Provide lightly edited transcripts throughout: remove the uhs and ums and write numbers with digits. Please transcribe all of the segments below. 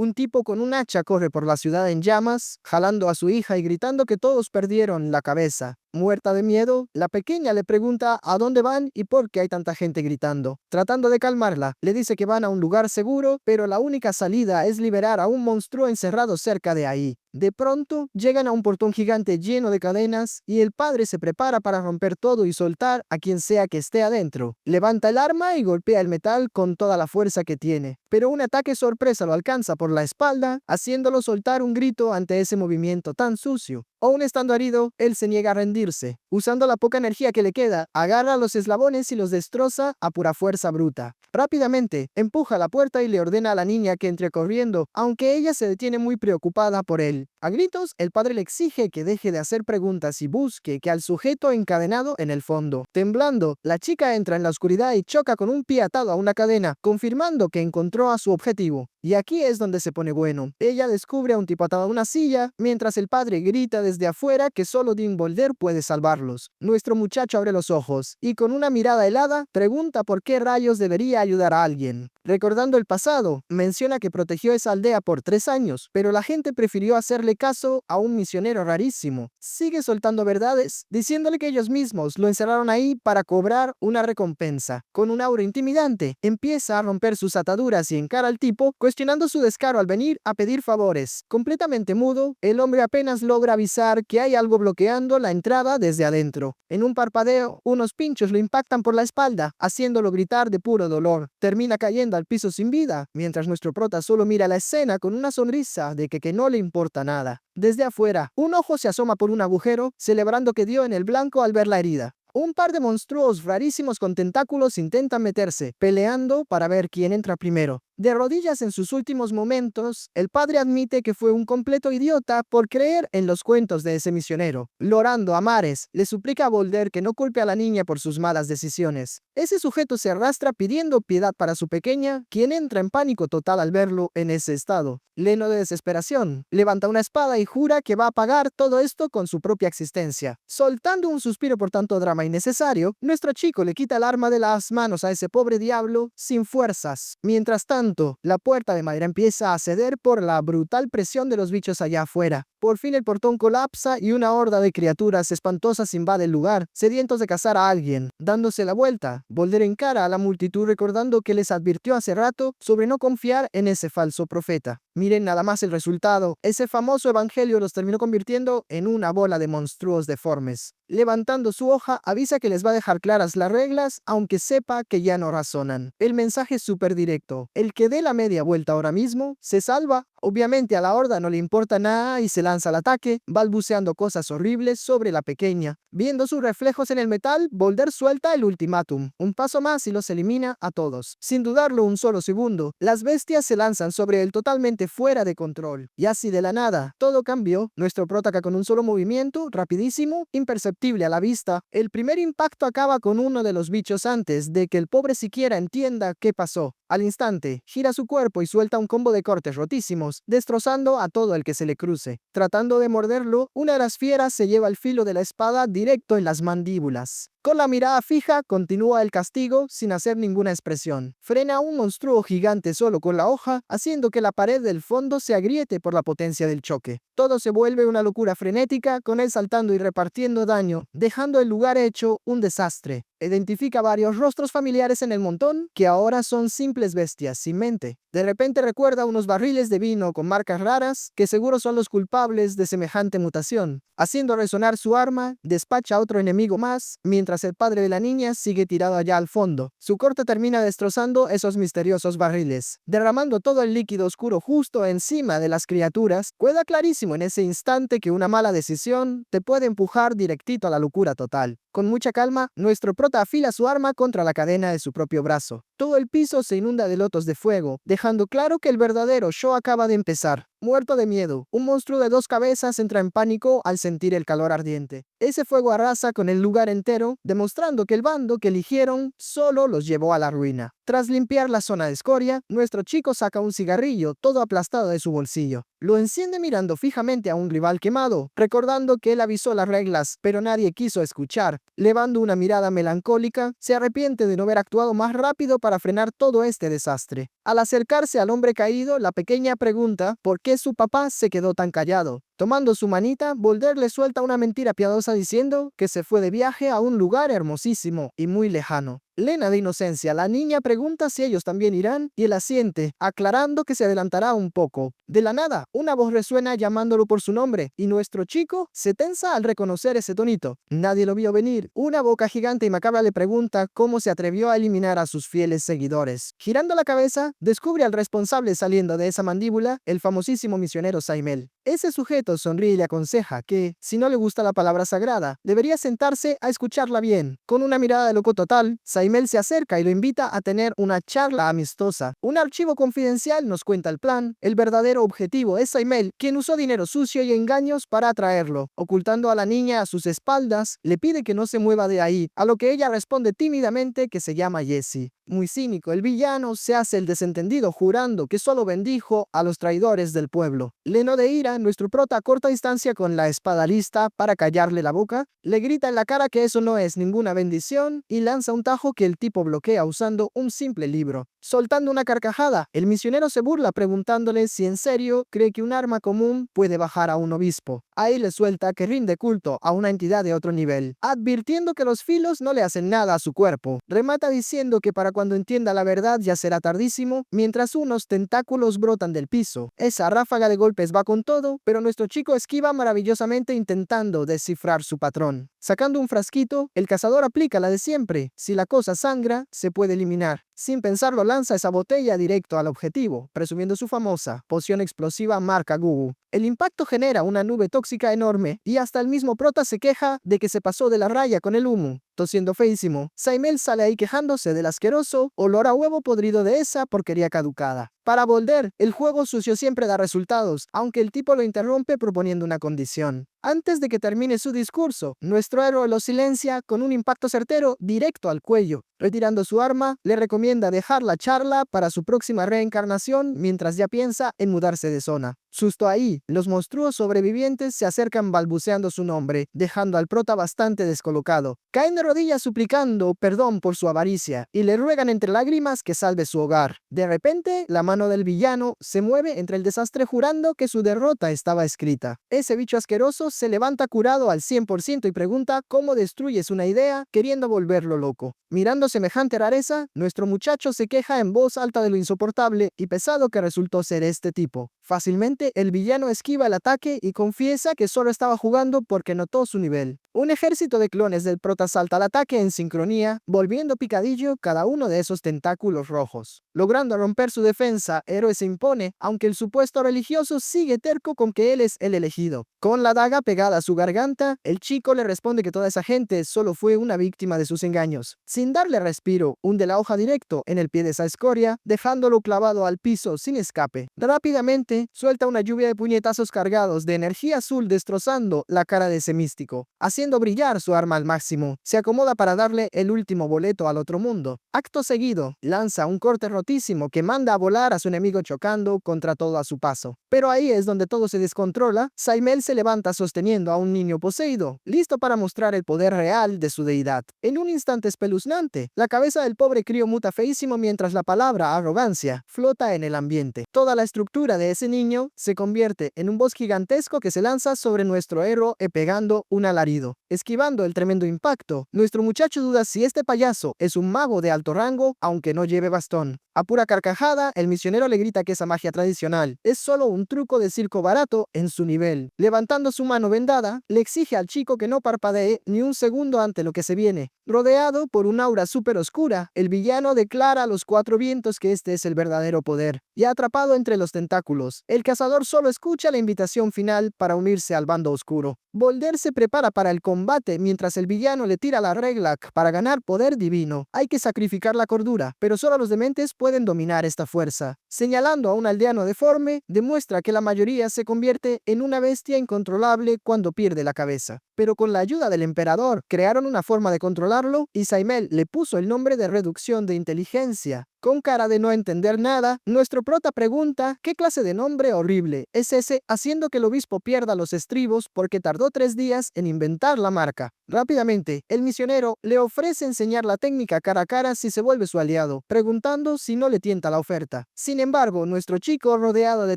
Un tipo con un hacha corre por la ciudad en llamas, jalando a su hija y gritando que todos perdieron la cabeza. Muerta de miedo, la pequeña le pregunta a dónde van y por qué hay tanta gente gritando. Tratando de calmarla, le dice que van a un lugar seguro, pero la única salida es liberar a un monstruo encerrado cerca de ahí. De pronto, llegan a un portón gigante lleno de cadenas y el padre se prepara para romper todo y soltar a quien sea que esté adentro. Levanta el arma y golpea el metal con toda la fuerza que tiene. Pero un ataque sorpresa lo alcanza por la espalda, haciéndolo soltar un grito ante ese movimiento tan sucio. Aún estando herido, él se niega a rendirse. Usando la poca energía que le queda, agarra los eslabones y los destroza a pura fuerza bruta. Rápidamente, empuja la puerta y le ordena a la niña que entre corriendo, aunque ella se detiene muy preocupada por él. A gritos, el padre le exige que deje de hacer preguntas y busque que al sujeto encadenado en el fondo. Temblando, la chica entra en la oscuridad y choca con un pie atado a una cadena, confirmando que encontró a su objetivo. Y aquí es donde se pone bueno. Ella descubre a un tipo atado a una silla, mientras el padre grita desde afuera que solo Dean Bolder puede salvarlos. Nuestro muchacho abre los ojos y con una mirada helada pregunta por qué rayos debería ayudar a alguien. Recordando el pasado, menciona que protegió esa aldea por 3 años, pero la gente prefirió hacerle caso a un misionero rarísimo. Sigue soltando verdades, diciéndole que ellos mismos lo encerraron ahí para cobrar una recompensa. Con un aura intimidante, empieza a romper sus ataduras y encara al tipo, cuestionando su descaro al venir a pedir favores. Completamente mudo, el hombre apenas logra avisar que hay algo bloqueando la entrada desde adentro. En un parpadeo, unos pinchos lo impactan por la espalda, haciéndolo gritar de puro dolor. Termina cayendo al piso sin vida, mientras nuestro prota solo mira la escena con una sonrisa de que no le importa nada. Desde afuera, un ojo se asoma por un agujero, celebrando que dio en el blanco al ver la herida. Un par de monstruos rarísimos con tentáculos intentan meterse, peleando para ver quién entra primero. De rodillas en sus últimos momentos, el padre admite que fue un completo idiota por creer en los cuentos de ese misionero. Llorando a mares, le suplica a Bolder que no culpe a la niña por sus malas decisiones. Ese sujeto se arrastra pidiendo piedad para su pequeña, quien entra en pánico total al verlo en ese estado. Lleno de desesperación, levanta una espada y jura que va a pagar todo esto con su propia existencia. Soltando un suspiro por tanto drama innecesario, nuestro chico le quita el arma de las manos a ese pobre diablo sin fuerzas. Mientras tanto, la puerta de madera empieza a ceder por la brutal presión de los bichos allá afuera. Por fin el portón colapsa y una horda de criaturas espantosas invade el lugar, sedientos de cazar a alguien. Dándose la vuelta, Bolder encara a la multitud recordando que les advirtió hace rato sobre no confiar en ese falso profeta. Miren nada más el resultado. Ese famoso evangelio los terminó convirtiendo en una bola de monstruos deformes. Levantando su hoja, avisa que les va a dejar claras las reglas, aunque sepa que ya no razonan. El mensaje es súper directo. El que dé la media vuelta ahora mismo, se salva. Obviamente a la horda no le importa nada y se lanza al ataque, balbuceando cosas horribles sobre la pequeña. Viendo sus reflejos en el metal, Bolder suelta el ultimátum. Un paso más y los elimina a todos. Sin dudarlo un solo segundo, las bestias se lanzan sobre él totalmente fuera de control. Y así de la nada, todo cambió. Nuestro prota con un solo movimiento, rapidísimo, imperceptible a la vista. El primer impacto acaba con uno de los bichos antes de que el pobre siquiera entienda qué pasó. Al instante, gira su cuerpo y suelta un combo de cortes rotísimos, destrozando a todo el que se le cruce. Tratando de morderlo, una de las fieras se lleva el filo de la espada directo en las mandíbulas. Con la mirada fija, continúa el castigo sin hacer ninguna expresión. Frena a un monstruo gigante solo con la hoja, haciendo que la pared del fondo se agriete por la potencia del choque. Todo se vuelve una locura frenética, con él saltando y repartiendo daño, dejando el lugar hecho un desastre. Identifica varios rostros familiares en el montón, que ahora son simples bestias sin mente. De repente recuerda unos barriles de vino con marcas raras, que seguro son los culpables de semejante mutación. Haciendo resonar su arma, despacha a otro enemigo más, mientras el padre de la niña sigue tirado allá al fondo. Su corte termina destrozando esos misteriosos barriles, derramando todo el líquido oscuro justo encima de las criaturas. Queda clarísimo en ese instante que una mala decisión te puede empujar directito a la locura total. Con mucha calma, nuestro prota afila su arma contra la cadena de su propio brazo. Todo el piso se inunda de lotos de fuego, dejando claro que el verdadero show acaba de empezar. Muerto de miedo, un monstruo de 2 cabezas entra en pánico al sentir el calor ardiente. Ese fuego arrasa con el lugar entero, demostrando que el bando que eligieron solo los llevó a la ruina. Tras limpiar la zona de escoria, nuestro chico saca un cigarrillo todo aplastado de su bolsillo. Lo enciende mirando fijamente a un rival quemado, recordando que él avisó las reglas, pero nadie quiso escuchar. Levando una mirada melancólica, se arrepiente de no haber actuado más rápido para frenar todo este desastre. Al acercarse al hombre caído, la pequeña pregunta por qué su papá se quedó tan callado. Tomando su manita, Volder le suelta una mentira piadosa diciendo que se fue de viaje a un lugar hermosísimo y muy lejano. Llena de inocencia, la niña pregunta si ellos también irán y él asiente, aclarando que se adelantará un poco. De la nada, una voz resuena llamándolo por su nombre y nuestro chico se tensa al reconocer ese tonito. Nadie lo vio venir. Una boca gigante y macabra le pregunta cómo se atrevió a eliminar a sus fieles seguidores. Girando la cabeza, descubre al responsable saliendo de esa mandíbula, el famosísimo misionero Saimel. Ese sujeto sonríe y le aconseja que, si no le gusta la palabra sagrada, debería sentarse a escucharla bien. Con una mirada de loco total, Saimel se acerca y lo invita a tener una charla amistosa. Un archivo confidencial nos cuenta el plan. El verdadero objetivo es Saimel, quien usó dinero sucio y engaños para atraerlo. Ocultando a la niña a sus espaldas, le pide que no se mueva de ahí, a lo que ella responde tímidamente que se llama Jessie. Muy cínico, el villano se hace el desentendido jurando que solo bendijo a los traidores del pueblo. Lleno de ira, nuestro prota a corta distancia con la espada lista para callarle la boca, le grita en la cara que eso no es ninguna bendición y lanza un tajo que el tipo bloquea usando un simple libro. Soltando una carcajada, el misionero se burla preguntándole si en serio cree que un arma común puede bajar a un obispo. Ahí le suelta que rinde culto a una entidad de otro nivel, advirtiendo que los filos no le hacen nada a su cuerpo. Remata diciendo que para cuando entienda la verdad ya será tardísimo, mientras unos tentáculos brotan del piso. Esa ráfaga de golpes va con todo, pero nuestro chico esquiva maravillosamente intentando descifrar su patrón. Sacando un frasquito, el cazador aplica la de siempre. Si la cosa sangra, se puede eliminar. Sin pensarlo lanza esa botella directo al objetivo, presumiendo su famosa poción explosiva marca Gugu. El impacto genera una nube tóxica enorme y hasta el mismo prota se queja de que se pasó de la raya con el humo. Tosiendo feísimo, Saimel sale ahí quejándose del asqueroso olor a huevo podrido de esa porquería caducada. Para Volder, el juego sucio siempre da resultados, aunque el tipo lo interrumpe proponiendo una condición. Antes de que termine su discurso, nuestro héroe lo silencia con un impacto certero directo al cuello. Retirando su arma, le recomienda dejar la charla para su próxima reencarnación mientras ya piensa en mudarse de zona. Justo ahí, los monstruos sobrevivientes se acercan balbuceando su nombre, dejando al prota bastante descolocado. Caen de rodillas suplicando perdón por su avaricia y le ruegan entre lágrimas que salve su hogar. De repente, la mano del villano se mueve entre el desastre jurando que su derrota estaba escrita. Ese bicho asqueroso se levanta curado al 100% y pregunta cómo destruyes una idea queriendo volverlo loco. Mirando semejante rareza, nuestro muchacho se queja en voz alta de lo insoportable y pesado que resultó ser este tipo. Fácilmente, el villano esquiva el ataque y confiesa que solo estaba jugando porque notó su nivel. Un ejército de clones del prota salta al ataque en sincronía, volviendo picadillo cada uno de esos tentáculos rojos. Logrando romper su defensa, Héroe se impone, aunque el supuesto religioso sigue terco con que él es el elegido. Con la daga pegada a su garganta, el chico le responde que toda esa gente solo fue una víctima de sus engaños. Sin darle respiro, hunde la hoja directo en el pie de esa escoria, dejándolo clavado al piso sin escape. Rápidamente, suelta una lluvia de puñetazos cargados de energía azul destrozando la cara de ese místico, haciendo brillar su arma al máximo. Se acomoda para darle el último boleto al otro mundo. Acto seguido, lanza un corte rotísimo que manda a volar a su enemigo chocando contra todo a su paso. Pero ahí es donde todo se descontrola. Saimel se levanta sosteniendo a un niño poseído, listo para mostrar el poder real de su deidad. En un instante espeluznante, la cabeza del pobre crío muta feísimo mientras la palabra arrogancia flota en el ambiente. Toda la estructura de ese niño se convierte en un boss gigantesco que se lanza sobre nuestro héroe pegando un alarido. Esquivando el tremendo impacto, nuestro muchacho duda si este payaso es un mago de alto rango, aunque no lleve bastón. A pura carcajada, el misionero le grita que esa magia tradicional es solo un truco de circo barato en su nivel. Levantando su mano vendada, le exige al chico que no parpadee ni un segundo ante lo que se viene. Rodeado por un aura súper oscura, el villano declara a los cuatro vientos que este es el verdadero poder. Y atrapado entre los tentáculos, el cazador solo escucha la invitación final para unirse al bando oscuro. Volder se prepara para el combate mientras el villano le tira la regla para ganar poder divino. Hay que sacrificar la cordura, pero solo los dementes pueden dominar esta fuerza. Señalando a un aldeano deforme, demuestra que la mayoría se convierte en una bestia incontrolable cuando pierde la cabeza. Pero con la ayuda del emperador, crearon una forma de controlarlo y Saimel le puso el nombre de reducción de inteligencia. Con cara de no entender nada, nuestro prota pregunta ¿qué clase de nombre horrible es ese, haciendo que el obispo pierda los estribos porque tardó 3 días en inventar la marca. Rápidamente, el misionero le ofrece enseñar la técnica cara a cara si se vuelve su aliado, preguntando si no le tienta la oferta. Sin embargo, nuestro chico, rodeado de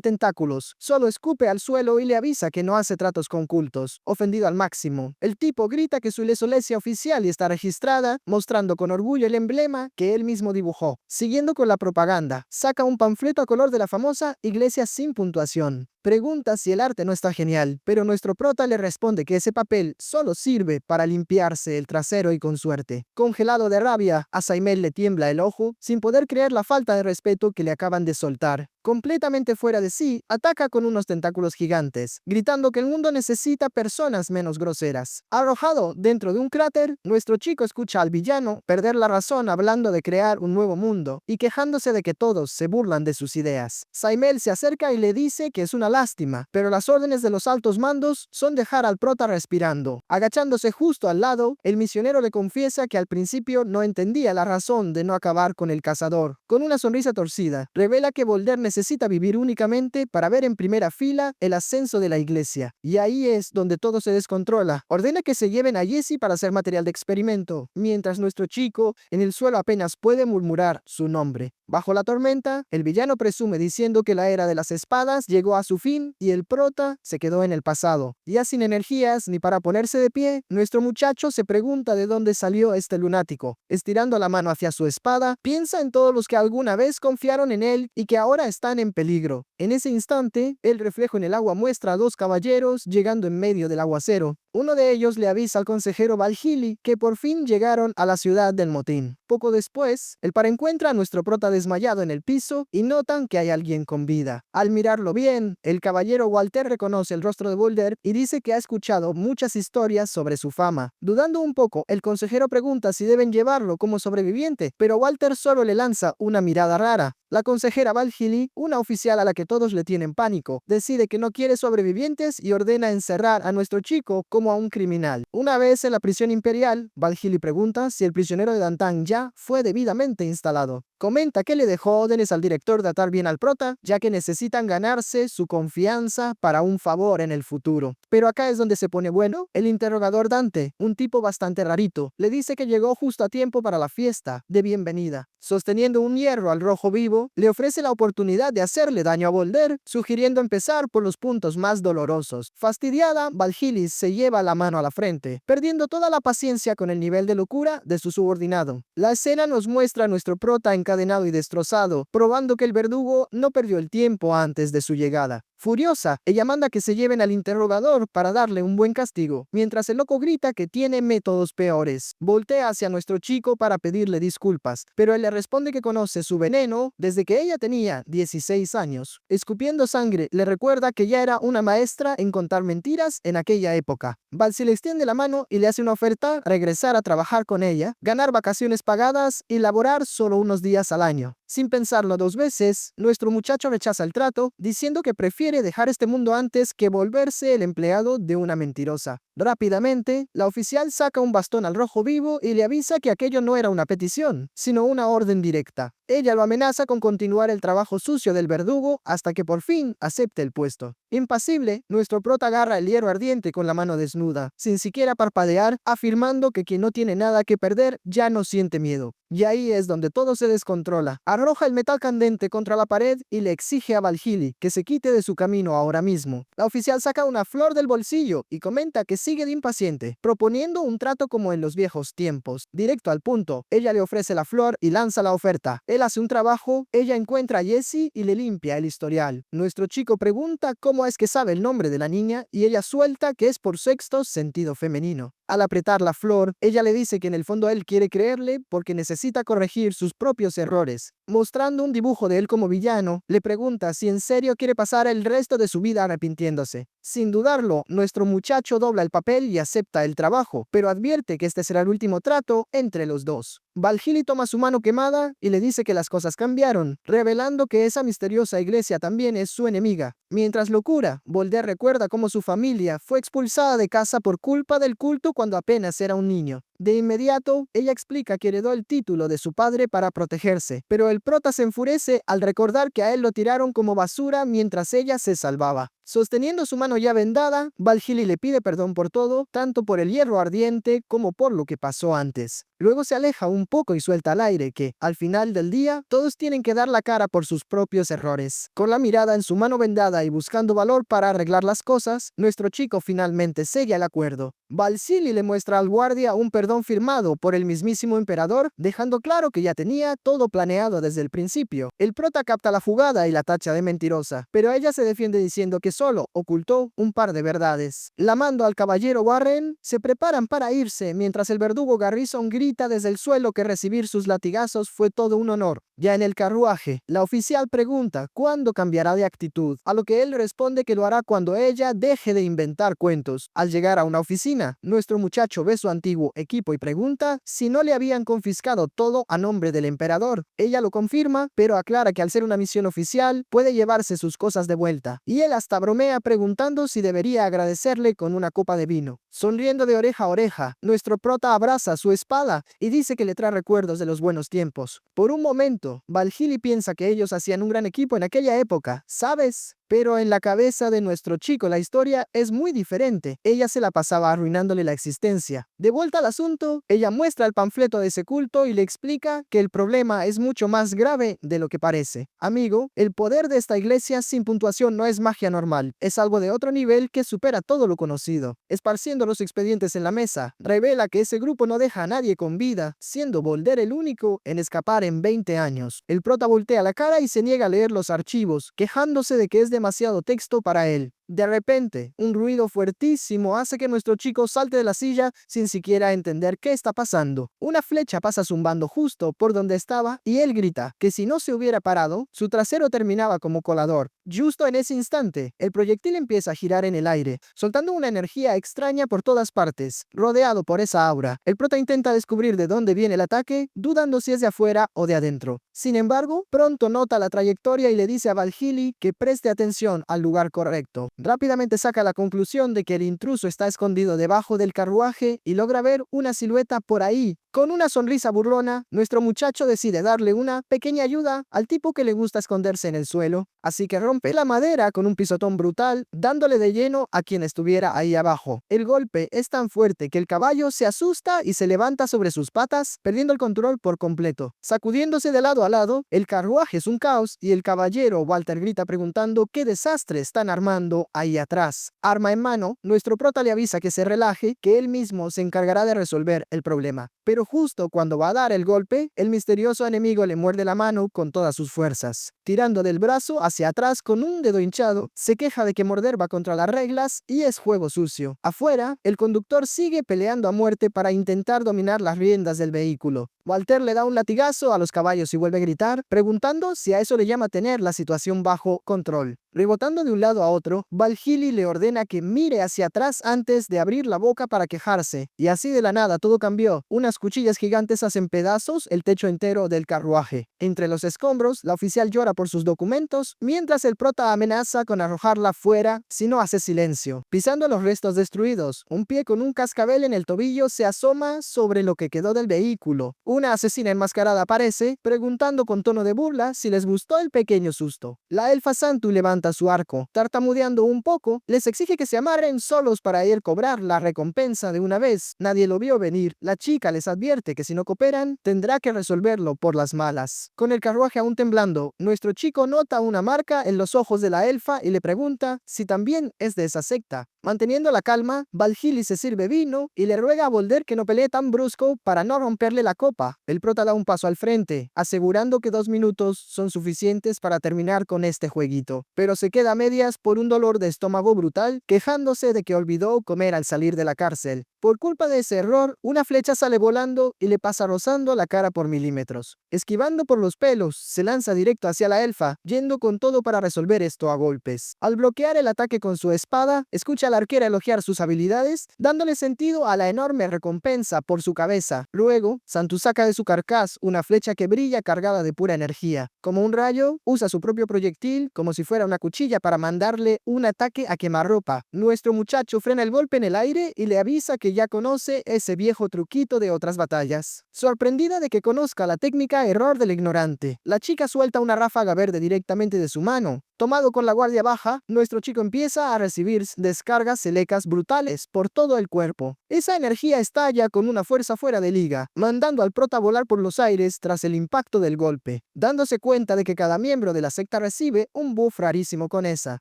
tentáculos, solo escupe al suelo y le avisa que no hace tratos con cultos. Ofendido al máximo, el tipo grita que su iglesia oficial está registrada, mostrando con orgullo el emblema que él mismo dibujó. Siguiendo con la propaganda, saca un panfleto a color de la famosa iglesia sin puntuación. Pregunta si el arte no está genial, pero nuestro prota le responde que ese papel solo sirve para limpiarse el trasero y con suerte. Congelado de rabia, a Saimel le tiembla el ojo, sin poder creer la falta de respeto que le acaban de soltar. Completamente fuera de sí, ataca con unos tentáculos gigantes, gritando que el mundo necesita personas menos groseras. Arrojado dentro de un cráter, nuestro chico escucha al villano perder la razón hablando de crear un nuevo mundo y quejándose de que todos se burlan de sus ideas. Saimel se acerca y le dice que es una lástima, pero las órdenes de los altos mandos son dejar al prota respirando. Agachándose justo al lado, el misionero le confiesa que al principio no entendía la razón de no acabar con el cazador. Con una sonrisa torcida, revela que Volder necesita vivir únicamente para ver en primera fila el ascenso de la iglesia. Y ahí es donde todo se descontrola. Ordena que se lleven a Jesse para hacer material de experimento, mientras nuestro chico en el suelo apenas puede murmurar su nombre. Bajo la tormenta, el villano presume diciendo que la era de las espadas llegó a su fin y el prota se quedó en el pasado. Ya sin energías ni para ponerse de pie, nuestro muchacho se pregunta de dónde salió este lunático. Estirando la mano hacia su espada, piensa en todos los que alguna vez confiaron en él y que ahora están en peligro. En ese instante, el reflejo en el agua muestra a 2 caballeros llegando en medio del aguacero. Uno de ellos le avisa al consejero Valhili que por fin llegaron a la ciudad del motín. Poco después, el par encuentra a nuestro prota desmayado en el piso y notan que hay alguien con vida. Al mirarlo bien, el caballero Walter reconoce el rostro de Volder y dice que ha escuchado muchas historias sobre su fama. Dudando un poco, el consejero pregunta si deben llevarlo como sobreviviente, pero Walter solo le lanza una mirada rara. La consejera Valhili, una oficial a la que todos le tienen pánico, decide que no quiere sobrevivientes y ordena encerrar a nuestro chico como a un criminal. Una vez en la prisión imperial, Valhili pregunta si el prisionero de Dantan ya fue debidamente instalado. Comenta que le dejó órdenes al director de atar bien al prota, ya que necesitan ganarse su confianza para un favor en el futuro. Pero acá es donde se pone bueno. El interrogador Dante, un tipo bastante rarito, le dice que llegó justo a tiempo para la fiesta de bienvenida. Sosteniendo un hierro al rojo vivo, le ofrece la oportunidad de hacerle daño a Volder, sugiriendo empezar por los puntos más dolorosos. Fastidiada, Valhilis se lleva la mano a la frente, perdiendo toda la paciencia con el nivel de locura de su subordinado. La escena nos muestra a nuestro prota encadenado y destrozado, probando que el verdugo no perdió el tiempo antes de su llegada. Furiosa, ella manda que se lleven al interrogador para darle un buen castigo, mientras el loco grita que tiene métodos peores. Voltea hacia nuestro chico para pedirle disculpas, pero él le responde que conoce su veneno desde que ella tenía 16 años. Escupiendo sangre, le recuerda que ya era una maestra en contar mentiras en aquella época. Valsi le extiende la mano y le hace una oferta: regresar a trabajar con ella, ganar vacaciones pagadas y laborar solo unos días al año. Sin pensarlo 2 veces, nuestro muchacho rechaza el trato, diciendo que prefiere dejar este mundo antes que volverse el empleado de una mentirosa. Rápidamente, la oficial saca un bastón al rojo vivo y le avisa que aquello no era una petición, sino una orden directa. Ella lo amenaza con continuar el trabajo sucio del verdugo hasta que por fin acepte el puesto. Impasible, nuestro prota agarra el hierro ardiente con la mano desnuda, sin siquiera parpadear, afirmando que quien no tiene nada que perder ya no siente miedo. Y ahí es donde todo se descontrola. Arroja el metal candente contra la pared y le exige a Valhili que se quite de su camino ahora mismo. La oficial saca una flor del bolsillo y comenta que sigue de impaciente, proponiendo un trato como en los viejos tiempos. Directo al punto, ella le ofrece la flor y lanza la oferta. Él hace un trabajo, ella encuentra a Jesse y le limpia el historial. Nuestro chico pregunta cómo es que sabe el nombre de la niña y ella suelta que es por sexto sentido femenino. Al apretar la flor, ella le dice que en el fondo él quiere creerle porque necesita corregir sus propios errores. Mostrando un dibujo de él como villano, le pregunta si en serio quiere pasar el resto de su vida arrepintiéndose. Sin dudarlo, nuestro muchacho dobla el papel y acepta el trabajo, pero advierte que este será el último trato entre los dos. Valhili toma su mano quemada y le dice que las cosas cambiaron, revelando que esa misteriosa iglesia también es su enemiga. Mientras lo cura, Volder recuerda cómo su familia fue expulsada de casa por culpa del culto cuando apenas era un niño. De inmediato, ella explica que heredó el título de su padre para protegerse, pero el prota se enfurece al recordar que a él lo tiraron como basura mientras ella se salvaba. Sosteniendo su mano ya vendada, Valhili le pide perdón por todo, tanto por el hierro ardiente como por lo que pasó antes. Luego se aleja un poco y suelta al aire que, al final del día, todos tienen que dar la cara por sus propios errores. Con la mirada en su mano vendada y buscando valor para arreglar las cosas, nuestro chico finalmente sigue al acuerdo. Valhili le muestra al guardia un perdón firmado por el mismísimo emperador, dejando claro que ya tenía todo planeado desde el principio. El prota capta la jugada y la tacha de mentirosa, pero ella se defiende diciendo que solo ocultó un par de verdades. Lamando al caballero Warren, se preparan para irse mientras el verdugo Garrison grita desde el suelo que recibir sus latigazos fue todo un honor. Ya en el carruaje, la oficial pregunta cuándo cambiará de actitud, a lo que él responde que lo hará cuando ella deje de inventar cuentos. Al llegar a una oficina, nuestro muchacho ve su antiguo equipo y pregunta si no le habían confiscado todo a nombre del emperador. Ella lo confirma, pero aclara que al ser una misión oficial, puede llevarse sus cosas de vuelta. Y él hasta bromea preguntando si debería agradecerle con una copa de vino. Sonriendo de oreja a oreja, nuestro prota abraza su espada y dice que le trae recuerdos de los buenos tiempos. Por un momento, Valhili piensa que ellos hacían un gran equipo en aquella época, ¿sabes? Pero en la cabeza de nuestro chico la historia es muy diferente. Ella se la pasaba arruinándole la existencia. De vuelta al asunto, ella muestra el panfleto de ese culto y le explica que el problema es mucho más grave de lo que parece. Amigo, el poder de esta iglesia sin puntuación no es magia normal, es algo de otro nivel que supera todo lo conocido. Esparciendo los expedientes en la mesa, revela que ese grupo no deja a nadie con vida, siendo Volder el único en escapar en 20 años. El prota voltea la cara y se niega a leer los archivos, quejándose de que es demasiado texto para él. De repente, un ruido fuertísimo hace que nuestro chico salte de la silla sin siquiera entender qué está pasando. Una flecha pasa zumbando justo por donde estaba y él grita que si no se hubiera parado, su trasero terminaba como colador. Justo en ese instante, el proyectil empieza a girar en el aire, soltando una energía extraña por todas partes. Rodeado por esa aura, el prota intenta descubrir de dónde viene el ataque, dudando si es de afuera o de adentro. Sin embargo, pronto nota la trayectoria y le dice a Valhili que preste atención al lugar correcto. Rápidamente saca la conclusión de que el intruso está escondido debajo del carruaje y logra ver una silueta por ahí. Con una sonrisa burlona, nuestro muchacho decide darle una pequeña ayuda al tipo que le gusta esconderse en el suelo, así que rompe la madera con un pisotón brutal, dándole de lleno a quien estuviera ahí abajo. El golpe es tan fuerte que el caballo se asusta y se levanta sobre sus patas, perdiendo el control por completo. Sacudiéndose de lado a lado, el carruaje es un caos y el caballero Walter grita preguntando qué desastre están armando ahí atrás. Arma en mano, nuestro prota le avisa que se relaje, que él mismo se encargará de resolver el problema. Pero justo cuando va a dar el golpe, el misterioso enemigo le muerde la mano con todas sus fuerzas. Tirando del brazo hacia atrás con un dedo hinchado, se queja de que morder va contra las reglas y es juego sucio. Afuera, el conductor sigue peleando a muerte para intentar dominar las riendas del vehículo. Walter le da un latigazo a los caballos y vuelve a gritar, preguntando si a eso le llama tener la situación bajo control. Rebotando de un lado a otro, Valhili le ordena que mire hacia atrás antes de abrir la boca para quejarse, y así de la nada todo cambió. Unas cuchillas gigantes hacen pedazos el techo entero del carruaje. Entre los escombros, la oficial llora por sus documentos, mientras el prota amenaza con arrojarla fuera si no hace silencio. Pisando los restos destruidos, un pie con un cascabel en el tobillo se asoma sobre lo que quedó del vehículo. Una asesina enmascarada aparece, preguntando con tono de burla si les gustó el pequeño susto. La elfa Santu levanta su arco. Tartamudeando un poco, les exige que se amarren solos para ir cobrar la recompensa de una vez. Nadie lo vio venir. La chica les advierte que si no cooperan, tendrá que resolverlo por las malas. Con el carruaje aún temblando, nuestro chico nota una marca en los ojos de la elfa y le pregunta si también es de esa secta. Manteniendo la calma, Valhili se sirve vino y le ruega a Volder que no pelee tan brusco para no romperle la copa. El prota da un paso al frente, asegurando que 2 minutos son suficientes para terminar con este jueguito. Pero se queda a medias por un dolor de estómago brutal, quejándose de que olvidó comer al salir de la cárcel. Por culpa de ese error, una flecha sale volando y le pasa rozando la cara por milímetros. Esquivando por los pelos, se lanza directo hacia la elfa, yendo con todo para resolver esto a golpes. Al bloquear el ataque con su espada, escucha la arquera elogiar sus habilidades, dándole sentido a la enorme recompensa por su cabeza. Luego, Santu saca de su carcaz una flecha que brilla cargada de pura energía. Como un rayo, usa su propio proyectil como si fuera una cuchilla para mandarle un ataque a quemarropa. Nuestro muchacho frena el golpe en el aire y le avisa que ya conoce ese viejo truquito de otras batallas. Sorprendida de que conozca la técnica error del ignorante, la chica suelta una ráfaga verde directamente de su mano. Tomado con la guardia baja, nuestro chico empieza a recibir descargas selecas brutales por todo el cuerpo. Esa energía estalla con una fuerza fuera de liga, mandando al prota a volar por los aires tras el impacto del golpe, dándose cuenta de que cada miembro de la secta recibe un buff rarísimo con esa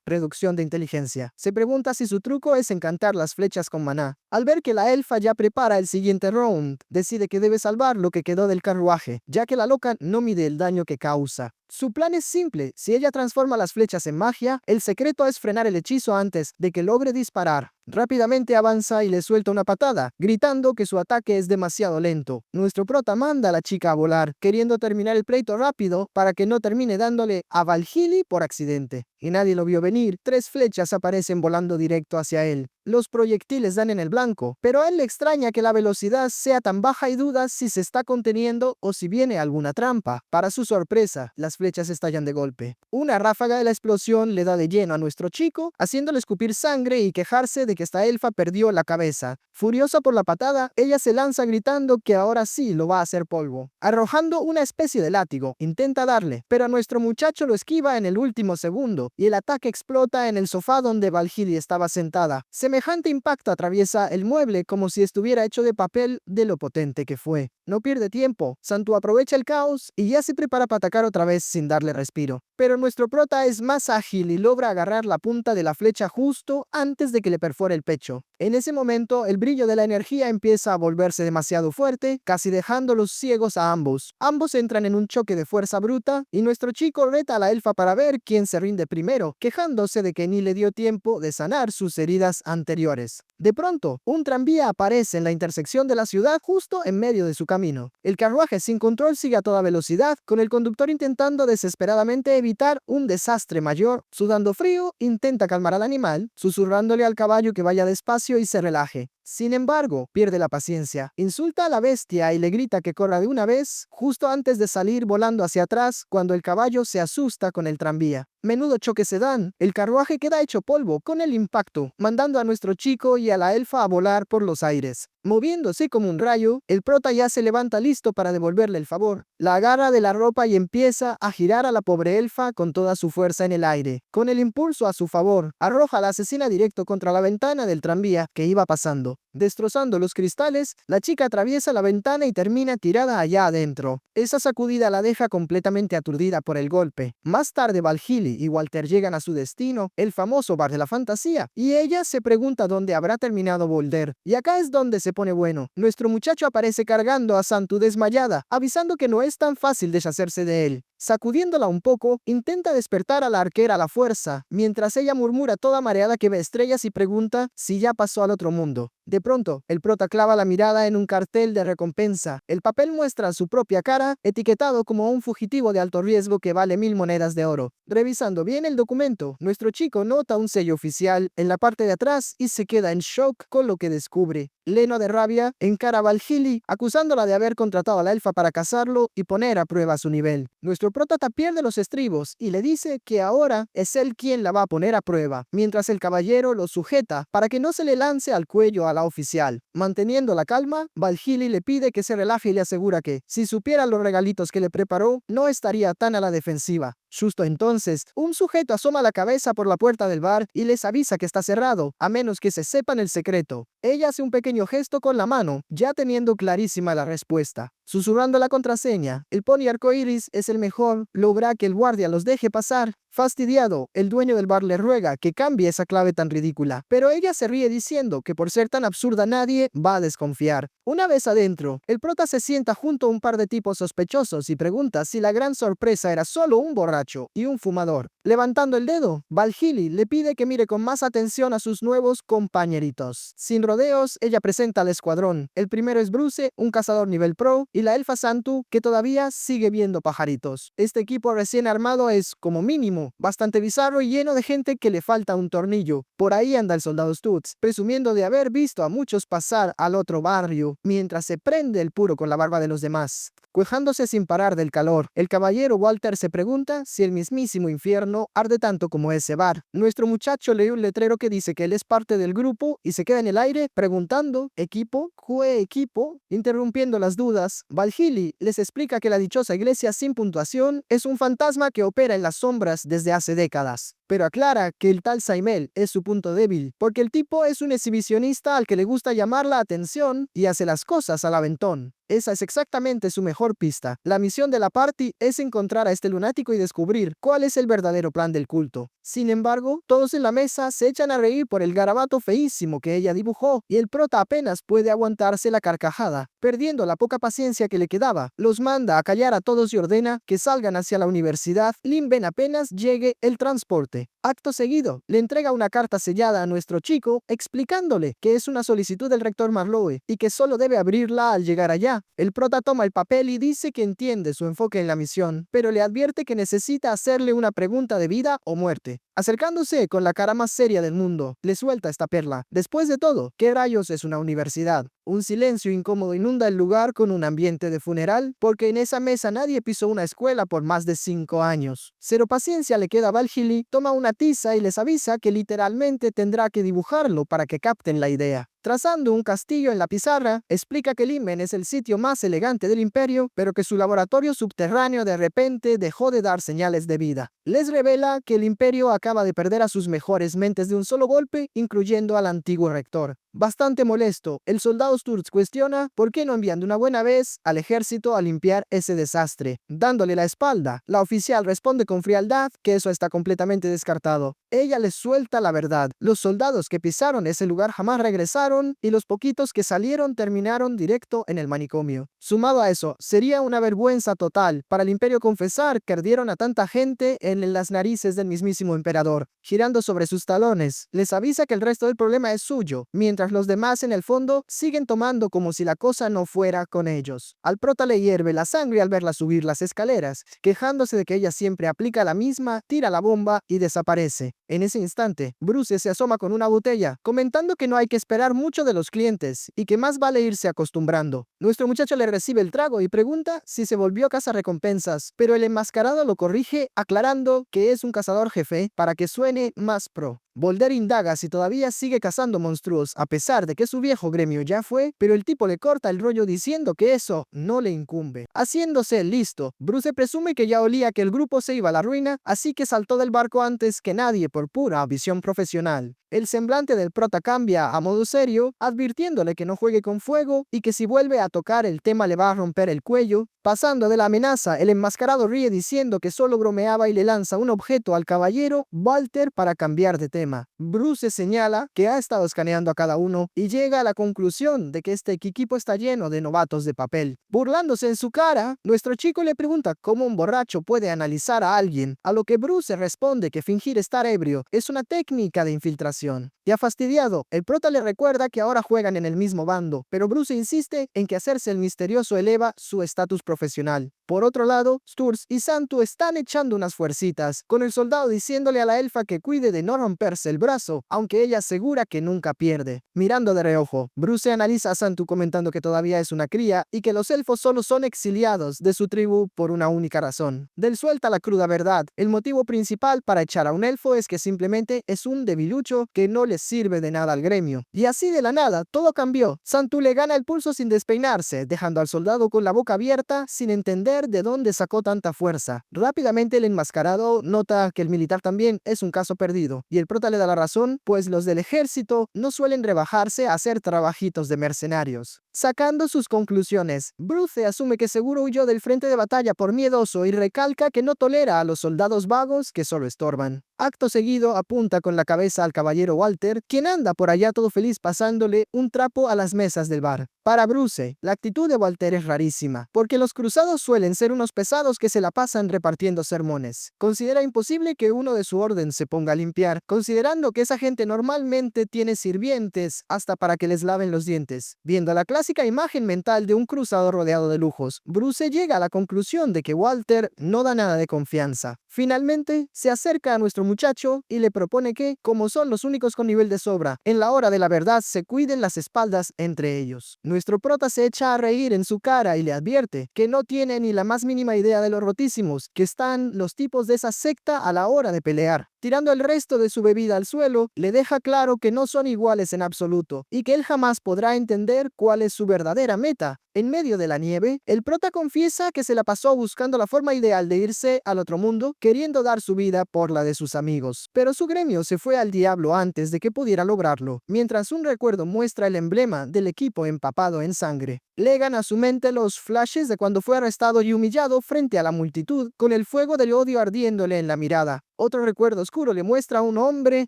reducción de inteligencia. Se pregunta si su truco es encantar las flechas con maná. Al ver que la elfa ya prepara el siguiente round, decide que debe salvar lo que quedó del carruaje, ya que la loca no mide el daño que causa. Su plan es simple: si ella transforma las flechas en magia, el secreto es frenar el hechizo antes de que logre disparar. Rápidamente avanza y le suelta una patada, gritando que su ataque es demasiado lento. Nuestro prota manda a la chica a volar, queriendo terminar el pleito rápido para que no termine dándole a Valhili por accidente. Y nadie lo vio venir. 3 flechas aparecen volando directo hacia él. Los proyectiles dan en el blanco, pero a él le extraña que la velocidad sea tan baja y duda si se está conteniendo o si viene alguna trampa. Para su sorpresa, las flechas estallan de golpe. Una ráfaga de la explosión le da de lleno a nuestro chico, haciéndole escupir sangre y quejarse de que esta elfa perdió la cabeza. Furiosa por la patada, ella se lanza gritando que ahora sí lo va a hacer polvo. Arrojando una especie de látigo, intenta darle, pero a nuestro muchacho lo esquiva en el último segundo, y el ataque explota en el sofá donde Valhili estaba sentada. Semejante impacto atraviesa el mueble como si estuviera hecho de papel de lo potente que fue. No pierde tiempo, Santu aprovecha el caos y ya se prepara para atacar otra vez sin darle respiro. Pero nuestro prota es más ágil y logra agarrar la punta de la flecha justo antes de que le perfore el pecho. En ese momento, el brillo de la energía empieza a volverse demasiado fuerte, casi dejándolos ciegos a ambos. Ambos entran en un choque de fuerza bruta y nuestro chico reta a la elfa para ver quién se rinde primero, quejándose de que ni le dio tiempo de sanar sus heridas anteriores. De pronto, un tranvía aparece en la intersección de la ciudad justo en medio de su camino. El carruaje sin control sigue a toda velocidad, con el conductor intentando desesperadamente evitar un desastre mayor. Sudando frío, intenta calmar al animal, susurrándole al caballo que vaya despacio y se relaje. Sin embargo, pierde la paciencia, insulta a la bestia y le grita que corra de una vez, justo antes de salir volando hacia atrás cuando el caballo se asusta con el tranvía. Menudo choque se dan, el carruaje queda hecho polvo con el impacto, mandando a nuestro chico y a la elfa a volar por los aires. Moviéndose como un rayo, el prota ya se levanta listo para devolverle el favor. La agarra de la ropa y empieza a girar a la pobre elfa con toda su fuerza en el aire. Con el impulso a su favor, arroja a la asesina directo contra la ventana del tranvía que iba pasando. Destrozando los cristales, la chica atraviesa la ventana y termina tirada allá adentro. Esa sacudida la deja completamente aturdida por el golpe. Más tarde Valhili y Walter llegan a su destino, el famoso bar de la fantasía, y ella se pregunta dónde habrá terminado Volder. Y acá es donde se pone bueno. Nuestro muchacho aparece cargando a Santu desmayada, avisando que no es tan fácil deshacerse de él. Sacudiéndola un poco, intenta despertar a la arquera a la fuerza, mientras ella murmura toda mareada que ve estrellas y pregunta si ya pasó al otro mundo. De pronto, el prota clava la mirada en un cartel de recompensa. El papel muestra su propia cara, etiquetado como un fugitivo de alto riesgo que vale 1000 monedas de oro. Revisando bien el documento, nuestro chico nota un sello oficial en la parte de atrás y se queda en shock con lo que descubre. Lleno de rabia, encara a Valhili, acusándola de haber contratado a la elfa para cazarlo y poner a prueba su nivel. Nuestro prota pierde los estribos y le dice que ahora es él quien la va a poner a prueba, mientras el caballero lo sujeta para que no se le lance al cuello a la oficial. Manteniendo la calma, Valhili le pide que se relaje y le asegura que, si supiera los regalitos que le preparó, no estaría tan a la defensiva. Justo entonces, un sujeto asoma la cabeza por la puerta del bar y les avisa que está cerrado, a menos que se sepan el secreto. Ella hace un pequeño gesto con la mano, ya teniendo clarísima la respuesta. Susurrando la contraseña, el pony arcoíris es el mejor, logra que el guardia los deje pasar. Fastidiado, el dueño del bar le ruega que cambie esa clave tan ridícula, pero ella se ríe diciendo que por ser tan absurda nadie va a desconfiar. Una vez adentro, el prota se sienta junto a un par de tipos sospechosos y pregunta si la gran sorpresa era solo un borracho borracho y un fumador. Levantando el dedo, Valhili le pide que mire con más atención a sus nuevos compañeritos. Sin rodeos, ella presenta al escuadrón. El primero es Bruce, un cazador nivel pro, y la elfa Santu, que todavía sigue viendo pajaritos. Este equipo recién armado es, como mínimo, bastante bizarro y lleno de gente que le falta un tornillo. Por ahí anda el soldado Stutz, presumiendo de haber visto a muchos pasar al otro barrio, mientras se prende el puro con la barba de los demás. Quejándose sin parar del calor, el caballero Walter se pregunta si el mismísimo infierno arde tanto como ese bar. Nuestro muchacho lee un letrero que dice que él es parte del grupo y se queda en el aire preguntando, ¿equipo? ¿Qué equipo? Interrumpiendo las dudas, Valhili les explica que la dichosa iglesia sin puntuación es un fantasma que opera en las sombras desde hace décadas. Pero aclara que el tal Saimel es su punto débil, porque el tipo es un exhibicionista al que le gusta llamar la atención y hace las cosas al aventón. Esa es exactamente su mejor pista. La misión de la party es encontrar a este lunático y descubrir cuál es el verdadero plan del culto. Sin embargo, todos en la mesa se echan a reír por el garabato feísimo que ella dibujó y el prota apenas puede aguantarse la carcajada. Perdiendo la poca paciencia que le quedaba, los manda a callar a todos y ordena que salgan hacia la universidad limben apenas llegue el transporte. Acto seguido, le entrega una carta sellada a nuestro chico explicándole que es una solicitud del rector Marlowe y que solo debe abrirla al llegar allá. El prota toma el papel y dice que entiende su enfoque en la misión, pero le advierte que necesita hacerle una pregunta de vida o muerte. Acercándose con la cara más seria del mundo, le suelta esta perla. Después de todo, ¿qué rayos es una universidad? Un silencio incómodo inunda el lugar con un ambiente de funeral, porque en esa mesa nadie pisó una escuela por más de 5 años. Cero paciencia le queda a Valhili, toma una tiza y les avisa que literalmente tendrá que dibujarlo para que capten la idea. Trazando un castillo en la pizarra, explica que Limen es el sitio más elegante del imperio, pero que su laboratorio subterráneo de repente dejó de dar señales de vida. Les revela que el imperio acaba de perder a sus mejores mentes de un solo golpe, incluyendo al antiguo rector. Bastante molesto, el soldado Sturz cuestiona por qué no envían de una buena vez al ejército a limpiar ese desastre. Dándole la espalda, la oficial responde con frialdad que eso está completamente descartado. Ella les suelta la verdad. Los soldados que pisaron ese lugar jamás regresaron y los poquitos que salieron terminaron directo en el manicomio. Sumado a eso, sería una vergüenza total para el imperio confesar que ardieron a tanta gente en las narices del mismísimo emperador. Girando sobre sus talones, les avisa que el resto del problema es suyo, mientras los demás en el fondo siguen tomando como si la cosa no fuera con ellos. Al prota le hierve la sangre al verla subir las escaleras, quejándose de que ella siempre aplica la misma, tira la bomba y desaparece. En ese instante, Bruce se asoma con una botella, comentando que no hay que esperar mucho de los clientes y que más vale irse acostumbrando. Nuestro muchacho le recibe el trago y pregunta si se volvió cazarrecompensas, pero el enmascarado lo corrige aclarando que es un cazador jefe para que suene más pro. Volder indaga si todavía sigue cazando monstruos a pesar de que su viejo gremio ya fue, pero el tipo le corta el rollo diciendo que eso no le incumbe. Haciéndose listo, Bruce presume que ya olía que el grupo se iba a la ruina, así que saltó del barco antes que nadie por pura visión profesional. El semblante del prota cambia a modo serio, advirtiéndole que no juegue con fuego y que si vuelve a tocar el tema le va a romper el cuello. Pasando de la amenaza, el enmascarado ríe diciendo que solo bromeaba y le lanza un objeto al caballero Walter para cambiar de tema. Bruce señala que ha estado escaneando a cada uno y llega a la conclusión de que este equipo está lleno de novatos de papel. Burlándose en su cara, nuestro chico le pregunta cómo un borracho puede analizar a alguien, a lo que Bruce responde que fingir estar ebrio es una técnica de infiltración. Ya fastidiado, el prota le recuerda que ahora juegan en el mismo bando, pero Bruce insiste en que hacerse el misterioso eleva su estatus profesional. Por otro lado, Sturz y Santu están echando unas fuercitas, con el soldado diciéndole a la elfa que cuide de no romperse el brazo, aunque ella asegura que nunca pierde. Mirando de reojo, Bruce analiza a Santu comentando que todavía es una cría y que los elfos solo son exiliados de su tribu por una única razón. Del suelta la cruda verdad, el motivo principal para echar a un elfo es que simplemente es un debilucho que no les sirve de nada al gremio. Y así de la nada, todo cambió. Santu le gana el pulso sin despeinarse, dejando al soldado con la boca abierta sin entender de dónde sacó tanta fuerza. Rápidamente el enmascarado nota que el militar también es un caso perdido, y el prota le da la razón, pues los del ejército no suelen rebajarse a hacer trabajitos de mercenarios. Sacando sus conclusiones, Bruce asume que seguro huyó del frente de batalla por miedoso y recalca que no tolera a los soldados vagos que solo estorban. Acto seguido apunta con la cabeza al caballero Walter, quien anda por allá todo feliz pasándole un trapo a las mesas del bar. Para Bruce, la actitud de Walter es rarísima, porque los cruzados suelen ser unos pesados que se la pasan repartiendo sermones. Considera imposible que uno de su orden se ponga a limpiar, considerando que esa gente normalmente tiene sirvientes hasta para que les laven los dientes. Viendo la clásica imagen mental de un cruzado rodeado de lujos, Bruce llega a la conclusión de que Walter no da nada de confianza. Finalmente, se acerca a nuestro muchacho y le propone que, como son los únicos con nivel de sobra, en la hora de la verdad se cuiden las espaldas entre ellos. Nuestro prota se echa a reír en su cara y le advierte que no tiene ni la más mínima idea de lo rotísimos que están los tipos de esa secta a la hora de pelear. Tirando el resto de su bebida al suelo, le deja claro que no son iguales en absoluto y que él jamás podrá entender cuál es su verdadera meta. En medio de la nieve, el prota confiesa que se la pasó buscando la forma ideal de irse al otro mundo, queriendo dar su vida por la de sus amigos. Pero su gremio se fue al diablo antes de que pudiera lograrlo, mientras un recuerdo muestra el emblema del equipo empapado en sangre. Legan a su mente los flashes de cuando fue arrestado y humillado frente a la multitud, con el fuego del odio ardiéndole en la mirada. Otro recuerdo oscuro le muestra a un hombre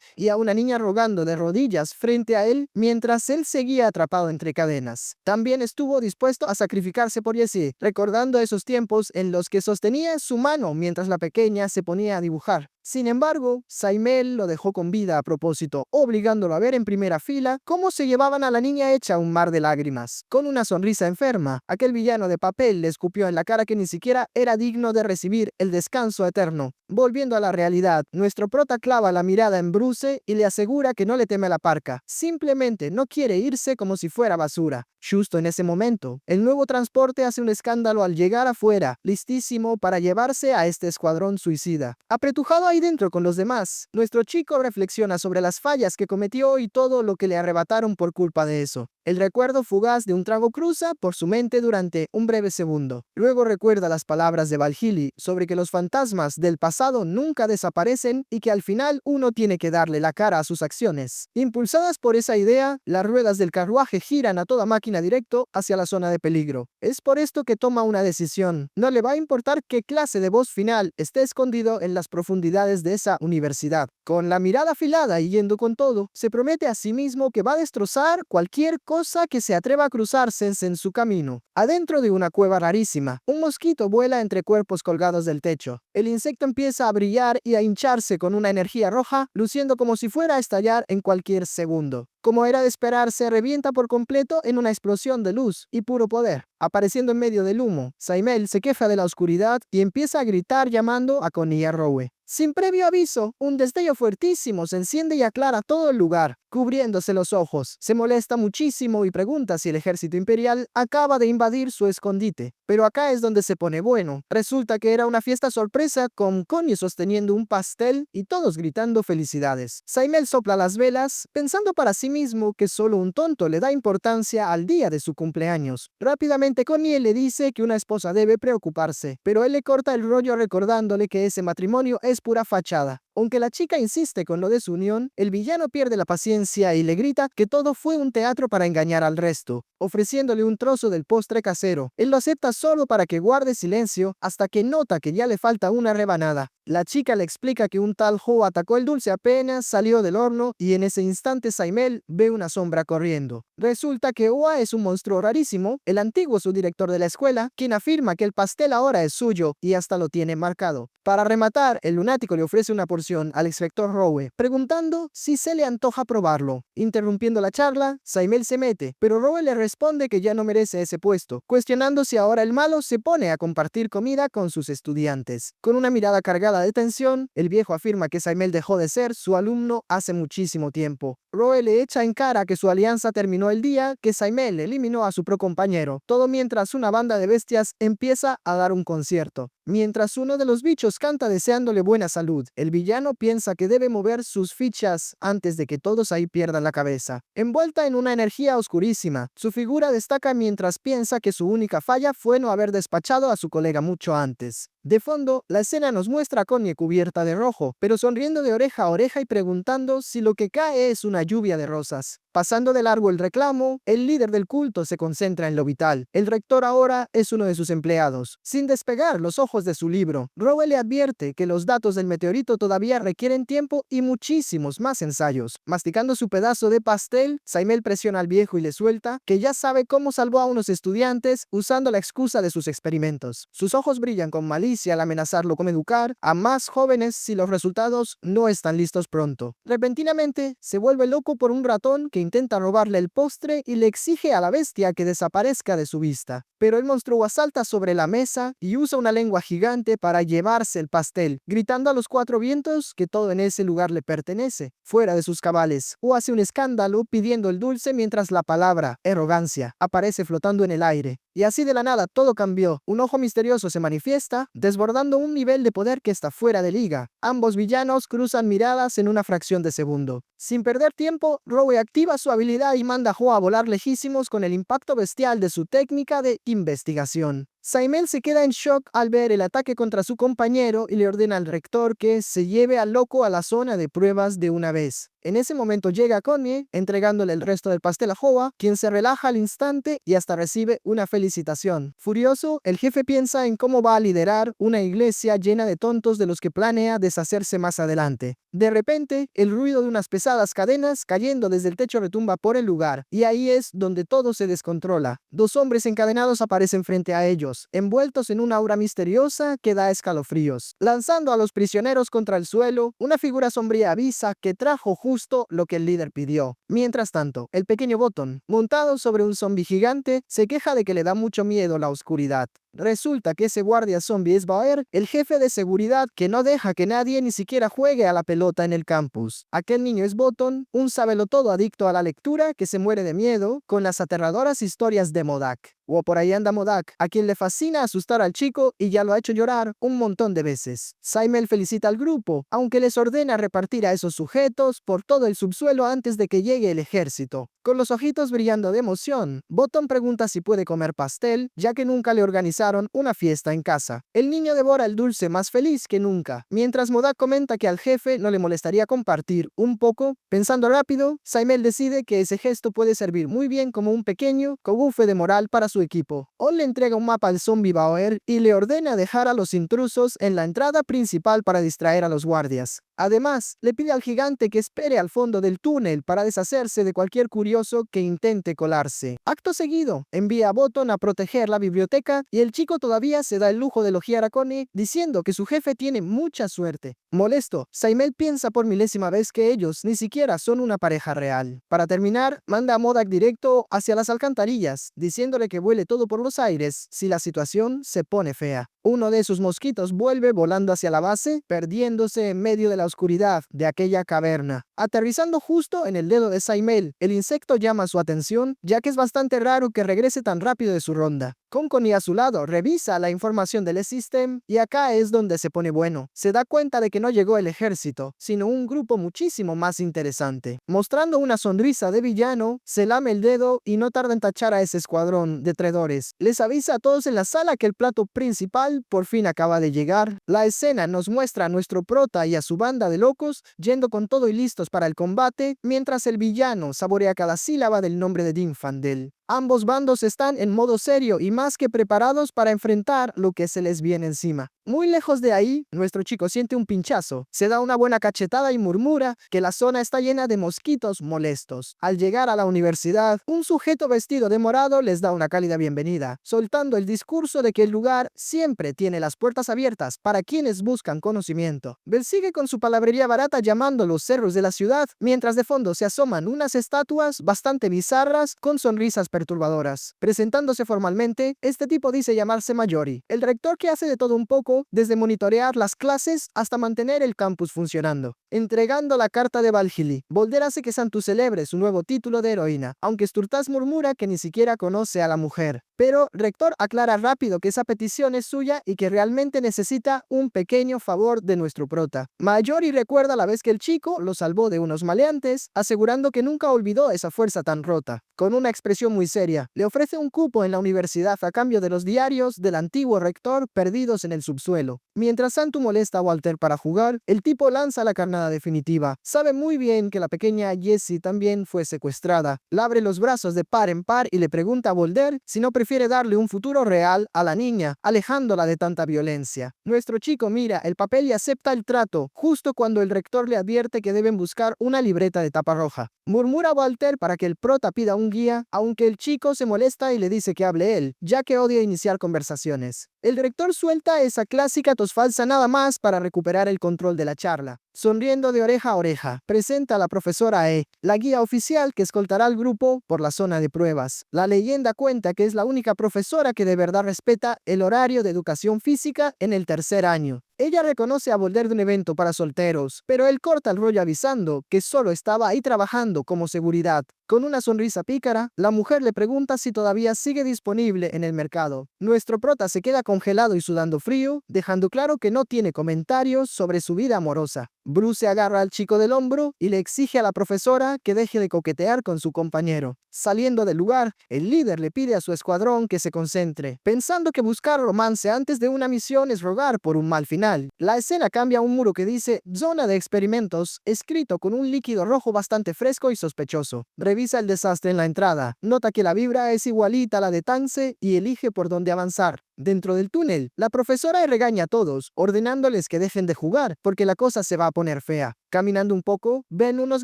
y a una niña rogando de rodillas frente a él mientras él seguía atrapado entre cadenas. También estuvo dispuesto a sacrificarse por Jessie, recordando esos tiempos en los que sostenía su mano mientras la pequeña se ponía a dibujar. Sin embargo, Saimel lo dejó con vida a propósito, obligándolo a ver en primera fila cómo se llevaban a la niña hecha un mar de lágrimas. Con una sonrisa enferma, aquel villano de papel le escupió en la cara que ni siquiera era digno de recibir el descanso eterno. Volviendo a la realidad, nuestro prota clava la mirada en Bruce y le asegura que no le teme a la parca, simplemente no quiere irse como si fuera basura. Justo en ese momento, el nuevo transporte hace un escándalo al llegar afuera, listísimo para llevarse a este escuadrón suicida. Apretujado ahí dentro con los demás, nuestro chico reflexiona sobre las fallas que cometió y todo lo que le arrebataron por culpa de eso. El recuerdo fugaz de un trago cruza por su mente durante un breve segundo. Luego recuerda las palabras de Valhili sobre que los fantasmas del pasado nunca desaparecen y que al final uno tiene que darle la cara a sus acciones. Impulsadas por esa idea, las ruedas del carruaje giran a toda máquina directo hacia la zona de peligro. Es por esto que toma una decisión. No le va a importar qué clase de boss final esté escondido en las profundidades de esa universidad. Con la mirada afilada y yendo con todo, se promete a sí mismo que va a destrozar cualquier cosa que se atreva a cruzarse en su camino. Adentro de una cueva rarísima, un mosquito vuela entre cuerpos colgados del techo. El insecto empieza a brillar y a hincharse con una energía roja, luciendo como si fuera a estallar en cualquier segundo. Como era de esperar, se revienta por completo en una explosión de luz y puro poder. Apareciendo en medio del humo, Saimel se queja de la oscuridad y empieza a gritar llamando a Connie y a Rowe. Sin previo aviso, un destello fuertísimo se enciende y aclara todo el lugar, cubriéndose los ojos. Se molesta muchísimo y pregunta si el ejército imperial acaba de invadir su escondite. Pero acá es donde se pone bueno. Resulta que era una fiesta sorpresa con Connie sosteniendo un pastel y todos gritando felicidades. Saimel sopla las velas, pensando para sí mismo que solo un tonto le da importancia al día de su cumpleaños. Rápidamente Connie le dice que una esposa debe preocuparse, pero él le corta el rollo recordándole que ese matrimonio es pura fachada. Aunque la chica insiste con lo de su unión, el villano pierde la paciencia y le grita que todo fue un teatro para engañar al resto, ofreciéndole un trozo del postre casero. Él lo acepta solo para que guarde silencio hasta que nota que ya le falta una rebanada. La chica le explica que un tal Ho atacó el dulce apenas salió del horno y en ese instante Saimel ve una sombra corriendo. Resulta que Oa es un monstruo rarísimo, el antiguo subdirector de la escuela, quien afirma que el pastel ahora es suyo y hasta lo tiene marcado. Para rematar, el lunático le ofrece una porción al inspector Rowe, preguntando si se le antoja probarlo. Interrumpiendo la charla, Saimel se mete, pero Rowe le responde que ya no merece ese puesto, cuestionando si ahora el malo se pone a compartir comida con sus estudiantes. Con una mirada cargada de tensión, el viejo afirma que Saimel dejó de ser su alumno hace muchísimo tiempo. Rowe le echa en cara que su alianza terminó el día que Saimel eliminó a su procompañero, todo mientras una banda de bestias empieza a dar un concierto. Mientras uno de los bichos canta deseándole buena salud, el villano piensa que debe mover sus fichas antes de que todos ahí pierdan la cabeza. Envuelta en una energía oscurísima, su figura destaca mientras piensa que su única falla fue no haber despachado a su colega mucho antes. De fondo, la escena nos muestra a Connie cubierta de rojo, pero sonriendo de oreja a oreja y preguntando si lo que cae es una lluvia de rosas. Pasando de largo el reclamo, el líder del culto se concentra en lo vital. El rector ahora es uno de sus empleados. Sin despegar los ojos de su libro, Rowe le advierte que los datos del meteorito todavía requieren tiempo y muchísimos más ensayos. Masticando su pedazo de pastel, Saimel presiona al viejo y le suelta que ya sabe cómo salvó a unos estudiantes usando la excusa de sus experimentos. Sus ojos brillan con malicia al amenazarlo con educar a más jóvenes si los resultados no están listos pronto. Repentinamente, se vuelve loco por un ratón que intenta robarle el postre y le exige a la bestia que desaparezca de su vista. Pero el monstruo salta sobre la mesa y usa una lengua gigante para llevarse el pastel, gritando a los cuatro vientos que todo en ese lugar le pertenece, fuera de sus cabales, o hace un escándalo pidiendo el dulce mientras la palabra arrogancia aparece flotando en el aire. Y así de la nada todo cambió. Un ojo misterioso se manifiesta, desbordando un nivel de poder que está fuera de liga. Ambos villanos cruzan miradas en una fracción de segundo. Sin perder tiempo, Rowe activa su habilidad y manda a Hua a volar lejísimos con el impacto bestial de su técnica de investigación. Saimel se queda en shock al ver el ataque contra su compañero y le ordena al rector que se lleve al loco a la zona de pruebas de una vez. En ese momento llega Connie, entregándole el resto del pastel a Hua, quien se relaja al instante y hasta recibe una felicitación. Furioso, el jefe piensa en cómo va a liderar una iglesia llena de tontos de los que planea deshacerse más adelante. De repente, el ruido de unas pesadas cadenas cayendo desde el techo retumba por el lugar, y ahí es donde todo se descontrola. Dos hombres encadenados aparecen frente a ellos, envueltos en una aura misteriosa que da escalofríos. Lanzando a los prisioneros contra el suelo, una figura sombría avisa que trajo justo lo que el líder pidió. Mientras tanto, el pequeño Botón, montado sobre un zombi gigante, se queja de que le da mucho miedo la oscuridad. Resulta que ese guardia zombie es Baer, el jefe de seguridad que no deja que nadie ni siquiera juegue a la pelota en el campus. Aquel niño es Botón, un sabelotodo adicto a la lectura que se muere de miedo con las aterradoras historias de MODOK. O por ahí anda MODOK, a quien le fascina asustar al chico y ya lo ha hecho llorar un montón de veces. Saimel felicita al grupo, aunque les ordena repartir a esos sujetos por todo el subsuelo antes de que llegue el ejército. Con los ojitos brillando de emoción, Botón pregunta si puede comer pastel, ya que nunca le organizaron una fiesta en casa. El niño devora el dulce más feliz que nunca, mientras MODOK comenta que al jefe no le molestaría compartir un poco. Pensando rápido, Saimel decide que ese gesto puede servir muy bien como un pequeño cogufe de moral para su equipo. On le entrega un mapa al zombie Baoer y le ordena dejar a los intrusos en la entrada principal para distraer a los guardias. Además, le pide al gigante que espere al fondo del túnel para deshacerse de cualquier curioso que intente colarse. Acto seguido, envía a Botón a proteger la biblioteca y el chico todavía se da el lujo de elogiar a Connie diciendo que su jefe tiene mucha suerte. Molesto, Saimel piensa por milésima vez que ellos ni siquiera son una pareja real. Para terminar, manda a MODOK directo hacia las alcantarillas, diciéndole que vuele todo por los aires si la situación se pone fea. Uno de sus mosquitos vuelve volando hacia la base, perdiéndose en medio de la oscuridad de aquella caverna. Aterrizando justo en el dedo de Saimel, el insecto llama su atención, ya que es bastante raro que regrese tan rápido de su ronda. Con Connie a su lado, revisa la información del E-System y acá es donde se pone bueno. Se da cuenta de que no llegó el ejército, sino un grupo muchísimo más interesante. Mostrando una sonrisa de villano, se lame el dedo y no tarda en tachar a ese escuadrón de traidores. Les avisa a todos en la sala que el plato principal por fin acaba de llegar. La escena nos muestra a nuestro prota y a su banda de locos yendo con todo y listos para el combate, mientras el villano saborea cada sílaba del nombre de Dinfandel. Ambos bandos están en modo serio y más que preparados para enfrentar lo que se les viene encima. Muy lejos de ahí, nuestro chico siente un pinchazo, se da una buena cachetada y murmura que la zona está llena de mosquitos molestos. Al llegar a la universidad, un sujeto vestido de morado les da una cálida bienvenida, soltando el discurso de que el lugar siempre tiene las puertas abiertas para quienes buscan conocimiento. Bell sigue con su palabrería barata llamando los cerros de la ciudad, mientras de fondo se asoman unas estatuas bastante bizarras con sonrisas perturbadoras. Presentándose formalmente, este tipo dice llamarse Mayori, el rector que hace de todo un poco, desde monitorear las clases hasta mantener el campus funcionando. Entregando la carta de Valhili, Bolder hace que Santu celebre su nuevo título de heroína, aunque Sturtas murmura que ni siquiera conoce a la mujer. Pero Rector aclara rápido que esa petición es suya y que realmente necesita un pequeño favor de nuestro prota. Mayori recuerda la vez que el chico lo salvó de unos maleantes, asegurando que nunca olvidó esa fuerza tan rota. Con una expresión muy muy seria. Le ofrece un cupo en la universidad a cambio de los diarios del antiguo rector perdidos en el subsuelo. Mientras Santu molesta a Walter para jugar, el tipo lanza la carnada definitiva. Sabe muy bien que la pequeña Jessie también fue secuestrada. Le abre los brazos de par en par y le pregunta a Volder si no prefiere darle un futuro real a la niña, alejándola de tanta violencia. Nuestro chico mira el papel y acepta el trato, justo cuando el rector le advierte que deben buscar una libreta de tapa roja. Murmura a Walter para que el prota pida un guía, aunque el chico se molesta y le dice que hable él, ya que odia iniciar conversaciones. El director suelta esa clásica tos falsa nada más para recuperar el control de la charla. Sonriendo de oreja a oreja, presenta a la profesora E, la guía oficial que escoltará al grupo por la zona de pruebas. La leyenda cuenta que es la única profesora que de verdad respeta el horario de educación física en el tercer año. Ella reconoce a Volder de un evento para solteros, pero él corta el rollo avisando que solo estaba ahí trabajando como seguridad. Con una sonrisa pícara, la mujer le pregunta si todavía sigue disponible en el mercado. Nuestro prota se queda congelado y sudando frío, dejando claro que no tiene comentarios sobre su vida amorosa. Bruce agarra al chico del hombro y le exige a la profesora que deje de coquetear con su compañero. Saliendo del lugar, el líder le pide a su escuadrón que se concentre, pensando que buscar romance antes de una misión es rogar por un mal final. La escena cambia a un muro que dice "Zona de experimentos", escrito con un líquido rojo bastante fresco y sospechoso. Revisa el desastre en la entrada, nota que la vibra es igualita a la de Tance y elige por dónde avanzar. Dentro del túnel, la profesora regaña a todos, ordenándoles que dejen de jugar, porque la cosa se va a poner fea. Caminando un poco, ven unos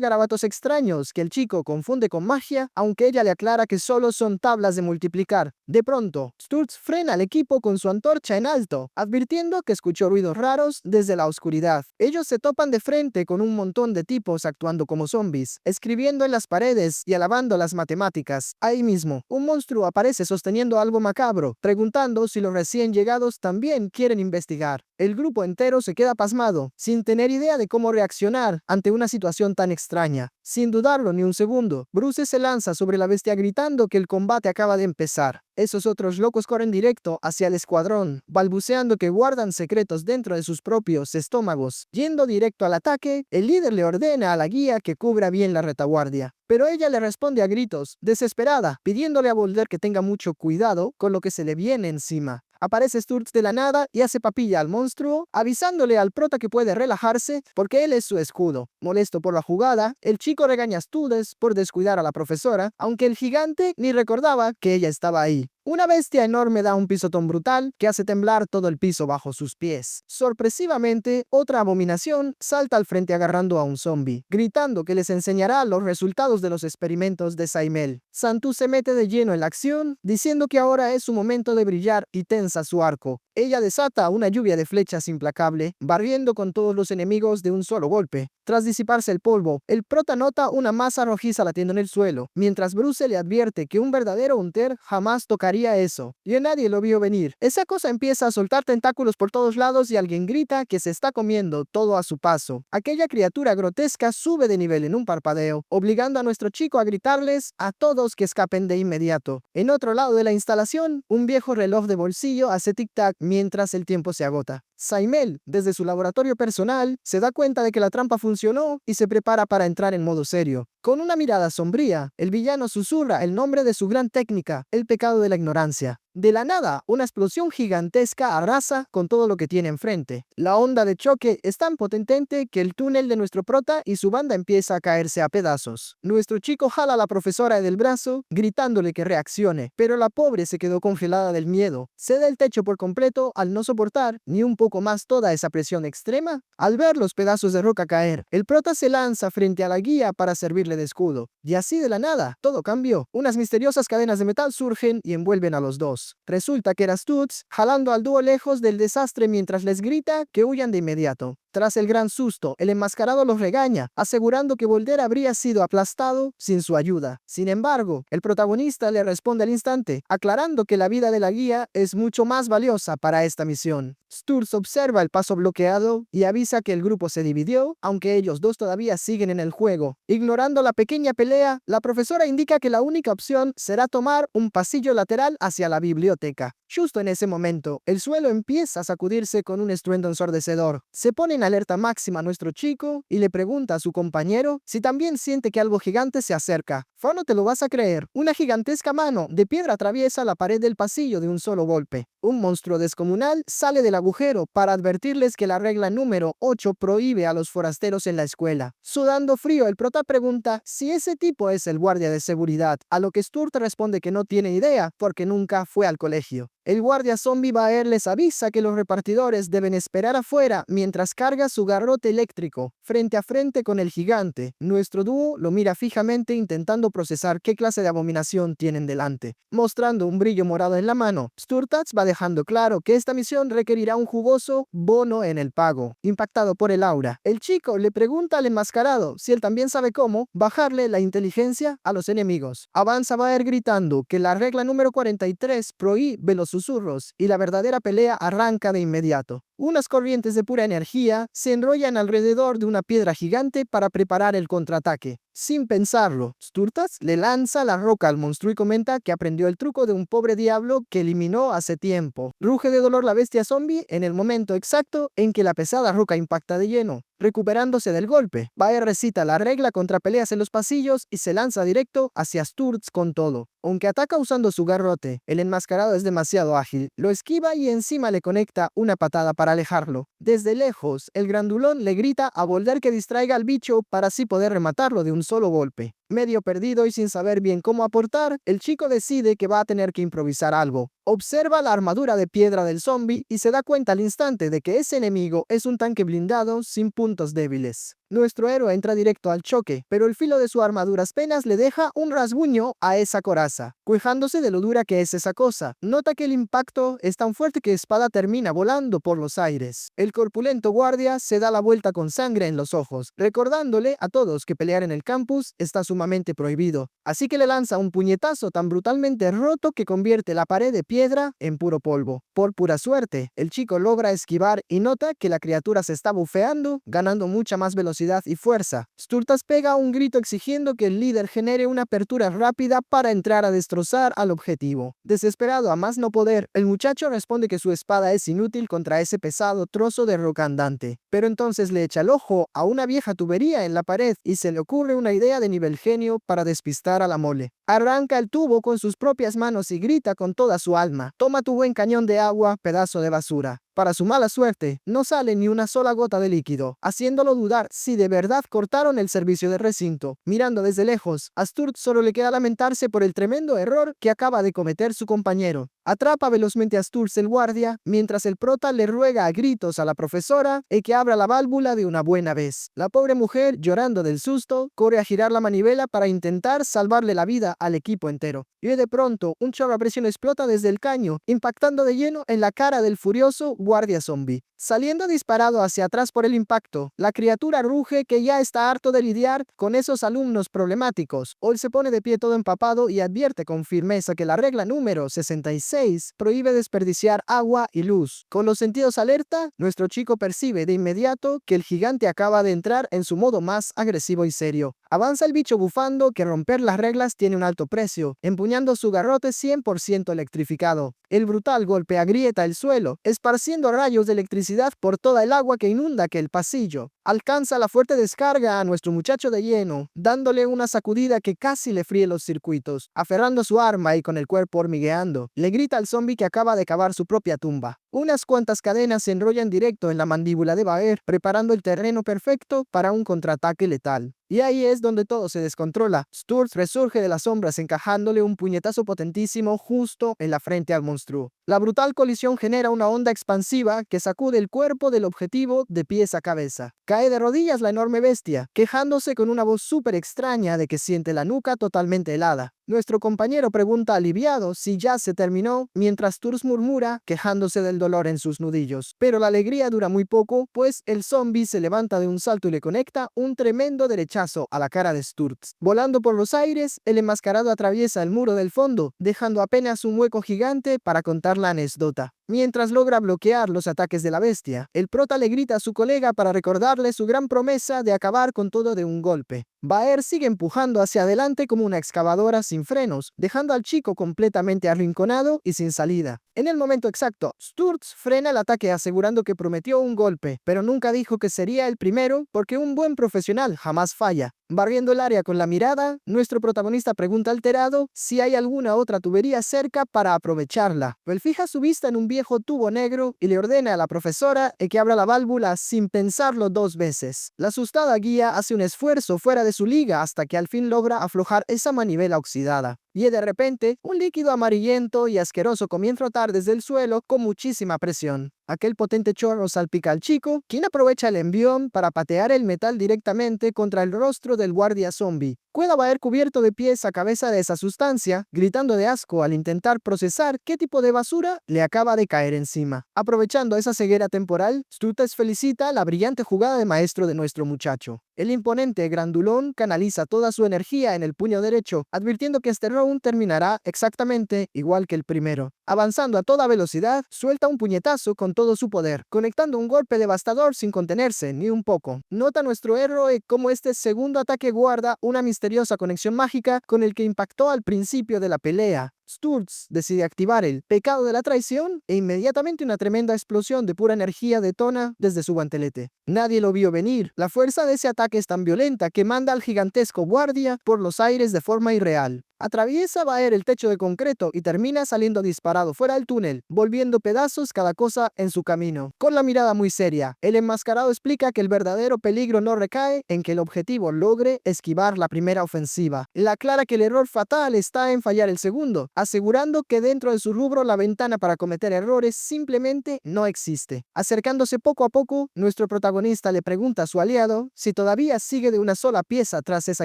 garabatos extraños que el chico confunde con magia, aunque ella le aclara que solo son tablas de multiplicar. De pronto, Sturz frena al equipo con su antorcha en alto, advirtiendo que escuchó ruidos raros desde la oscuridad. Ellos se topan de frente con un montón de tipos actuando como zombies, escribiendo en las paredes y alabando las matemáticas. Ahí mismo, un monstruo aparece sosteniendo algo macabro, preguntando si los recién llegados también quieren investigar. El grupo entero se queda pasmado, sin tener idea de cómo reaccionar ante una situación tan extraña. Sin dudarlo ni un segundo, Bruce se lanza sobre la bestia gritando que el combate acaba de empezar. Esos otros locos corren directo hacia el escuadrón, balbuceando que guardan secretos dentro de sus propios estómagos. Yendo directo al ataque, el líder le ordena a la guía que cubra bien la retaguardia. Pero ella le responde a gritos, desesperada, pidiéndole a Volder que tenga mucho cuidado con lo que se le viene encima. Aparece Sturz de la nada y hace papilla al monstruo, avisándole al prota que puede relajarse porque él es su escudo. Molesto por la jugada, el chico regaña a Sturz por descuidar a la profesora, aunque el gigante ni recordaba que ella estaba ahí. Una bestia enorme da un pisotón brutal que hace temblar todo el piso bajo sus pies. Sorpresivamente, otra abominación salta al frente agarrando a un zombie, gritando que les enseñará los resultados de los experimentos de Saimel. Santu se mete de lleno en la acción, diciendo que ahora es su momento de brillar y tensa su arco. Ella desata una lluvia de flechas implacable, barriendo con todos los enemigos de un solo golpe. Tras disiparse el polvo, el prota nota una masa rojiza latiendo en el suelo, mientras Bruce le advierte que un verdadero Unter jamás tocaría eso. Y nadie lo vio venir. Esa cosa empieza a soltar tentáculos por todos lados y alguien grita que se está comiendo todo a su paso. Aquella criatura grotesca sube de nivel en un parpadeo, obligando a nuestro chico a gritarles a todos que escapen de inmediato. En otro lado de la instalación, un viejo reloj de bolsillo hace tic-tac mientras el tiempo se agota. Saimel, desde su laboratorio personal, se da cuenta de que la trampa funcionó y se prepara para entrar en modo serio. Con una mirada sombría, el villano susurra el nombre de su gran técnica, el pecado de la ignorancia. De la nada, una explosión gigantesca arrasa con todo lo que tiene enfrente. La onda de choque es tan potente que el túnel de nuestro prota y su banda empieza a caerse a pedazos. Nuestro chico jala a la profesora del brazo, gritándole que reaccione, pero la pobre se quedó congelada del miedo. Cede el techo por completo al no soportar ni un poco más toda esa presión extrema. Al ver los pedazos de roca caer, el prota se lanza frente a la guía para servirle de escudo. Y así de la nada, todo cambió. Unas misteriosas cadenas de metal surgen y envuelven a los dos. Resulta que era Stutz jalando al dúo lejos del desastre mientras les grita que huyan de inmediato. Tras el gran susto, el enmascarado los regaña, asegurando que Volder habría sido aplastado sin su ayuda. Sin embargo, el protagonista le responde al instante, aclarando que la vida de la guía es mucho más valiosa para esta misión. Sturz observa el paso bloqueado y avisa que el grupo se dividió, aunque ellos dos todavía siguen en el juego. Ignorando la pequeña pelea, la profesora indica que la única opción será tomar un pasillo lateral hacia la biblioteca. Justo en ese momento, el suelo empieza a sacudirse con un estruendo ensordecedor. Se ponen en alerta máxima a nuestro chico y le pregunta a su compañero si también siente que algo gigante se acerca. Fo, no te lo vas a creer. Una gigantesca mano de piedra atraviesa la pared del pasillo de un solo golpe. Un monstruo descomunal sale del agujero para advertirles que la regla número 8 prohíbe a los forasteros en la escuela. Sudando frío, el prota pregunta si ese tipo es el guardia de seguridad, a lo que Sturt responde que no tiene idea porque nunca fue al colegio. El guardia zombie Baer les avisa que los repartidores deben esperar afuera mientras carga su garrote eléctrico, frente a frente con el gigante. Nuestro dúo lo mira fijamente intentando procesar qué clase de abominación tienen delante. Mostrando un brillo morado en la mano, Sturtats va dejando claro que esta misión requerirá un jugoso bono en el pago. Impactado por el aura, el chico le pregunta al enmascarado si él también sabe cómo bajarle la inteligencia a los enemigos. Avanza Baer gritando que la regla número 43 prohíbe los susurros y la verdadera pelea arranca de inmediato. Unas corrientes de pura energía se enrollan alrededor de una piedra gigante para preparar el contraataque. Sin pensarlo, Sturtas le lanza la roca al monstruo y comenta que aprendió el truco de un pobre diablo que eliminó hace tiempo. Ruge de dolor la bestia zombie en el momento exacto en que la pesada roca impacta de lleno. Recuperándose del golpe, Baer recita la regla contra peleas en los pasillos y se lanza directo hacia Sturz con todo. Aunque ataca usando su garrote, el enmascarado es demasiado ágil, lo esquiva y encima le conecta una patada para alejarlo. Desde lejos, el grandulón le grita a Volder que distraiga al bicho para así poder rematarlo de un solo golpe. Medio perdido y sin saber bien cómo aportar, el chico decide que va a tener que improvisar algo. Observa la armadura de piedra del zombie y se da cuenta al instante de que ese enemigo es un tanque blindado sin puntos débiles. Nuestro héroe entra directo al choque, pero el filo de su armadura apenas le deja un rasguño a esa coraza. Quejándose de lo dura que es esa cosa, nota que el impacto es tan fuerte que Espada termina volando por los aires. El corpulento guardia se da la vuelta con sangre en los ojos, recordándole a todos que pelear en el campus está sumamente prohibido. Así que le lanza un puñetazo tan brutalmente roto que convierte la pared de piedra en puro polvo. Por pura suerte, el chico logra esquivar y nota que la criatura se está bufeando, ganando mucha más velocidad y fuerza. Sturtas pega un grito exigiendo que el líder genere una apertura rápida para entrar a destrozar al objetivo. Desesperado a más no poder, el muchacho responde que su espada es inútil contra ese pesado trozo de roca andante. Pero entonces le echa el ojo a una vieja tubería en la pared y se le ocurre una idea de nivel genio para despistar a la mole. Arranca el tubo con sus propias manos y grita con toda su alma: "Toma tu buen cañón de agua, pedazo de basura". Para su mala suerte, no sale ni una sola gota de líquido, haciéndolo dudar si de verdad cortaron el servicio de recinto. Mirando desde lejos, a Sturt solo le queda lamentarse por el tremendo error que acaba de cometer su compañero. Atrapa velozmente a Sturz el guardia, mientras el prota le ruega a gritos a la profesora que abra la válvula de una buena vez. La pobre mujer, llorando del susto, corre a girar la manivela para intentar salvarle la vida al equipo entero. Y de pronto, un chorro a presión explota desde el caño, impactando de lleno en la cara del furioso guardia zombie. Saliendo disparado hacia atrás por el impacto, la criatura ruge que ya está harto de lidiar con esos alumnos problemáticos. Hoy se pone de pie todo empapado y advierte con firmeza que la regla número 66 prohíbe desperdiciar agua y luz. Con los sentidos alerta, nuestro chico percibe de inmediato que el gigante acaba de entrar en su modo más agresivo y serio. Avanza el bicho bufando que romper las reglas tiene un alto precio, empuñando su garrote 100% electrificado. El brutal golpe agrieta el suelo, esparciendo rayos de electricidad por toda el agua que inunda aquel pasillo. Alcanza la fuerte descarga a nuestro muchacho de lleno, dándole una sacudida que casi le fríe los circuitos. Aferrando su arma y con el cuerpo hormigueando, le grita al zombie que acaba de cavar su propia tumba. Unas cuantas cadenas se enrollan directo en la mandíbula de Baer, preparando el terreno perfecto para un contraataque letal. Y ahí es donde todo se descontrola. Sturz resurge de las sombras encajándole un puñetazo potentísimo justo en la frente al monstruo. La brutal colisión genera una onda expansiva que sacude el cuerpo del objetivo de pies a cabeza. Cae de rodillas la enorme bestia, quejándose con una voz súper extraña de que siente la nuca totalmente helada. Nuestro compañero pregunta aliviado si ya se terminó, mientras Sturz murmura, quejándose del dolor en sus nudillos. Pero la alegría dura muy poco, pues el zombie se levanta de un salto y le conecta un tremendo derechazo a la cara de Sturz. Volando por los aires, el enmascarado atraviesa el muro del fondo, dejando apenas un hueco gigante para contar la anécdota. mientras logra bloquear los ataques de la bestia. El prota le grita a su colega para recordarle su gran promesa de acabar con todo de un golpe. Baer sigue empujando hacia adelante como una excavadora sin frenos, dejando al chico completamente arrinconado y sin salida. En el momento exacto, Sturz frena el ataque asegurando que prometió un golpe, pero nunca dijo que sería el primero porque un buen profesional jamás falla. Barriendo el área con la mirada, nuestro protagonista pregunta alterado si hay alguna otra tubería cerca para aprovecharla. Él fija su vista en un viejo tubo negro y le ordena a la profesora que abra la válvula sin pensarlo 2 veces. La asustada guía hace un esfuerzo fuera de su liga hasta que al fin logra aflojar esa manivela oxidada. Y de repente, un líquido amarillento y asqueroso comienza a flotar desde el suelo con muchísima presión. Aquel potente chorro salpica al chico, quien aprovecha el envión para patear el metal directamente contra el rostro del guardia zombie. Queda Baer cubierto de pies a cabeza de esa sustancia, gritando de asco al intentar procesar qué tipo de basura le acaba de caer encima. Aprovechando esa ceguera temporal, Stutes felicita la brillante jugada de maestro de nuestro muchacho. El imponente grandulón canaliza toda su energía en el puño derecho, advirtiendo que este round terminará exactamente igual que el primero. Avanzando a toda velocidad, suelta un puñetazo con todo su poder, conectando un golpe devastador sin contenerse ni un poco. Nota nuestro héroe cómo este segundo ataque guarda una misteriosa conexión mágica con el que impactó al principio de la pelea. Sturz decide activar el pecado de la traición e inmediatamente una tremenda explosión de pura energía detona desde su guantelete. Nadie lo vio venir. La fuerza de ese ataque es tan violenta que manda al gigantesco guardia por los aires de forma irreal. Atraviesa Baer el techo de concreto y termina saliendo disparado fuera del túnel, volviendo pedazos cada cosa en su camino. Con la mirada muy seria, el enmascarado explica que el verdadero peligro no recae en que el objetivo logre esquivar la primera ofensiva. Le aclara que el error fatal está en fallar el segundo, asegurando que dentro de su rubro la ventana para cometer errores simplemente no existe. Acercándose poco a poco, nuestro protagonista le pregunta a su aliado si todavía sigue de una sola pieza tras esa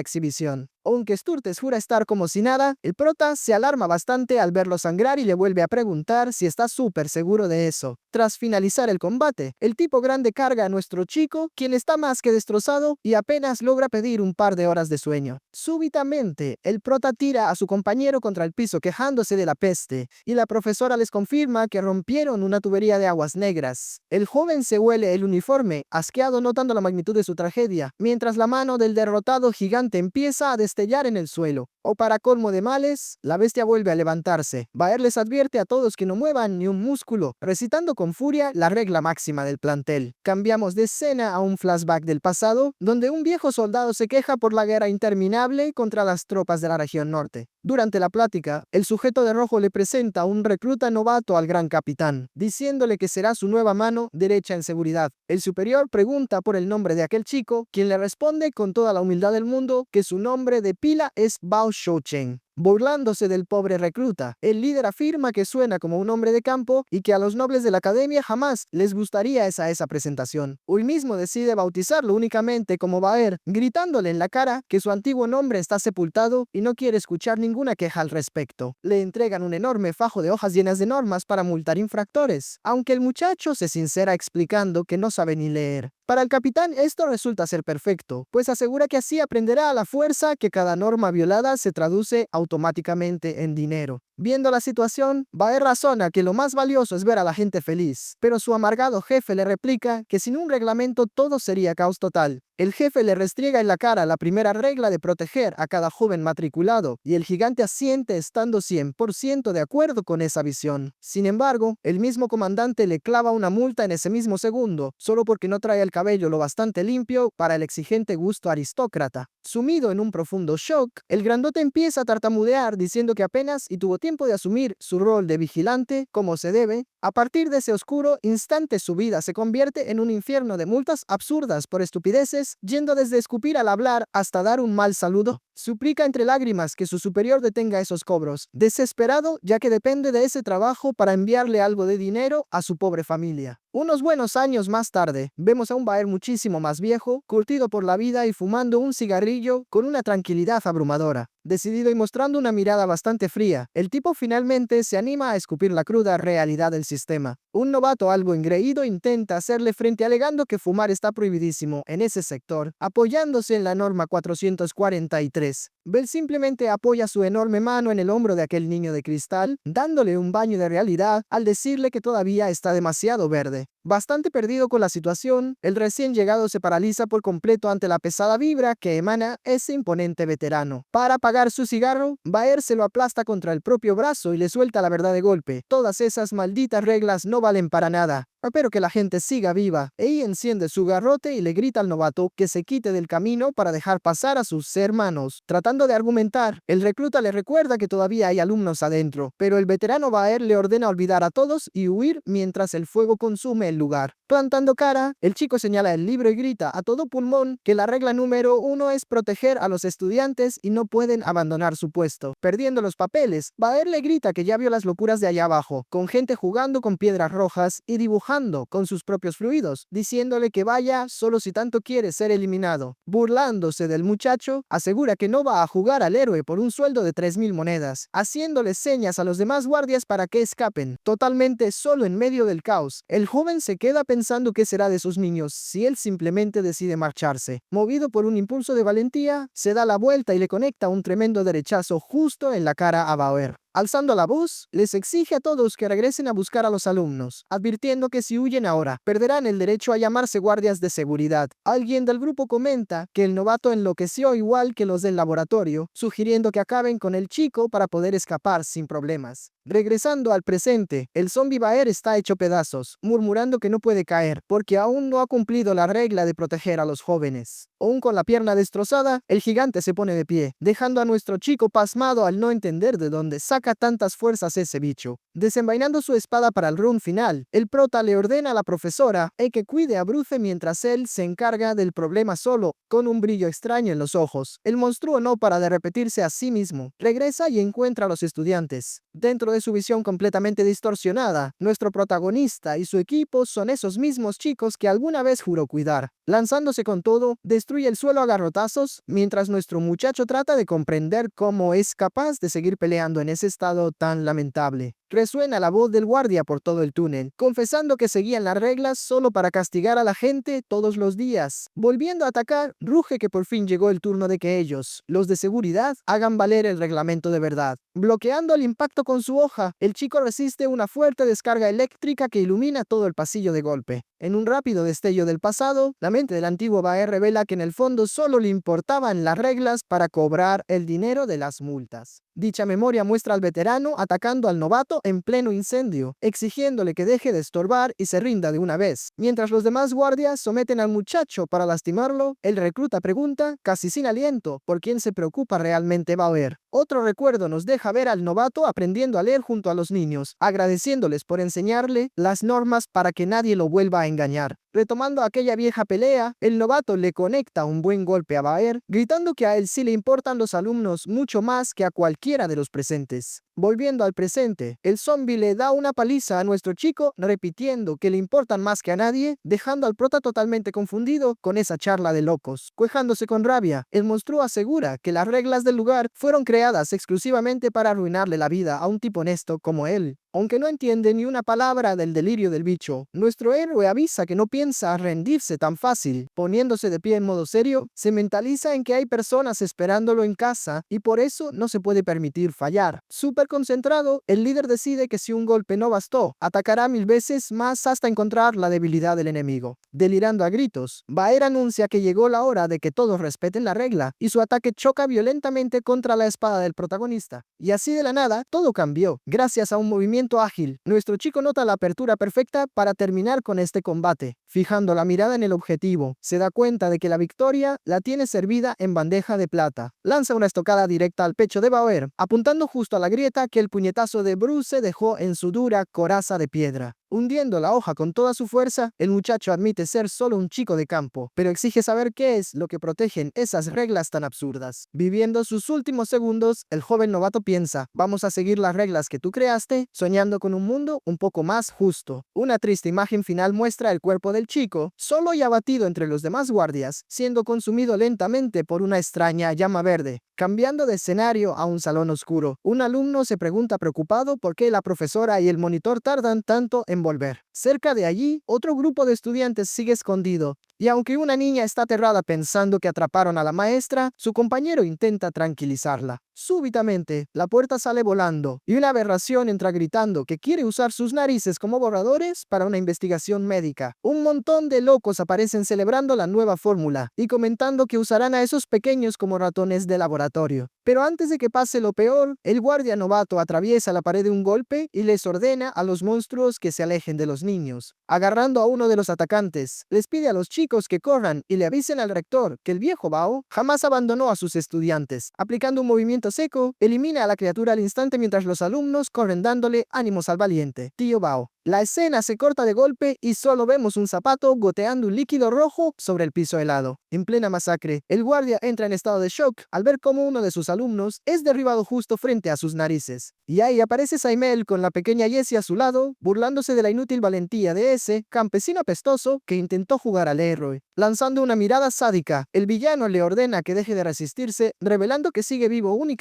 exhibición. Aunque Sturtes jura estar como si nada, el prota se alarma bastante al verlo sangrar y le vuelve a preguntar si está súper seguro de eso. Tras finalizar el combate, el tipo grande carga a nuestro chico, quien está más que destrozado y apenas logra pedir un par de horas de sueño. Súbitamente, el prota tira a su compañero contra el piso quejándose de la peste, y la profesora les confirma que rompieron una tubería de aguas negras. El joven se huele el uniforme, asqueado notando la magnitud de su tragedia, mientras la mano del derrotado gigante empieza a destellar en el suelo. O para colmo de males, la bestia vuelve a levantarse. Baer les advierte a todos que no muevan ni un músculo, recitando con furia la regla máxima del plantel. Cambiamos de escena a un flashback del pasado, donde un viejo soldado se queja por la guerra interminable contra las tropas de la región norte. Durante la plática, el sujeto de rojo le presenta a un recluta novato al gran capitán, diciéndole que será su nueva mano derecha en seguridad. El superior pregunta por el nombre de aquel chico, quien le responde con toda la humildad del mundo que su nombre de pila es Bao Shouchen. Burlándose del pobre recluta, el líder afirma que suena como un hombre de campo y que a los nobles de la academia jamás les gustaría esa presentación. Hoy mismo decide bautizarlo únicamente como Baer, gritándole en la cara que su antiguo nombre está sepultado y no quiere escuchar ninguna queja al respecto. Le entregan un enorme fajo de hojas llenas de normas para multar infractores, aunque el muchacho se sincera explicando que no sabe ni leer. Para el capitán esto resulta ser perfecto, pues asegura que así aprenderá a la fuerza que cada norma violada se traduce automáticamente en dinero. Viendo la situación, Baer razona que lo más valioso es ver a la gente feliz, pero su amargado jefe le replica que sin un reglamento todo sería caos total. El jefe le restriega en la cara la primera regla de proteger a cada joven matriculado, y el gigante asiente estando 100% de acuerdo con esa visión. Sin embargo, el mismo comandante le clava una multa en ese mismo segundo, solo porque no trae el cabello lo bastante limpio para el exigente gusto aristócrata. Sumido en un profundo shock, el grandote empieza a tartamudear diciendo que apenas y tuvo tiempo de asumir su rol de vigilante como se debe. A partir de ese oscuro instante su vida se convierte en un infierno de multas absurdas por estupideces, yendo desde escupir al hablar hasta dar un mal saludo. Suplica entre lágrimas que su superior detenga esos cobros, desesperado ya que depende de ese trabajo para enviarle algo de dinero a su pobre familia. Unos buenos años más tarde, vemos a un Baer muchísimo más viejo, curtido por la vida y fumando un cigarrillo con una tranquilidad abrumadora. Decidido y mostrando una mirada bastante fría, el tipo finalmente se anima a escupir la cruda realidad del sistema. Un novato algo engreído intenta hacerle frente alegando que fumar está prohibidísimo en ese sector, apoyándose en la norma 443. estrés. Bell simplemente apoya su enorme mano en el hombro de aquel niño de cristal, dándole un baño de realidad al decirle que todavía está demasiado verde. Bastante perdido con la situación, el recién llegado se paraliza por completo ante la pesada vibra que emana ese imponente veterano. Para apagar su cigarro, Baer se lo aplasta contra el propio brazo y le suelta la verdad de golpe. Todas esas malditas reglas no valen para nada. Espero que la gente siga viva. Ella enciende su garrote y le grita al novato que se quite del camino para dejar pasar a sus hermanos. Tratando de argumentar, el recluta le recuerda que todavía hay alumnos adentro, pero el veterano Baer le ordena olvidar a todos y huir mientras el fuego consume el lugar. Plantando cara, el chico señala el libro y grita a todo pulmón que la regla número 1 es proteger a los estudiantes y no pueden abandonar su puesto. Perdiendo los papeles, Baer le grita que ya vio las locuras de allá abajo, con gente jugando con piedras rojas y dibujando con sus propios fluidos, diciéndole que vaya solo si tanto quiere ser eliminado. Burlándose del muchacho, asegura que no va a jugar al héroe por un sueldo de 3000 monedas, haciéndole señas a los demás guardias para que escapen. Totalmente solo en medio del caos, el joven se queda pensando qué será de sus niños si él simplemente decide marcharse. Movido por un impulso de valentía, se da la vuelta y le conecta un tremendo derechazo justo en la cara a Bauer. Alzando la voz, les exige a todos que regresen a buscar a los alumnos, advirtiendo que si huyen ahora, perderán el derecho a llamarse guardias de seguridad. Alguien del grupo comenta que el novato enloqueció igual que los del laboratorio, sugiriendo que acaben con el chico para poder escapar sin problemas. Regresando al presente, el zombie Baer está hecho pedazos, murmurando que no puede caer, porque aún no ha cumplido la regla de proteger a los jóvenes. Aún con la pierna destrozada, el gigante se pone de pie, dejando a nuestro chico pasmado al no entender de dónde saca tantas fuerzas ese bicho. Desenvainando su espada para el round final, el prota le ordena a la profesora que cuide a Bruce mientras él se encarga del problema solo, con un brillo extraño en los ojos. El monstruo no para de repetirse a sí mismo. Regresa y encuentra a los estudiantes. Dentro de su visión completamente distorsionada, nuestro protagonista y su equipo son esos mismos chicos que alguna vez juró cuidar. Lanzándose con todo, destruye el suelo a garrotazos, mientras nuestro muchacho trata de comprender cómo es capaz de seguir peleando en ese estado tan lamentable. Resuena la voz del guardia por todo el túnel, confesando que seguían las reglas solo para castigar a la gente todos los días. Volviendo a atacar, ruge que por fin llegó el turno de que ellos, los de seguridad, hagan valer el reglamento de verdad. Bloqueando el impacto con su hoja, el chico resiste una fuerte descarga eléctrica que ilumina todo el pasillo de golpe. En un rápido destello del pasado, la mente del antiguo Baer revela que en el fondo solo le importaban las reglas para cobrar el dinero de las multas. Dicha memoria muestra al veterano atacando al novato en pleno incendio, exigiéndole que deje de estorbar y se rinda de una vez. Mientras los demás guardias someten al muchacho para lastimarlo, el recluta pregunta, casi sin aliento, por quién se preocupa realmente Bauer. Otro recuerdo nos deja ver al novato aprendiendo a leer junto a los niños, agradeciéndoles por enseñarle las normas para que nadie lo vuelva a engañar. Retomando aquella vieja pelea, el novato le conecta un buen golpe a Baer, gritando que a él sí le importan los alumnos mucho más que a cualquiera de los presentes. Volviendo al presente, el zombie le da una paliza a nuestro chico, repitiendo que le importan más que a nadie, dejando al prota totalmente confundido con esa charla de locos. Quejándose con rabia, el monstruo asegura que las reglas del lugar fueron creadas exclusivamente para arruinarle la vida a un tipo honesto como él. Aunque no entiende ni una palabra del delirio del bicho, nuestro héroe avisa que no piensa rendirse tan fácil. Poniéndose de pie en modo serio, se mentaliza en que hay personas esperándolo en casa y por eso no se puede permitir fallar. Súper concentrado, el líder decide que si un golpe no bastó, atacará 1000 veces más hasta encontrar la debilidad del enemigo. Delirando a gritos, Baer anuncia que llegó la hora de que todos respeten la regla y su ataque choca violentamente contra la espada del protagonista. Y así de la nada, todo cambió. Gracias a un movimiento ágil, nuestro chico nota la apertura perfecta para terminar con este combate. Fijando la mirada en el objetivo, se da cuenta de que la victoria la tiene servida en bandeja de plata. Lanza una estocada directa al pecho de Bauer, apuntando justo a la grieta que el puñetazo de Bruce dejó en su dura coraza de piedra. Hundiendo la hoja con toda su fuerza, el muchacho admite ser solo un chico de campo, pero exige saber qué es lo que protegen esas reglas tan absurdas. Viviendo sus últimos segundos, el joven novato piensa, vamos a seguir las reglas que tú creaste, soñando con un mundo un poco más justo. Una triste imagen final muestra el cuerpo del chico, solo y abatido entre los demás guardias, siendo consumido lentamente por una extraña llama verde. Cambiando de escenario a un salón oscuro, un alumno se pregunta preocupado por qué la profesora y el monitor tardan tanto en volver. Cerca de allí, otro grupo de estudiantes sigue escondido, y aunque una niña está aterrada pensando que atraparon a la maestra, su compañero intenta tranquilizarla. Súbitamente, la puerta sale volando, y una aberración entra gritando que quiere usar sus narices como borradores para una investigación médica. Un montón de locos aparecen celebrando la nueva fórmula, y comentando que usarán a esos pequeños como ratones de laboratorio. Pero antes de que pase lo peor, el guardia novato atraviesa la pared de un golpe y les ordena a los monstruos que se alejen de los niños. Agarrando a uno de los atacantes, les pide a los chicos que corran y le avisen al rector que el viejo Bao jamás abandonó a sus estudiantes. Aplicando un movimiento seco, elimina a la criatura al instante mientras los alumnos corren dándole ánimos al valiente tío Bao. La escena se corta de golpe y solo vemos un zapato goteando un líquido rojo sobre el piso helado. En plena masacre, el guardia entra en estado de shock al ver cómo uno de sus alumnos es derribado justo frente a sus narices. Y ahí aparece Saimel con la pequeña Jessie a su lado, burlándose de la inútil valentía de ese campesino apestoso que intentó jugar al héroe. Lanzando una mirada sádica, el villano le ordena que deje de resistirse, revelando que sigue vivo únicamente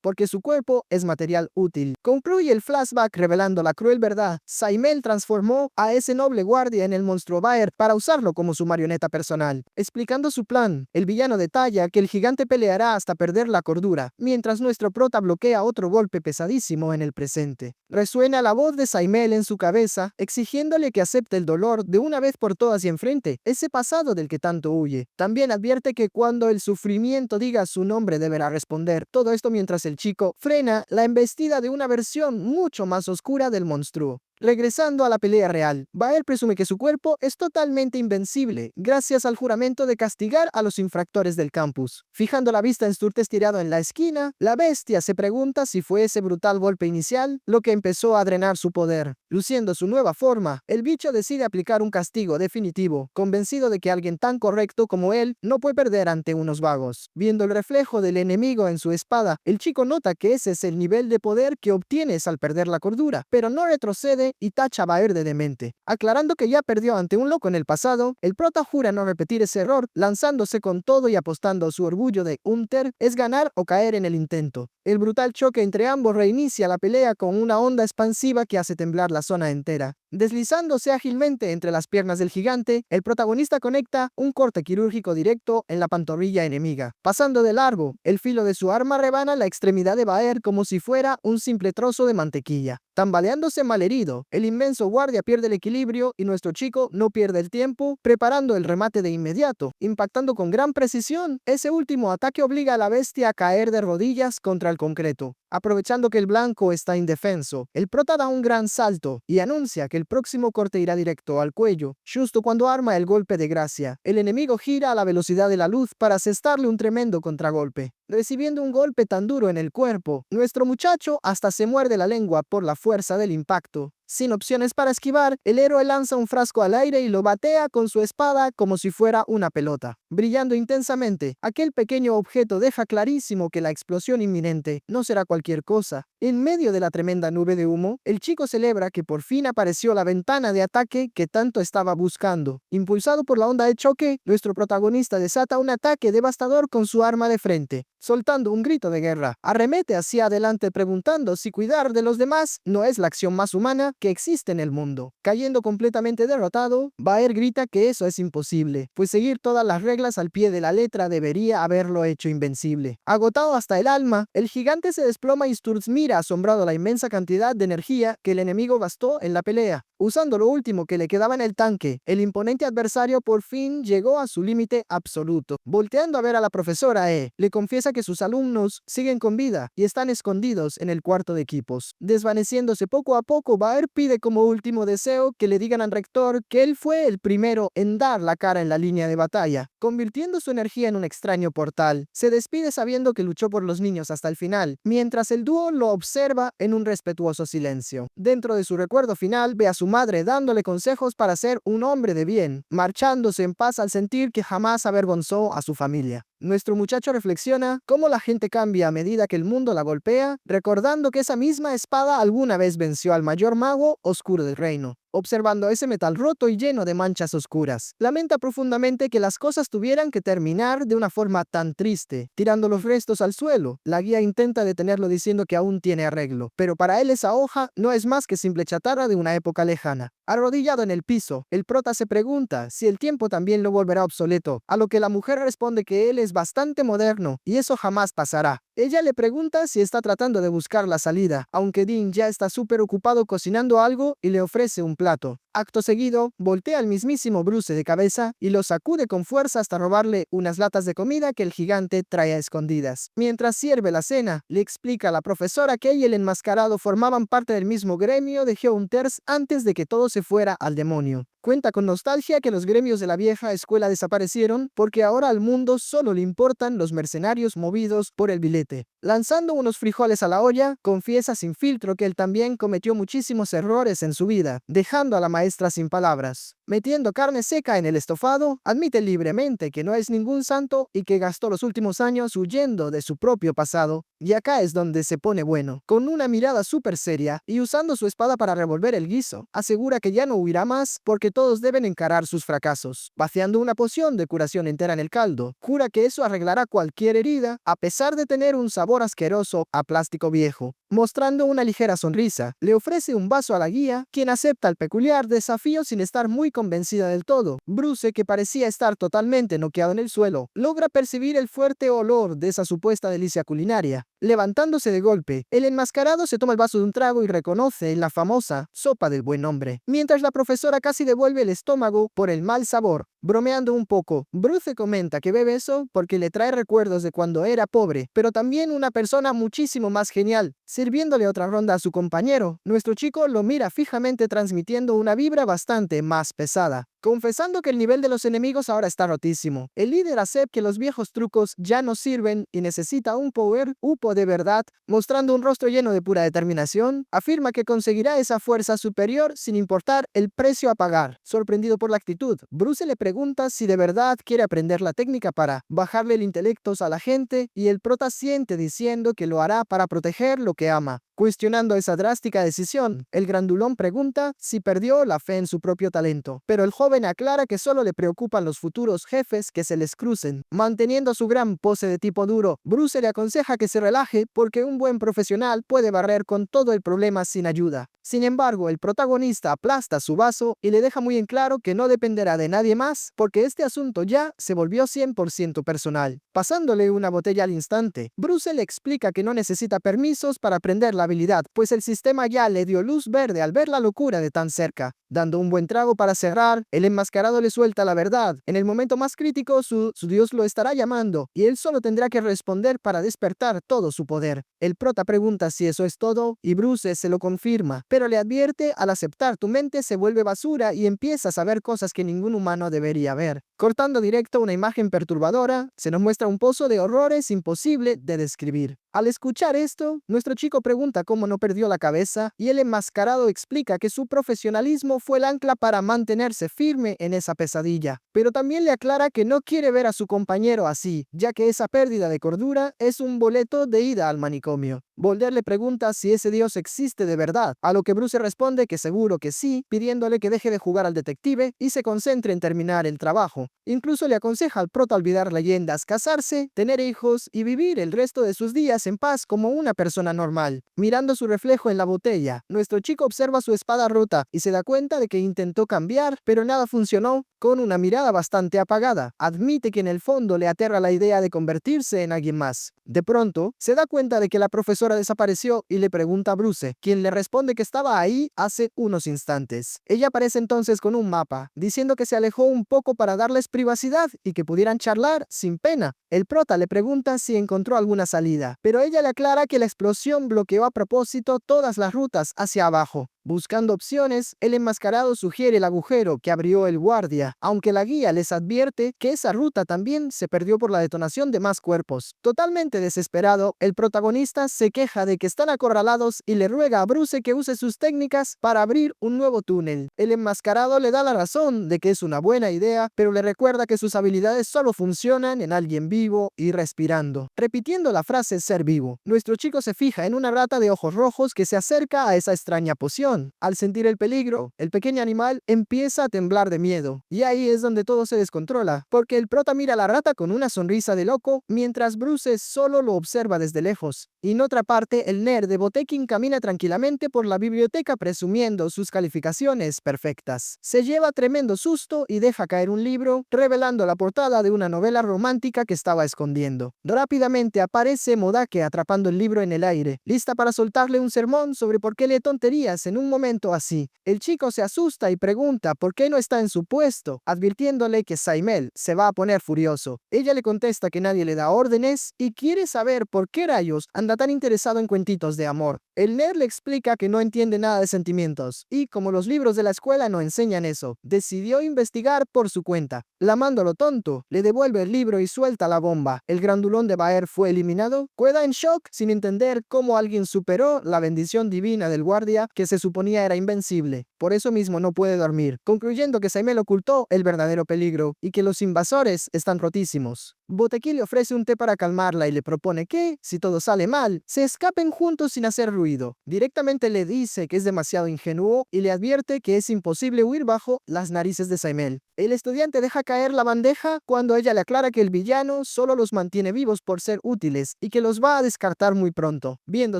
porque su cuerpo es material útil. Concluye el flashback revelando la cruel verdad. Saimel transformó a ese noble guardia en el monstruo Baer para usarlo como su marioneta personal. Explicando su plan, el villano detalla que el gigante peleará hasta perder la cordura, mientras nuestro prota bloquea otro golpe pesadísimo en el presente. Resuena la voz de Saimel en su cabeza, exigiéndole que acepte el dolor de una vez por todas y enfrente ese pasado del que tanto huye. También advierte que cuando el sufrimiento diga su nombre deberá responder. Todo esto mientras el chico frena la embestida de una versión mucho más oscura del monstruo. Regresando a la pelea real, Baer presume que su cuerpo es totalmente invencible, gracias al juramento de castigar a los infractores del campus. Fijando la vista en Sturtes tirado en la esquina, la bestia se pregunta si fue ese brutal golpe inicial lo que empezó a drenar su poder. Luciendo su nueva forma, el bicho decide aplicar un castigo definitivo, convencido de que alguien tan correcto como él no puede perder ante unos vagos. Viendo el reflejo del enemigo en su espada, el chico nota que ese es el nivel de poder que obtienes al perder la cordura, pero no retrocede y tacha a Baer de demente. Aclarando que ya perdió ante un loco en el pasado, el prota jura no repetir ese error, lanzándose con todo y apostando su orgullo de Hunter es ganar o caer en el intento. El brutal choque entre ambos reinicia la pelea con una onda expansiva que hace temblar la zona entera. Deslizándose ágilmente entre las piernas del gigante, el protagonista conecta un corte quirúrgico directo en la pantorrilla enemiga. Pasando de largo, el filo de su arma rebana la extremidad de Baer como si fuera un simple trozo de mantequilla. Tambaleándose malherido, el inmenso guardia pierde el equilibrio y nuestro chico no pierde el tiempo, preparando el remate de inmediato. Impactando con gran precisión, ese último ataque obliga a la bestia a caer de rodillas contra el concreto. Aprovechando que el blanco está indefenso, el prota da un gran salto y anuncia que el próximo corte irá directo al cuello. Justo cuando arma el golpe de gracia, el enemigo gira a la velocidad de la luz para asestarle un tremendo contragolpe. Recibiendo un golpe tan duro en el cuerpo, nuestro muchacho hasta se muerde la lengua por la fuerza del impacto. Sin opciones para esquivar, el héroe lanza un frasco al aire y lo batea con su espada como si fuera una pelota. Brillando intensamente, aquel pequeño objeto deja clarísimo que la explosión inminente no será cualquier cosa. En medio de la tremenda nube de humo, el chico celebra que por fin apareció la ventana de ataque que tanto estaba buscando. Impulsado por la onda de choque, nuestro protagonista desata un ataque devastador con su arma de frente. Soltando un grito de guerra, arremete hacia adelante preguntando si cuidar de los demás no es la acción más humana que existe en el mundo. Cayendo completamente derrotado, Baer grita que eso es imposible, pues seguir todas las reglas al pie de la letra debería haberlo hecho invencible. Agotado hasta el alma, el gigante se desploma y Sturz mira asombrado la inmensa cantidad de energía que el enemigo gastó en la pelea. Usando lo último que le quedaba en el tanque, el imponente adversario por fin llegó a su límite absoluto. Volteando a ver a la profesora le confiesa que sus alumnos siguen con vida y están escondidos en el cuarto de equipos. Desvaneciéndose poco a poco, Baer pide como último deseo que le digan al rector que él fue el primero en dar la cara en la línea de batalla, convirtiendo su energía en un extraño portal. Se despide sabiendo que luchó por los niños hasta el final, mientras el dúo lo observa en un respetuoso silencio. Dentro de su recuerdo final, ve a su madre dándole consejos para ser un hombre de bien, marchándose en paz al sentir que jamás avergonzó a su familia. Nuestro muchacho reflexiona cómo la gente cambia a medida que el mundo la golpea, recordando que esa misma espada alguna vez venció al mayor mago oscuro del reino. observando ese metal roto y lleno de manchas oscuras. Lamenta profundamente que las cosas tuvieran que terminar de una forma tan triste, tirando los restos al suelo. La guía intenta detenerlo diciendo que aún tiene arreglo, pero para él esa hoja no es más que simple chatarra de una época lejana. Arrodillado en el piso, el prota se pregunta si el tiempo también lo volverá obsoleto, a lo que la mujer responde que él es bastante moderno y eso jamás pasará. Ella le pregunta si está tratando de buscar la salida, aunque Dean ya está súper ocupado cocinando algo y le ofrece un plato. Acto seguido, voltea al mismísimo Bruce de cabeza y lo sacude con fuerza hasta robarle unas latas de comida que el gigante trae a escondidas. Mientras sirve la cena, le explica a la profesora que ella y el enmascarado formaban parte del mismo gremio de Geohunters antes de que todo se fuera al demonio. Cuenta con nostalgia que los gremios de la vieja escuela desaparecieron porque ahora al mundo solo le importan los mercenarios movidos por el billete. Lanzando unos frijoles a la olla, confiesa sin filtro que él también cometió muchísimos errores en su vida, dejando a la maestra sin palabras. Metiendo carne seca en el estofado, admite libremente que no es ningún santo y que gastó los últimos años huyendo de su propio pasado. Y acá es donde se pone bueno. Con una mirada súper seria y usando su espada para revolver el guiso, asegura que ya no huirá más porque todos deben encarar sus fracasos. Vaciando una poción de curación entera en el caldo, jura que eso arreglará cualquier herida, a pesar de tener un sabor asqueroso a plástico viejo. Mostrando una ligera sonrisa, le ofrece un vaso a la guía, quien acepta el peculiar desafío sin estar muy convencida del todo. Bruce, que parecía estar totalmente noqueado en el suelo, logra percibir el fuerte olor de esa supuesta delicia culinaria. Levantándose de golpe, el enmascarado se toma el vaso de un trago y reconoce la famosa sopa del buen hombre, mientras la profesora casi devuelve el estómago por el mal sabor. Bromeando un poco, Bruce comenta que bebe eso porque le trae recuerdos de cuando era pobre, pero también una persona muchísimo más genial. Sirviéndole otra ronda a su compañero, nuestro chico lo mira fijamente transmitiendo una vibra bastante más pesada. Confesando que el nivel de los enemigos ahora está rotísimo, el líder acepta que los viejos trucos ya no sirven y necesita un power upo de verdad, mostrando un rostro lleno de pura determinación, afirma que conseguirá esa fuerza superior sin importar el precio a pagar. Sorprendido por la actitud, Bruce le pregunta si de verdad quiere aprender la técnica para bajarle el intelecto a la gente y el prota siente diciendo que lo hará para proteger lo que ama. Cuestionando esa drástica decisión, el grandulón pregunta si perdió la fe en su propio talento, pero el joven aclara que solo le preocupan los futuros jefes que se les crucen. Manteniendo su gran pose de tipo duro, Bruce le aconseja que se relaje porque un buen profesional puede barrer con todo el problema sin ayuda. Sin embargo, el protagonista aplasta su vaso y le deja muy en claro que no dependerá de nadie más porque este asunto ya se volvió 100% personal. Pasándole una botella al instante, Bruce le explica que no necesita permisos para aprender la habilidad, pues el sistema ya le dio luz verde al ver la locura de tan cerca. Dando un buen trago para cerrar, el enmascarado le suelta la verdad. En el momento más crítico, su dios lo estará llamando, y él solo tendrá que responder para despertar todo su poder. El prota pregunta si eso es todo, y Bruce se lo confirma, pero le advierte: al aceptar tu mente se vuelve basura y empiezas a ver cosas que ningún humano debería ver. Cortando directo una imagen perturbadora, se nos muestra un pozo de horrores imposible de describir. Al escuchar esto, nuestro chico pregunta cómo no perdió la cabeza y el enmascarado explica que su profesionalismo fue el ancla para mantenerse firme en esa pesadilla, pero también le aclara que no quiere ver a su compañero así, ya que esa pérdida de cordura es un boleto de ida al manicomio. Boulder le pregunta si ese dios existe de verdad, a lo que Bruce responde que seguro que sí, pidiéndole que deje de jugar al detective y se concentre en terminar el trabajo. Incluso le aconseja al prota olvidar leyendas, casarse, tener hijos y vivir el resto de sus días en paz como una persona normal. Mirando su reflejo en la botella, nuestro chico observa su espada rota y se da cuenta de que intentó cambiar, pero nada funcionó. Con una mirada bastante apagada, admite que en el fondo le aterra la idea de convertirse en alguien más. De pronto, se da cuenta de que la profesora desapareció y le pregunta a Bruce, quien le responde que estaba ahí hace unos instantes. Ella aparece entonces con un mapa, diciendo que se alejó un poco para darles privacidad y que pudieran charlar sin pena. El prota le pregunta si encontró alguna salida, pero ella le aclara que la explosión bloqueó a propósito todas las rutas hacia abajo. Buscando opciones, el enmascarado sugiere el agujero que abrió el guardia, aunque la guía les advierte que esa ruta también se perdió por la detonación de más cuerpos. Totalmente desesperado, el protagonista se queja de que están acorralados y le ruega a Bruce que use sus técnicas para abrir un nuevo túnel. El enmascarado le da la razón de que es una buena idea, pero le recuerda que sus habilidades solo funcionan en alguien vivo y respirando. Repitiendo la frase ser vivo, nuestro chico se fija en una rata de ojos rojos que se acerca a esa extraña poción protección. Al sentir el peligro, el pequeño animal empieza a temblar de miedo. Y ahí es donde todo se descontrola, porque el prota mira a la rata con una sonrisa de loco, mientras Bruce solo lo observa desde lejos. Y en otra parte, el nerd de Botekin camina tranquilamente por la biblioteca presumiendo sus calificaciones perfectas. Se lleva tremendo susto y deja caer un libro, revelando la portada de una novela romántica que estaba escondiendo. Rápidamente aparece Modake atrapando el libro en el aire, lista para soltarle un sermón sobre por qué lee tonterías en un momento así. El chico se asusta y pregunta por qué no está en su puesto, advirtiéndole que Saimel se va a poner furioso. Ella le contesta que nadie le da órdenes y quiere saber por qué rayos anda tan interesado en cuentitos de amor. El nerd le explica que no entiende nada de sentimientos, y como los libros de la escuela no enseñan eso, decidió investigar por su cuenta. Lamándolo tonto, le devuelve el libro y suelta la bomba. El grandulón de Baer fue eliminado. Queda en shock sin entender cómo alguien superó la bendición divina del guardia que se suponía era invencible. Por eso mismo no puede dormir, concluyendo que Saimel ocultó el verdadero peligro y que los invasores están rotísimos. Botequín le ofrece un té para calmarla y le propone que, si todo sale mal, se escapen juntos sin hacer ruido. Directamente le dice que es demasiado ingenuo y le advierte que es imposible huir bajo las narices de Saimel. El estudiante deja caer la bandeja cuando ella le aclara que el villano solo los mantiene vivos por ser útiles y que los va a descartar muy pronto. Viendo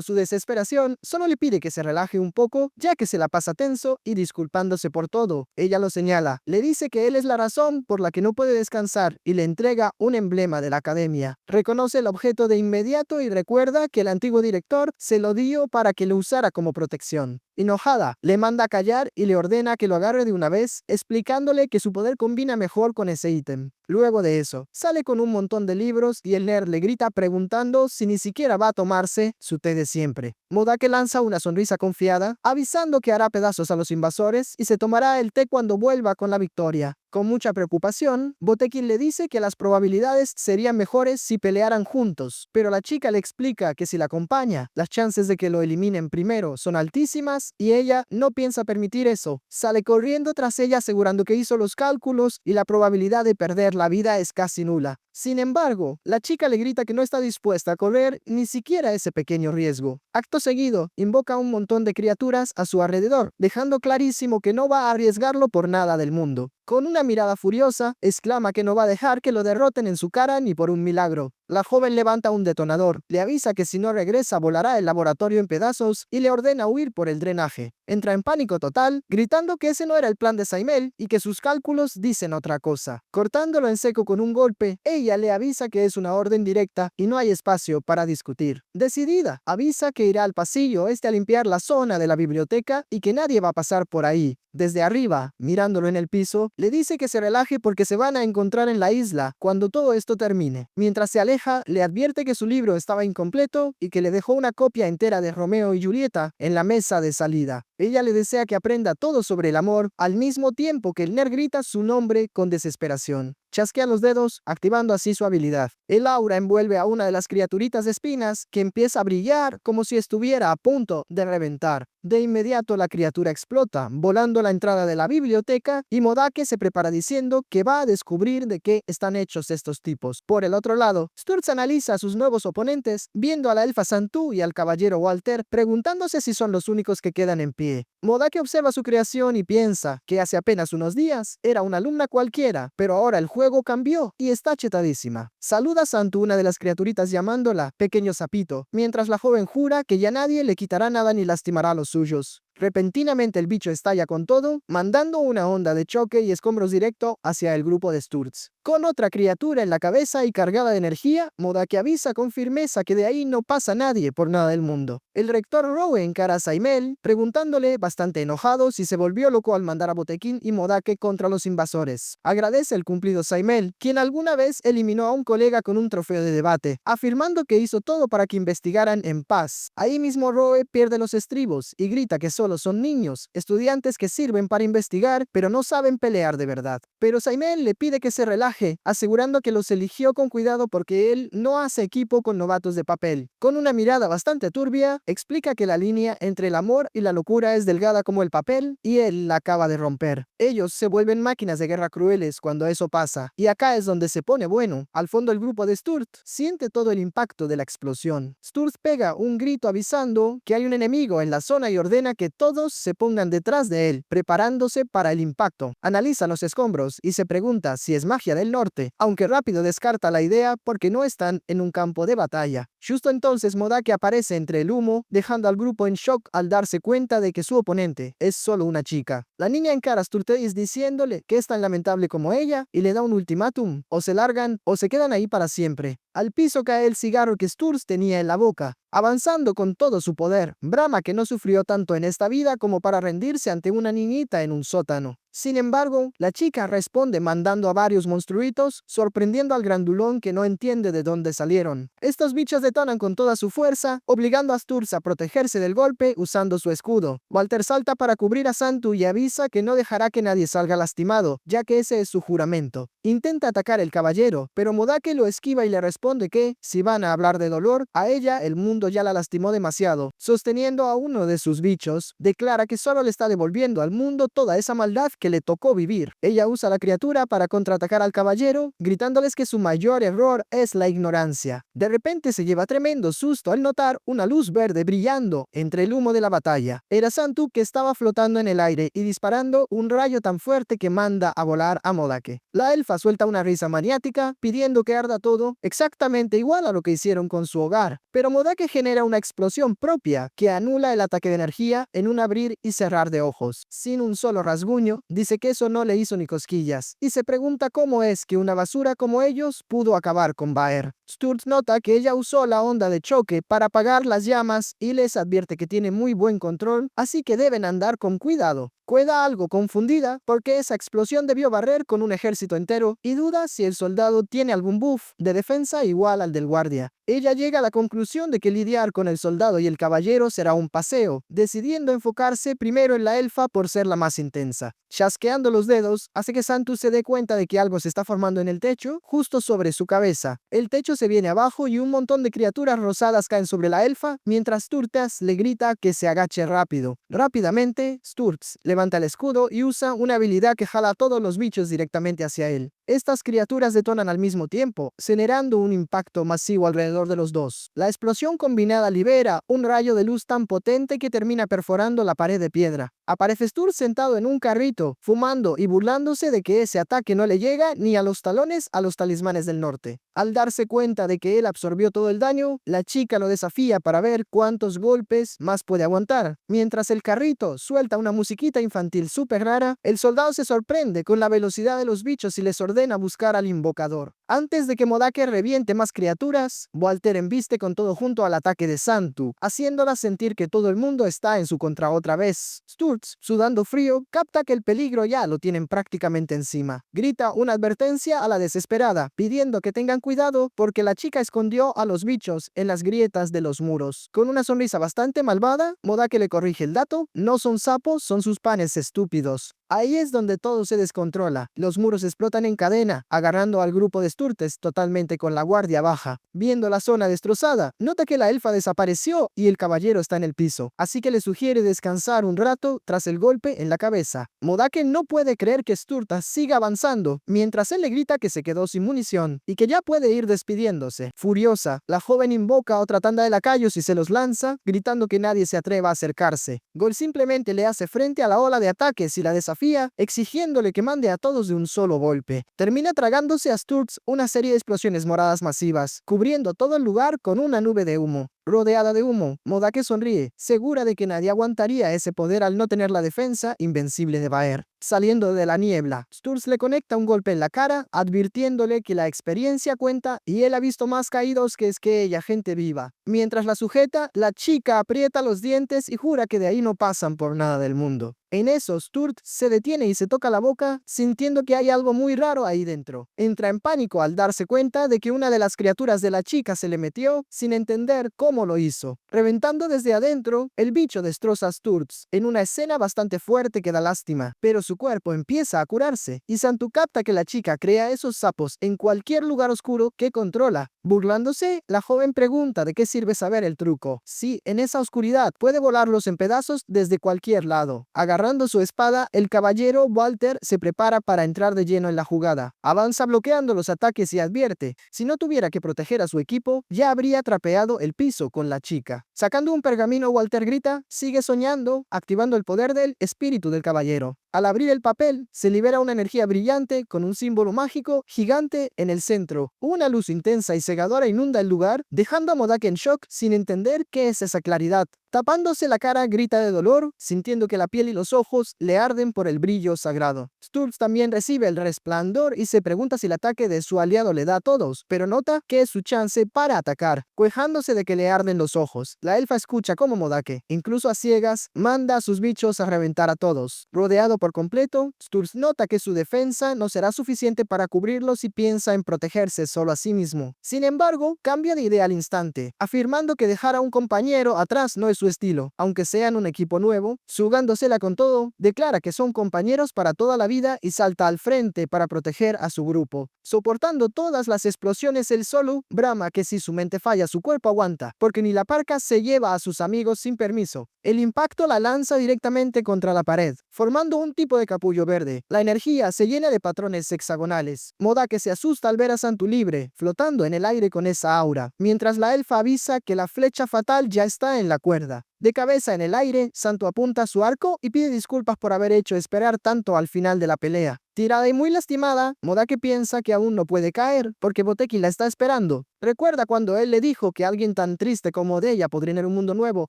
su desesperación, solo le pide que se relaje un poco, ya que se la pasa tenso y disculpándose por todo. Ella lo señala, le dice que él es la razón por la que no puede descansar y le entrega un emblema de la academia. Reconoce el objeto de inmediato y recuerda que el antiguo director se lo dio para que lo usara como protección. Enojada, le manda a callar y le ordena que lo agarre de una vez, explicándole que su poder combina mejor con ese ítem. Luego de eso, sale con un montón de libros y el nerd le grita preguntando si ni siquiera va a tomarse su té de siempre. Modake lanza una sonrisa confiada, avisando que hará pedazos a los invasores y se tomará el té cuando vuelva con la victoria. Con mucha preocupación, Botekin le dice que las probabilidades serían mejores si pelearan juntos, pero la chica le explica que si la acompaña, las chances de que lo eliminen primero son altísimas y ella no piensa permitir eso. Sale corriendo tras ella asegurando que hizo los cálculos y la probabilidad de perder la vida es casi nula. Sin embargo, la chica le grita que no está dispuesta a correr ni siquiera ese pequeño riesgo. Acto seguido, invoca a un montón de criaturas a su alrededor, dejando clarísimo que no va a arriesgarlo por nada del mundo. Con una mirada furiosa, exclama que no va a dejar que lo derroten en su cara ni por un milagro. La joven levanta un detonador, le avisa que si no regresa volará el laboratorio en pedazos y le ordena huir por el drenaje. Entra en pánico total, gritando que ese no era el plan de Saimel y que sus cálculos dicen otra cosa. Cortándolo en seco con un golpe, ella le avisa que es una orden directa y no hay espacio para discutir. Decidida, avisa que irá al pasillo a limpiar la zona de la biblioteca y que nadie va a pasar por ahí. Desde arriba, mirándolo en el piso, le dice que se relaje porque se van a encontrar en la isla cuando todo esto termine. Mientras se aleja, le advierte que su libro estaba incompleto y que le dejó una copia entera de Romeo y Julieta en la mesa de salida. Ella le desea que aprenda todo sobre el amor, al mismo tiempo que el nerd grita su nombre con desesperación. Chasquea los dedos, activando así su habilidad. El aura envuelve a una de las criaturitas de espinas, que empieza a brillar como si estuviera a punto de reventar. De inmediato la criatura explota, volando a la entrada de la biblioteca, y Modake se prepara diciendo que va a descubrir de qué están hechos estos tipos. Por el otro lado, Sturz analiza a sus nuevos oponentes, viendo a la elfa Santú y al caballero Walter, preguntándose si son los únicos que quedan en pie. Modake observa su creación y piensa que hace apenas unos días era una alumna cualquiera, pero ahora el juego cambió y está chetadísima. Saluda a Santú, una de las criaturitas, llamándola pequeño sapito, mientras la joven jura que ya nadie le quitará nada ni lastimará a los suyos. Repentinamente el bicho estalla con todo, mandando una onda de choque y escombros directo hacia el grupo de Sturz. Con otra criatura en la cabeza y cargada de energía, Modake avisa con firmeza que de ahí no pasa nadie por nada del mundo. El rector Rowe encara a Saimel, preguntándole bastante enojado si se volvió loco al mandar a Botekin y Modake contra los invasores. Agradece el cumplido Saimel, quien alguna vez eliminó a un colega con un trofeo de debate, afirmando que hizo todo para que investigaran en paz. Ahí mismo Rowe pierde los estribos y grita que solo son niños, estudiantes que sirven para investigar, pero no saben pelear de verdad. Pero Saimel le pide que se relaje, asegurando que los eligió con cuidado porque él no hace equipo con novatos de papel. Con una mirada bastante turbia, explica que la línea entre el amor y la locura es delgada como el papel y él la acaba de romper. Ellos se vuelven máquinas de guerra crueles cuando eso pasa, y acá es donde se pone bueno. Al fondo el grupo de Sturt siente todo el impacto de la explosión. Sturt pega un grito avisando que hay un enemigo en la zona y ordena que todos se pongan detrás de él, preparándose para el impacto. Analiza los escombros y se pregunta si es magia del norte, aunque rápido descarta la idea porque no están en un campo de batalla. Justo entonces Modake aparece entre el humo, dejando al grupo en shock al darse cuenta de que su oponente es solo una chica. La niña encara a Sturteis diciéndole que es tan lamentable como ella y le da un ultimátum: o se largan o se quedan ahí para siempre. Al piso cae el cigarro que Sturz tenía en la boca. Avanzando con todo su poder, brama que no sufrió tanto en esta vida como para rendirse ante una niñita en un sótano. Sin embargo, la chica responde mandando a varios monstruitos, sorprendiendo al grandulón que no entiende de dónde salieron. Estos bichos detonan con toda su fuerza, obligando a Sturz a protegerse del golpe usando su escudo. Walter salta para cubrir a Santu y avisa que no dejará que nadie salga lastimado, ya que ese es su juramento. Intenta atacar el caballero, pero Modake lo esquiva y le responde que, si van a hablar de dolor, a ella el mundo ya la lastimó demasiado. Sosteniendo a uno de sus bichos, declara que solo le está devolviendo al mundo toda esa maldad que le tocó vivir. Ella usa la criatura para contraatacar al caballero, gritándoles que su mayor error es la ignorancia. De repente se lleva tremendo susto al notar una luz verde brillando entre el humo de la batalla. Era Santu, que estaba flotando en el aire y disparando un rayo tan fuerte que manda a volar a Modake. La elfa suelta una risa maniática, pidiendo que arda todo, exactamente igual a lo que hicieron con su hogar. Pero Modake genera una explosión propia que anula el ataque de energía en un abrir y cerrar de ojos. Sin un solo rasguño, dice que eso no le hizo ni cosquillas, y se pregunta cómo es que una basura como ellos pudo acabar con Baer. Sturz nota que ella usó la onda de choque para apagar las llamas y les advierte que tiene muy buen control, así que deben andar con cuidado. Queda algo confundida porque esa explosión debió barrer con un ejército entero y duda si el soldado tiene algún buff de defensa igual al del guardia. Ella llega a la conclusión de que lidiar con el soldado y el caballero será un paseo, decidiendo enfocarse primero en la elfa por ser la más intensa. Chasqueando los dedos, hace que Santu se dé cuenta de que algo se está formando en el techo, justo sobre su cabeza. El techo se viene abajo y un montón de criaturas rosadas caen sobre la elfa, mientras Sturtas le grita que se agache rápido. Rápidamente, Sturz levanta el escudo y usa una habilidad que jala a todos los bichos directamente hacia él. Estas criaturas detonan al mismo tiempo, generando un impacto masivo alrededor de los dos. La explosión combinada libera un rayo de luz tan potente que termina perforando la pared de piedra. Aparece Sturz sentado en un carrito, fumando y burlándose de que ese ataque no le llega ni a los talones a los talismanes del norte. Al darse cuenta de que él absorbió todo el daño, la chica lo desafía para ver cuántos golpes más puede aguantar. Mientras el carrito suelta una musiquita infantil súper rara, el soldado se sorprende con la velocidad de los bichos y les ordena buscar al invocador. Antes de que Modake reviente más criaturas, Walter embiste con todo junto al ataque de Santu, haciéndola sentir que todo el mundo está en su contra otra vez. Sturz, sudando frío, capta que el peligro ya lo tienen prácticamente encima. Grita una advertencia a la desesperada, pidiendo que tengan cuidado porque la chica escondió a los bichos en las grietas de los muros. Con una sonrisa bastante malvada, Modake le corrige el dato: no son sapos, son sus panes estúpidos. Ahí es donde todo se descontrola. Los muros explotan en cadena, agarrando al grupo de Sturtes totalmente con la guardia baja. Viendo la zona destrozada, nota que la elfa desapareció y el caballero está en el piso, así que le sugiere descansar un rato tras el golpe en la cabeza. Modake no puede creer que Sturta siga avanzando, mientras él le grita que se quedó sin munición y que ya puede ir despidiéndose. Furiosa, la joven invoca a otra tanda de lacayos y se los lanza, gritando que nadie se atreva a acercarse. Gol simplemente le hace frente a la ola de ataques y la desafía, exigiéndole que mande a todos de un solo golpe. Termina tragándose a Sturz una serie de explosiones moradas masivas, cubriendo todo el lugar con una nube de humo. Rodeada de humo, Modake sonríe, segura de que nadie aguantaría ese poder al no tener la defensa invencible de Baer. Saliendo de la niebla, Sturz le conecta un golpe en la cara, advirtiéndole que la experiencia cuenta y él ha visto más caídos que ella gente viva. Mientras la sujeta, la chica aprieta los dientes y jura que de ahí no pasan por nada del mundo. En eso, Sturz se detiene y se toca la boca, sintiendo que hay algo muy raro ahí dentro. Entra en pánico al darse cuenta de que una de las criaturas de la chica se le metió, sin entender cómo cómo lo hizo. Reventando desde adentro, el bicho destroza a Sturz en una escena bastante fuerte que da lástima, pero su cuerpo empieza a curarse y Santu capta que la chica crea esos sapos en cualquier lugar oscuro que controla. Burlándose, la joven pregunta de qué sirve saber el truco. Sí, en esa oscuridad puede volarlos en pedazos desde cualquier lado. Agarrando su espada, el caballero Walter se prepara para entrar de lleno en la jugada. Avanza bloqueando los ataques y advierte, si no tuviera que proteger a su equipo, ya habría trapeado el piso con la chica. Sacando un pergamino, Walter grita, sigue soñando, activando el poder del espíritu del caballero. Al abrir el papel, se libera una energía brillante con un símbolo mágico gigante en el centro. Una luz intensa y cegadora inunda el lugar, dejando a Modake en shock sin entender qué es esa claridad. Tapándose la cara, grita de dolor, sintiendo que la piel y los ojos le arden por el brillo sagrado. Sturz también recibe el resplandor y se pregunta si el ataque de su aliado le da a todos, pero nota que es su chance para atacar, quejándose de que le arden los ojos. La elfa escucha cómo Modake, incluso a ciegas, manda a sus bichos a reventar a todos. Rodeado por completo, Sturz nota que su defensa no será suficiente para cubrirlos y piensa en protegerse solo a sí mismo. Sin embargo, cambia de idea al instante, afirmando que dejar a un compañero atrás no es su estilo, aunque sean un equipo nuevo. Jugándosela con todo, declara que son compañeros para toda la vida y salta al frente para proteger a su grupo. Soportando todas las explosiones, él solo brama que si su mente falla, su cuerpo aguanta, porque ni la parca se lleva a sus amigos sin permiso. El impacto la lanza directamente contra la pared, formando un tipo de capullo verde. La energía se llena de patrones hexagonales. Modake se asusta al ver a Santu libre, flotando en el aire con esa aura, mientras la elfa avisa que la flecha fatal ya está en la cuerda. De cabeza en el aire, Santu apunta su arco y pide disculpas por haber hecho esperar tanto al final de la pelea. Tirada y muy lastimada, Modake piensa que aún no puede caer porque Boteki la está esperando. Recuerda cuando él le dijo que alguien tan triste como de ella podría tener un mundo nuevo,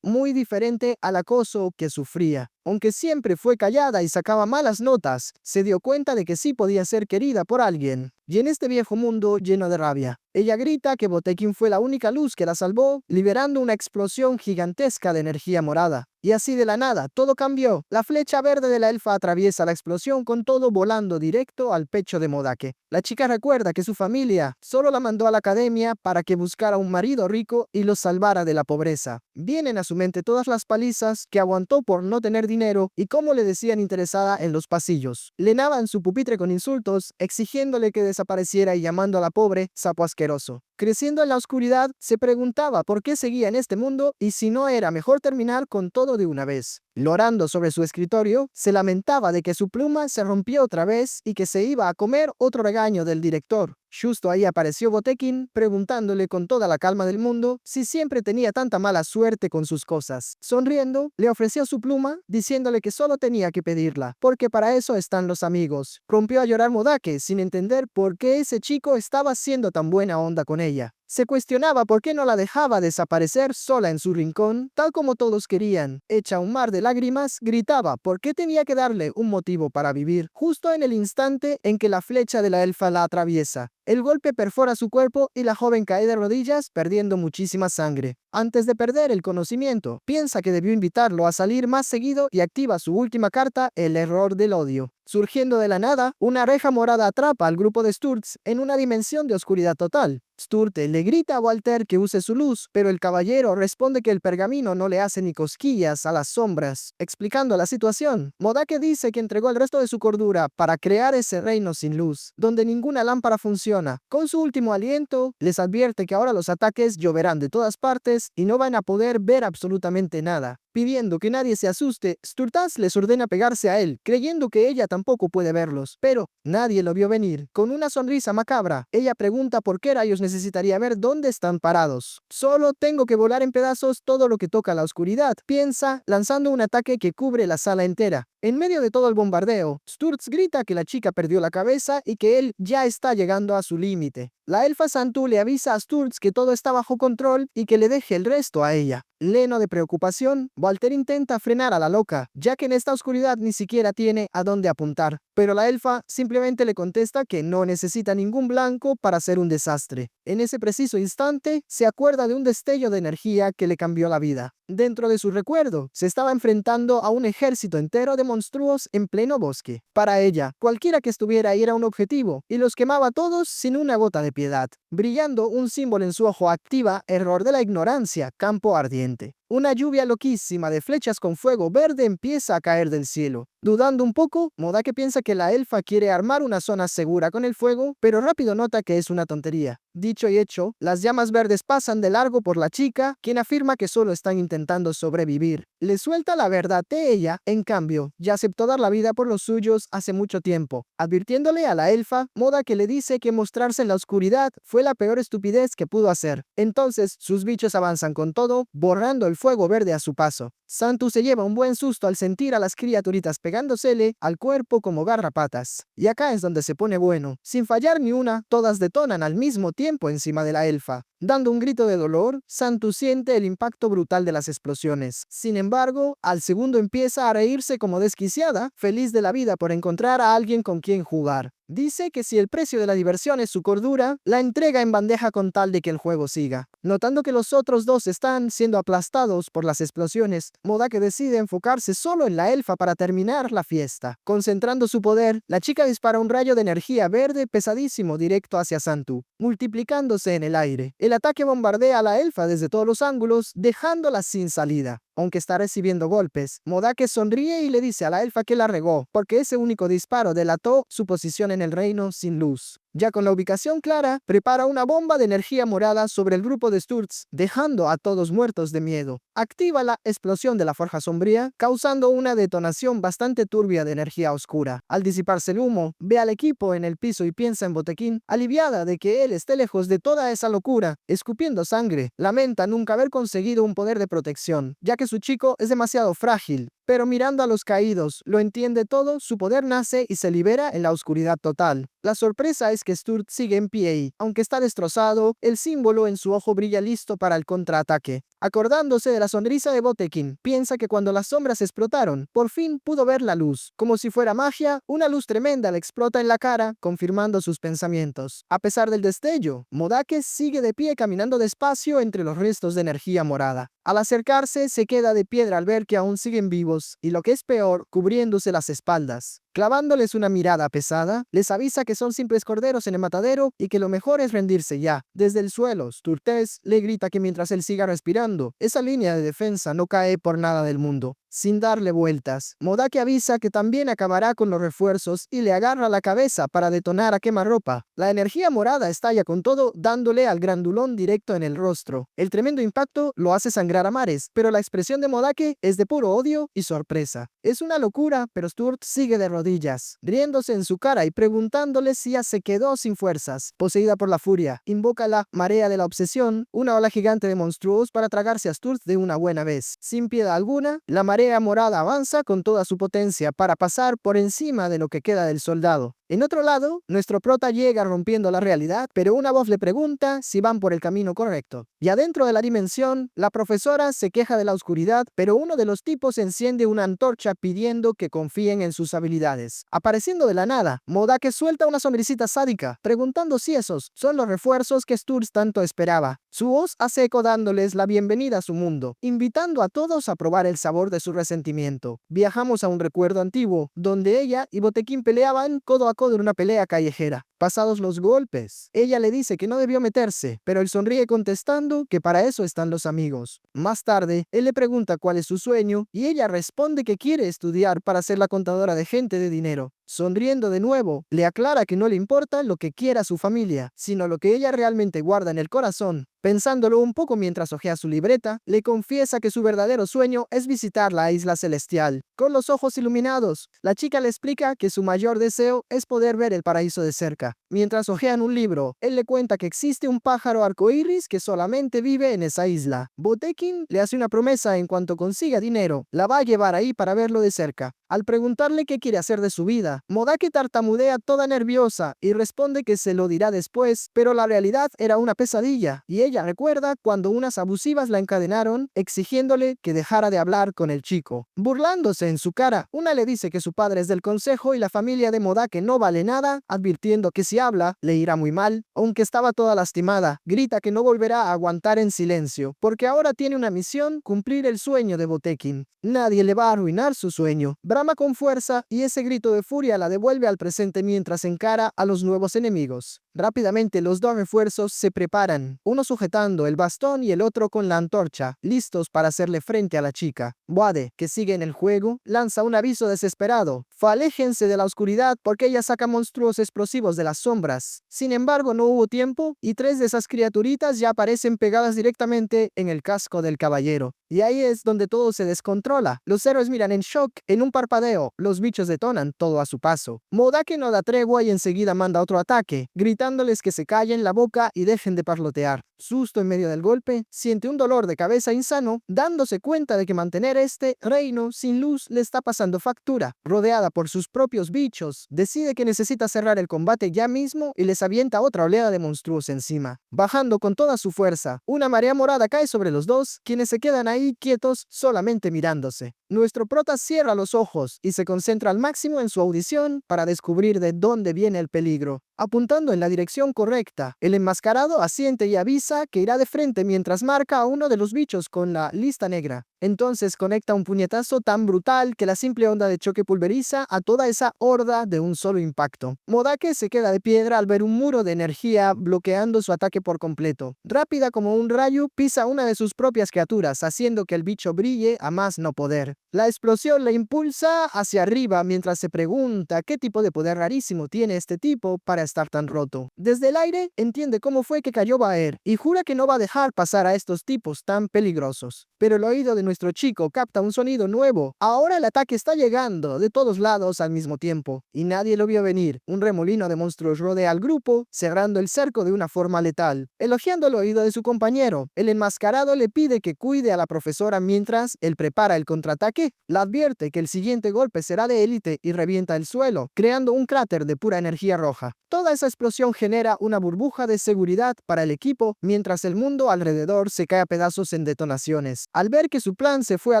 muy diferente al acoso que sufría. Aunque siempre fue callada y sacaba malas notas, se dio cuenta de que sí podía ser querida por alguien. Y en este viejo mundo lleno de rabia, ella grita que Botekin fue la única luz que la salvó, liberando una explosión gigantesca de energía morada. Y así de la nada, todo cambió. La flecha verde de la elfa atraviesa la explosión con todo volando directo al pecho de Modake. La chica recuerda que su familia solo la mandó a la academia para que buscara un marido rico y los salvara de la pobreza. Vienen a su mente todas las palizas que aguantó por no tener dinero y cómo le decían interesada en los pasillos. Lenaban su pupitre con insultos, exigiéndole que desapareciera y llamando a la pobre sapo asqueroso. Creciendo en la oscuridad, se preguntaba por qué seguía en este mundo y si no era mejor terminar con todo de una vez. Llorando sobre su escritorio, se lamentaba de que su pluma se rompió otra vez y que se iba a comer otro regaño del director. Justo ahí apareció Botekin, preguntándole con toda la calma del mundo si siempre tenía tanta mala suerte con sus cosas. Sonriendo, le ofreció su pluma, diciéndole que solo tenía que pedirla, porque para eso están los amigos. Rompió a llorar Modake, sin entender por qué ese chico estaba haciendo tan buena onda con ella. Se cuestionaba por qué no la dejaba desaparecer sola en su rincón, tal como todos querían. Hecha un mar de lágrimas, gritaba por qué tenía que darle un motivo para vivir, justo en el instante en que la flecha de la elfa la atraviesa. El golpe perfora su cuerpo y la joven cae de rodillas, perdiendo muchísima sangre. Antes de perder el conocimiento, piensa que debió invitarlo a salir más seguido y activa su última carta, el error del odio. Surgiendo de la nada, una reja morada atrapa al grupo de Sturz en una dimensión de oscuridad total. Sturte le grita a Walter que use su luz, pero el caballero responde que el pergamino no le hace ni cosquillas a las sombras. Explicando la situación, Modake dice que entregó el resto de su cordura para crear ese reino sin luz, donde ninguna lámpara funciona. Con su último aliento, les advierte que ahora los ataques lloverán de todas partes y no van a poder ver absolutamente nada. Pidiendo que nadie se asuste, Sturtas les ordena pegarse a él, creyendo que ella tampoco puede verlos. Pero nadie lo vio venir. Con una sonrisa macabra, ella pregunta por qué rayos necesitaría ver dónde están parados. Solo tengo que volar en pedazos todo lo que toca la oscuridad, piensa, lanzando un ataque que cubre la sala entera. En medio de todo el bombardeo, Sturz grita que la chica perdió la cabeza y que él ya está llegando a su límite. La elfa Santu le avisa a Sturz que todo está bajo control y que le deje el resto a ella. Lleno de preocupación, Walter intenta frenar a la loca, ya que en esta oscuridad ni siquiera tiene a dónde apuntar. Pero la elfa simplemente le contesta que no necesita ningún blanco para hacer un desastre. En ese preciso instante, se acuerda de un destello de energía que le cambió la vida. Dentro de su recuerdo, se estaba enfrentando a un ejército entero de monstruos en pleno bosque. Para ella, cualquiera que estuviera ahí era un objetivo, y los quemaba a todos sin una gota de piedad. Brillando un símbolo en su ojo activa, error de la ignorancia, campo ardiente. Una lluvia loquísima de flechas con fuego verde empieza a caer del cielo. Dudando un poco, Modake piensa que la elfa quiere armar una zona segura con el fuego, pero rápido nota que es una tontería. Dicho y hecho, las llamas verdes pasan de largo por la chica, quien afirma que solo están intentando sobrevivir. Le suelta la verdad de ella, en cambio, ya aceptó dar la vida por los suyos hace mucho tiempo. Advirtiéndole a la elfa, Modake le dice que mostrarse en la oscuridad fue la peor estupidez que pudo hacer. Entonces, sus bichos avanzan con todo, borrando el fuego verde a su paso. Santu se lleva un buen susto al sentir a las criaturitas pegándosele al cuerpo como garrapatas. Y acá es donde se pone bueno. Sin fallar ni una, todas detonan al mismo tiempo encima de la elfa. Dando un grito de dolor, Santu siente el impacto brutal de las explosiones. Sin embargo, al segundo empieza a reírse como desquiciada, feliz de la vida por encontrar a alguien con quien jugar. Dice que si el precio de la diversión es su cordura, la entrega en bandeja con tal de que el juego siga. Notando que los otros dos están siendo aplastados por las explosiones, Modake decide enfocarse solo en la elfa para terminar la fiesta. Concentrando su poder, la chica dispara un rayo de energía verde pesadísimo directo hacia Santu, multiplicándose en el aire. El ataque bombardea a la elfa desde todos los ángulos, dejándola sin salida. Aunque está recibiendo golpes, Modake sonríe y le dice a la elfa que la regó, porque ese único disparo delató su posición en el reino sin luz. Ya con la ubicación clara, prepara una bomba de energía morada sobre el grupo de Sturz, dejando a todos muertos de miedo. Activa la explosión de la forja sombría, causando una detonación bastante turbia de energía oscura. Al disiparse el humo, ve al equipo en el piso y piensa en Botequín, aliviada de que él esté lejos de toda esa locura. Escupiendo sangre, lamenta nunca haber conseguido un poder de protección, ya que su chico es demasiado frágil. Pero mirando a los caídos, lo entiende todo, su poder nace y se libera en la oscuridad total. La sorpresa es que Sturz sigue en pie y, aunque está destrozado, el símbolo en su ojo brilla listo para el contraataque. Acordándose de la sonrisa de Botequín, piensa que cuando las sombras explotaron, por fin pudo ver la luz. Como si fuera magia, una luz tremenda le explota en la cara, confirmando sus pensamientos. A pesar del destello, Modake sigue de pie caminando despacio entre los restos de energía morada. Al acercarse, se queda de piedra al ver que aún siguen vivos, y lo que es peor, cubriéndose las espaldas. Clavándoles una mirada pesada, les avisa que son simples corderos en el matadero y que lo mejor es rendirse ya. Desde el suelo, Sturtes le grita que mientras él siga respirando, esa línea de defensa no cae por nada del mundo. Sin darle vueltas, Modake avisa que también acabará con los refuerzos y le agarra la cabeza para detonar a quemarropa. La energía morada estalla con todo, dándole al grandulón directo en el rostro. El tremendo impacto lo hace sangrar a mares, pero la expresión de Modake es de puro odio y sorpresa. Es una locura, pero Sturt sigue de rodillas, riéndose en su cara y preguntándole si ya se quedó sin fuerzas. Poseída por la furia, invoca la marea de la obsesión, una ola gigante de monstruos para tragarse a Sturt de una buena vez. Sin piedad alguna, la marea morada avanza con toda su potencia para pasar por encima de lo que queda del soldado. En otro lado, nuestro prota llega rompiendo la realidad, pero una voz le pregunta si van por el camino correcto. Y adentro de la dimensión, la profesora se queja de la oscuridad, pero uno de los tipos enciende una antorcha pidiendo que confíen en sus habilidades. Apareciendo de la nada, Modake suelta una sonrisita sádica, preguntando si esos son los refuerzos que Sturz tanto esperaba. Su voz hace eco dándoles la bienvenida a su mundo, invitando a todos a probar el sabor de su resentimiento. Viajamos a un recuerdo antiguo, donde ella y Botequín peleaban codo a codo en una pelea callejera. Pasados los golpes, ella le dice que no debió meterse, pero él sonríe contestando que para eso están los amigos. Más tarde, él le pregunta cuál es su sueño y ella responde que quiere estudiar para ser la contadora de gente de dinero. Sonriendo de nuevo, le aclara que no le importa lo que quiera su familia, sino lo que ella realmente guarda en el corazón. Pensándolo un poco mientras hojea su libreta, le confiesa que su verdadero sueño es visitar la isla celestial. Con los ojos iluminados, la chica le explica que su mayor deseo es poder ver el paraíso de cerca. Mientras hojean un libro, él le cuenta que existe un pájaro arcoíris que solamente vive en esa isla. Botequín le hace una promesa: en cuanto consiga dinero, la va a llevar ahí para verlo de cerca. Al preguntarle qué quiere hacer de su vida, nada. Modake tartamudea toda nerviosa y responde que se lo dirá después, pero la realidad era una pesadilla, y ella recuerda cuando unas abusivas la encadenaron, exigiéndole que dejara de hablar con el chico. Burlándose en su cara, una le dice que su padre es del consejo y la familia de Modake no vale nada, advirtiendo que si habla, le irá muy mal. Aunque estaba toda lastimada, grita que no volverá a aguantar en silencio, porque ahora tiene una misión: cumplir el sueño de Botekin. Nadie le va a arruinar su sueño. Brama con fuerza y ese grito de furia la devuelve al presente mientras encara a los nuevos enemigos. Rápidamente los dos refuerzos se preparan, uno sujetando el bastón y el otro con la antorcha, listos para hacerle frente a la chica. Wade, que sigue en el juego, lanza un aviso desesperado: aléjense de la oscuridad porque ella saca monstruos explosivos de las sombras. Sin embargo, no hubo tiempo y 3 de esas criaturitas ya aparecen pegadas directamente en el casco del caballero. Y ahí es donde todo se descontrola. Los héroes miran en shock. En un parpadeo, los bichos detonan todo a su paso. Modake no da tregua y enseguida manda otro ataque, gritándoles que se callen la boca y dejen de parlotear. Susto en medio del golpe, siente un dolor de cabeza insano, dándose cuenta de que mantener este reino sin luz le está pasando factura. Rodeada por sus propios bichos, decide que necesita cerrar el combate ya mismo y les avienta otra oleada de monstruos encima. Bajando con toda su fuerza, una marea morada cae sobre los dos, quienes se quedan ahí quietos, solamente mirándose. Nuestro prota cierra los ojos y se concentra al máximo en su audición para descubrir de dónde viene el peligro. Apuntando en la dirección correcta, el enmascarado asiente y avisa que irá de frente mientras marca a uno de los bichos con la lista negra. Entonces conecta un puñetazo tan brutal que la simple onda de choque pulveriza a toda esa horda de un solo impacto. Modake se queda de piedra al ver un muro de energía bloqueando su ataque por completo. Rápida como un rayo, pisa una de sus propias criaturas, haciendo que el bicho brille a más no poder. La explosión le impulsa hacia arriba mientras se pregunta qué tipo de poder rarísimo tiene este tipo para estar tan roto. Desde el aire, entiende cómo fue que cayó Baer y jura que no va a dejar pasar a estos tipos tan peligrosos. Pero el oído de nuestro chico capta un sonido nuevo. Ahora el ataque está llegando de todos lados al mismo tiempo, y nadie lo vio venir. Un remolino de monstruos rodea al grupo, cerrando el cerco de una forma letal. Elogiando el oído de su compañero, el enmascarado le pide que cuide a la profesora mientras él prepara el contraataque. La advierte que el siguiente golpe será de élite y revienta el suelo, creando un cráter de pura energía roja. Toda esa explosión genera una burbuja de seguridad para el equipo, mientras el mundo alrededor se cae a pedazos en detonaciones. Al ver que su plan se fue a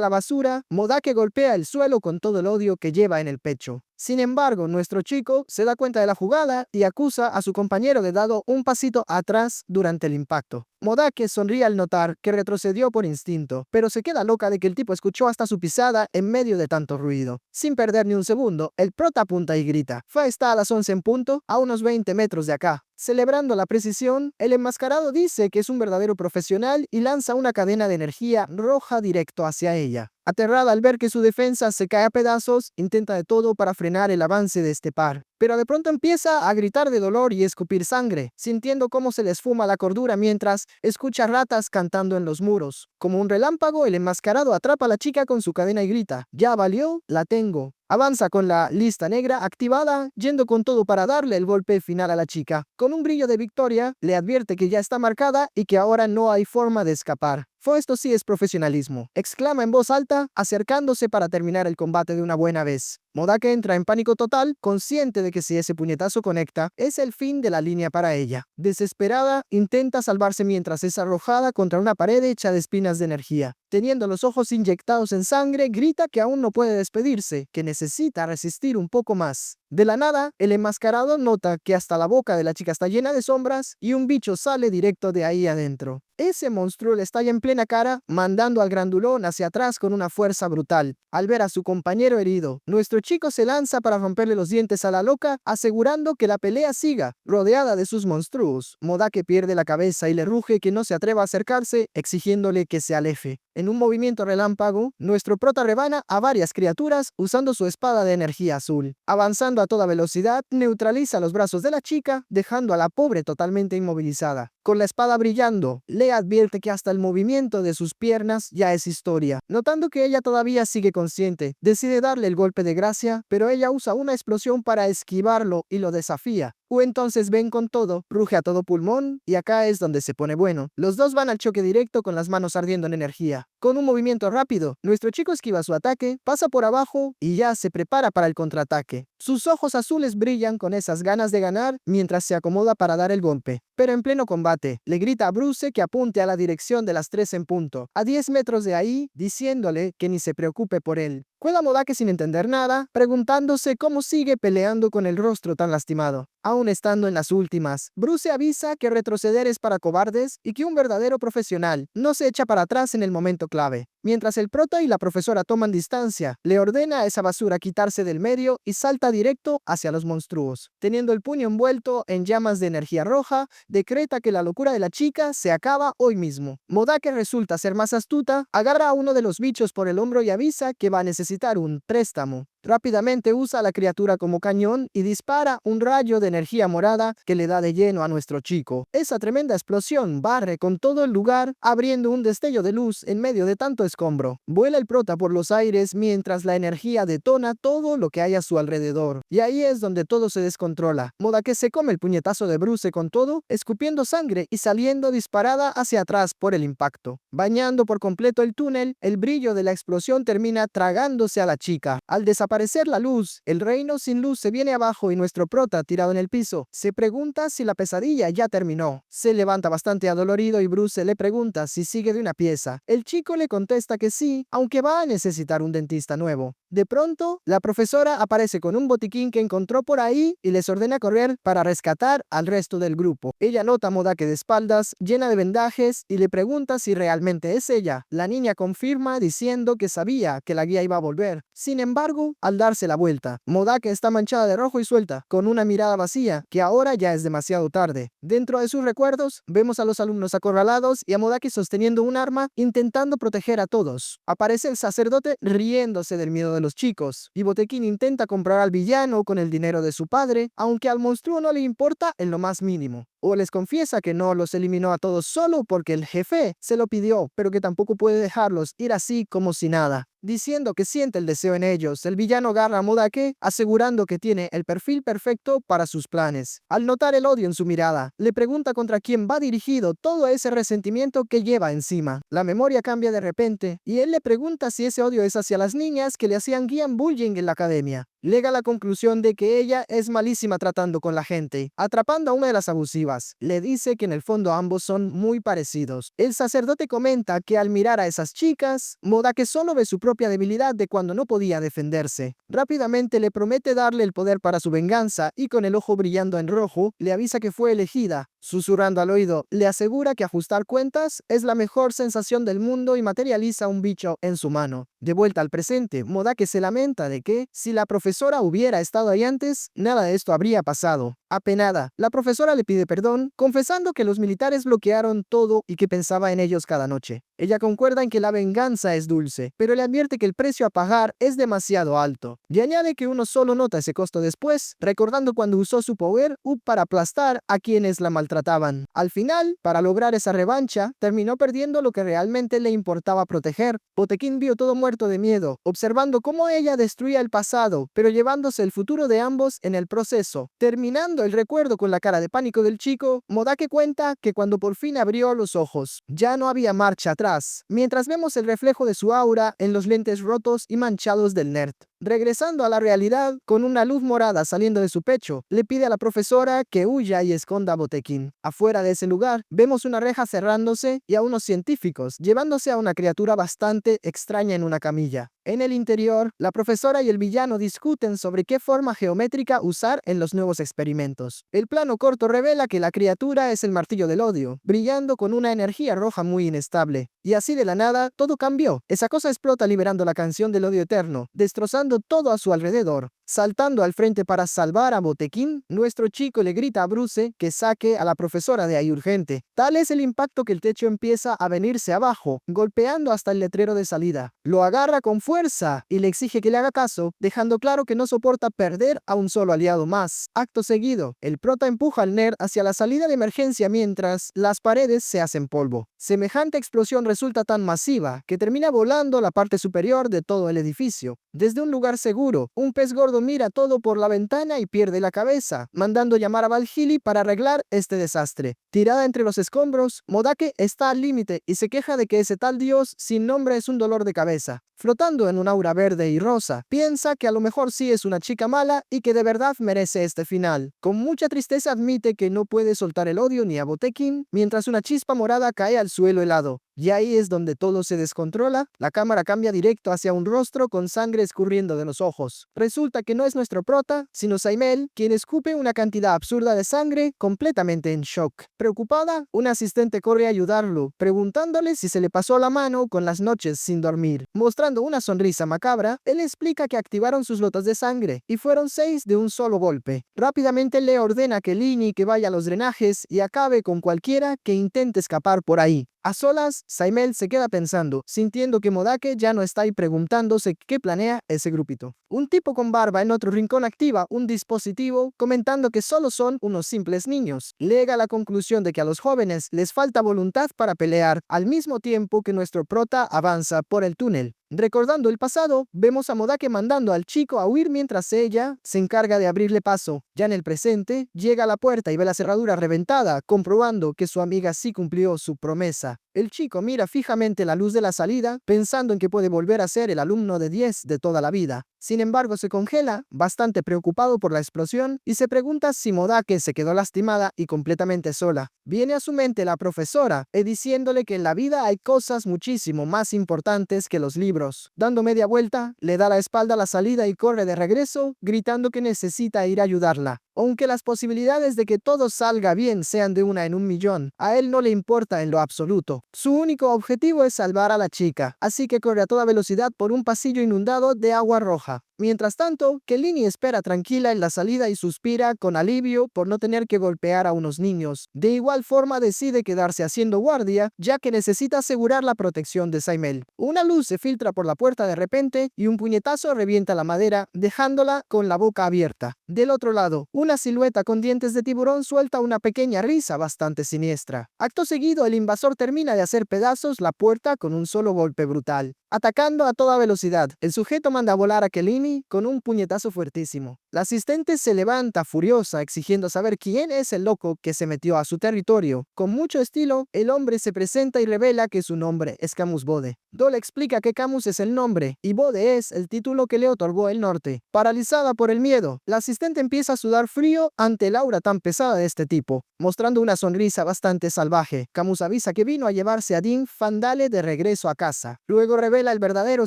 la basura, Modake golpea el suelo con todo el odio que lleva en el pecho. Sin embargo, nuestro chico se da cuenta de la jugada y acusa a su compañero de dado un pasito atrás durante el impacto. Modake sonríe al notar que retrocedió por instinto, pero se queda loca de que el tipo escuchó hasta su pisada en medio de tanto ruido. Sin perder ni un segundo, el prota apunta y grita: Fa está a las 11 en punto, a unos 20 metros de acá. Celebrando la precisión, el enmascarado dice que es un verdadero profesional y lanza una cadena de energía roja directo hacia ella. Aterrada al ver que su defensa se cae a pedazos, intenta de todo para frenar el avance de este par. Pero de pronto empieza a gritar de dolor y escupir sangre, sintiendo cómo se le esfuma la cordura mientras escucha ratas cantando en los muros. Como un relámpago, el enmascarado atrapa a la chica con su cadena y grita: «Ya valió, la tengo». Avanza con la lista negra activada, yendo con todo para darle el golpe final a la chica. Con un brillo de victoria, le advierte que ya está marcada y que ahora no hay forma de escapar. Esto sí es profesionalismo, exclama en voz alta, acercándose para terminar el combate de una buena vez. Modake entra en pánico total, consciente de que si ese puñetazo conecta, es el fin de la línea para ella. Desesperada, intenta salvarse mientras es arrojada contra una pared hecha de espinas de energía. Teniendo los ojos inyectados en sangre, grita que aún no puede despedirse, que necesita resistir un poco más. De la nada, el enmascarado nota que hasta la boca de la chica está llena de sombras y un bicho sale directo de ahí adentro. Ese monstruo le estalla en plena cara, mandando al grandulón hacia atrás con una fuerza brutal. Al ver a su compañero herido, nuestro chico se lanza para romperle los dientes a la loca, asegurando que la pelea siga. Rodeada de sus monstruos, Modake pierde la cabeza y le ruge que no se atreva a acercarse, exigiéndole que se aleje. En un movimiento relámpago, nuestro prota rebana a varias criaturas usando su espada de energía azul. Avanzando a toda velocidad, neutraliza los brazos de la chica, dejando a la pobre totalmente inmovilizada. Con la espada brillando, le advierte que hasta el movimiento de sus piernas ya es historia. Notando que ella todavía sigue consciente, decide darle el golpe de gracia, pero ella usa una explosión para esquivarlo y lo desafía. Entonces ven con todo, ruge a todo pulmón, y acá es donde se pone bueno. Los dos van al choque directo con las manos ardiendo en energía. chica. Con un movimiento rápido, nuestro chico esquiva su ataque, pasa por abajo y ya se prepara para el contraataque. Sus ojos azules brillan con esas ganas de ganar mientras se acomoda para dar el golpe. Pero en pleno combate, le grita a Bruce que apunte a la dirección de las 3 en punto, a 10 metros de ahí, diciéndole que ni se preocupe por él. Cuela Modake sin entender nada, preguntándose cómo sigue peleando con el rostro tan lastimado. Aún estando en las últimas, Bruce avisa que retroceder es para cobardes y que un verdadero profesional no se echa para atrás en el momento clave. Mientras el prota y la profesora toman distancia, le ordena a esa basura quitarse del medio y salta directo hacia los monstruos. Teniendo el puño envuelto en llamas de energía roja, decreta que la locura de la chica se acaba hoy mismo. Modake resulta ser más astuta, agarra a uno de los bichos por el hombro y avisa que va a necesitar un préstamo. Rápidamente usa a la criatura como cañón y dispara un rayo de energía morada que le da de lleno a nuestro chico. Esa tremenda explosión barre con todo el lugar, abriendo un destello de luz en medio de tanto escombro. Vuela el prota por los aires mientras la energía detona todo lo que hay a su alrededor. Y ahí es donde todo se descontrola. Modake se come el puñetazo de Bruce con todo, escupiendo sangre y saliendo disparada hacia atrás por el impacto. Bañando por completo el túnel, el brillo de la explosión termina tragándose a la chica. Al desaparecer la luz, el reino sin luz se viene abajo y nuestro prota, tirado en el piso, se pregunta si la pesadilla ya terminó. Se levanta bastante adolorido y Bruce le pregunta si sigue de una pieza. El chico le contesta que sí, aunque va a necesitar un dentista nuevo. De pronto, la profesora aparece con un botiquín que encontró por ahí y les ordena correr para rescatar al resto del grupo. Ella nota a Modake de espaldas, llena de vendajes, y le pregunta si realmente es ella. La niña confirma diciendo que sabía que la guía iba a volver. Sin embargo, al darse la vuelta, Modake está manchada de rojo y suelta, con una mirada vacía, que ahora ya es demasiado tarde. Dentro de sus recuerdos, vemos a los alumnos acorralados y a Modake sosteniendo un arma, intentando proteger a todos. Aparece el sacerdote riéndose del miedo de los chicos, y Botequín intenta comprar al villano con el dinero de su padre, aunque al monstruo no le importa en lo más mínimo. O les confiesa que no los eliminó a todos solo porque el jefe se lo pidió, pero que tampoco puede dejarlos ir así como si nada. Diciendo que siente el deseo en ellos, el villano agarra a Modake, asegurando que tiene el perfil perfecto para sus planes. Al notar el odio en su mirada, le pregunta contra quién va dirigido todo ese resentimiento que lleva encima. La memoria cambia de repente, y él le pregunta si ese odio es hacia las niñas que le hacían bullying en la academia. Llega a la conclusión de que ella es malísima tratando con la gente, atrapando a una de las abusivas. Le dice que en el fondo ambos son muy parecidos. El sacerdote comenta que al mirar a esas chicas, Modake solo ve su propia debilidad de cuando no podía defenderse. Rápidamente le promete darle el poder para su venganza y con el ojo brillando en rojo, le avisa que fue elegida. Susurrando al oído, le asegura que ajustar cuentas es la mejor sensación del mundo y materializa un bicho en su mano. De vuelta al presente, Modake se lamenta de que, si la profesora hubiera estado ahí antes, nada de esto habría pasado. Apenada, la profesora le pide perdón, confesando que los militares bloquearon todo y que pensaba en ellos cada noche. Ella concuerda en que la venganza es dulce, pero le advierte que el precio a pagar es demasiado alto. Y añade que uno solo nota ese costo después, recordando cuando usó su power up para aplastar a quienes la maltrataban. Al final, para lograr esa revancha, terminó perdiendo lo que realmente le importaba proteger. Botequín vio todo muerto de miedo, observando cómo ella destruía el pasado, pero llevándose el futuro de ambos en el proceso. Terminando el recuerdo con la cara de pánico del chico, Modake cuenta que cuando por fin abrió los ojos, ya no había marcha atrás, mientras vemos el reflejo de su aura en los lentes rotos y manchados del nerd. Regresando a la realidad, con una luz morada saliendo de su pecho, le pide a la profesora que huya y esconda a Botequín. Afuera de ese lugar, vemos una reja cerrándose y a unos científicos llevándose a una criatura bastante extraña en una camilla. En el interior, la profesora y el villano discuten sobre qué forma geométrica usar en los nuevos experimentos. El plano corto revela que la criatura es el martillo del odio, brillando con una energía roja muy inestable. Y así de la nada, todo cambió. Esa cosa explota liberando la canción del odio eterno, destrozando todo a su alrededor. Saltando al frente para salvar a Botequín, nuestro chico le grita a Bruce que saque a la profesora de ahí urgente. Tal es el impacto que el techo empieza a venirse abajo, golpeando hasta el letrero de salida. Lo agarra con fuerza y le exige que le haga caso, dejando claro que no soporta perder a un solo aliado más. Acto seguido, el prota empuja al nerd hacia la salida de emergencia mientras las paredes se hacen polvo. Semejante explosión resulta tan masiva que termina volando la parte superior de todo el edificio. Desde un lugar seguro, un pez gordo embargo, mira todo por la ventana y pierde la cabeza, mandando llamar a Valhili para arreglar este desastre. Tirada entre los escombros, Modake está al límite y se queja de que ese tal dios sin nombre es un dolor de cabeza. Flotando en un aura verde y rosa, piensa que a lo mejor sí es una chica mala y que de verdad merece este final. Con mucha tristeza admite que no puede soltar el odio ni a Botekin, mientras una chispa morada cae al suelo helado. Y ahí es donde todo se descontrola. La cámara cambia directo hacia un rostro con sangre escurriendo de los ojos. Resulta que no es nuestro prota, sino Saimel, quien escupe una cantidad absurda de sangre, completamente en shock. Preocupada, un asistente corre a ayudarlo, preguntándole si se le pasó la mano con las noches sin dormir. Mostrando una sonrisa macabra, él explica que activaron sus lotas de sangre, y fueron 6 de un solo golpe. Rápidamente le ordena a Kelini que vaya a los drenajes y acabe con cualquiera que intente escapar por ahí. A solas, Saimel se queda pensando, sintiendo que Modake ya no está ahí preguntándose qué planea ese grupito. Un tipo con barba en otro rincón activa un dispositivo comentando que solo son unos simples niños. Llega a la conclusión de que a los jóvenes les falta voluntad para pelear, al mismo tiempo que nuestro prota avanza por el túnel. Recordando el pasado, vemos a Modake mandando al chico a huir mientras ella se encarga de abrirle paso. Ya en el presente, llega a la puerta y ve la cerradura reventada, comprobando que su amiga sí cumplió su promesa. El chico mira fijamente la luz de la salida, pensando en que puede volver a ser el alumno de 10 de toda la vida. Sin embargo, se congela, bastante preocupado por la explosión, y se pregunta si Modake se quedó lastimada y completamente sola. Viene a su mente la profesora, diciéndole que en la vida hay cosas muchísimo más importantes que los libros. Dando media vuelta, le da la espalda a la salida y corre de regreso, gritando que necesita ir a ayudarla. Aunque las posibilidades de que todo salga bien sean de 1 en 1.000.000, a él no le importa en lo absoluto. Su único objetivo es salvar a la chica, así que corre a toda velocidad por un pasillo inundado de agua roja. Mientras tanto, Kelini espera tranquila en la salida y suspira con alivio por no tener que golpear a unos niños. De igual forma decide quedarse haciendo guardia, ya que necesita asegurar la protección de Saimel. Una luz se filtra por la puerta de repente y un puñetazo revienta la madera, dejándola con la boca abierta. Del otro lado, una silueta con dientes de tiburón suelta una pequeña risa bastante siniestra. Acto seguido, el invasor termina de hacer pedazos la puerta con un solo golpe brutal. Atacando a toda velocidad, el sujeto manda a volar a Kelini con un puñetazo fuertísimo. La asistente se levanta furiosa, exigiendo saber quién es el loco que se metió a su territorio. Con mucho estilo, el hombre se presenta y revela que su nombre es Camus Bode. Dole explica que Camus es el nombre y Bode es el título que le otorgó el norte. Paralizada por el miedo, la asistente empieza a sudar frío ante el aura tan pesada de este tipo, mostrando una sonrisa bastante salvaje. Camus avisa que vino a llevarse a Din Fandale de regreso a casa. Luego revela el verdadero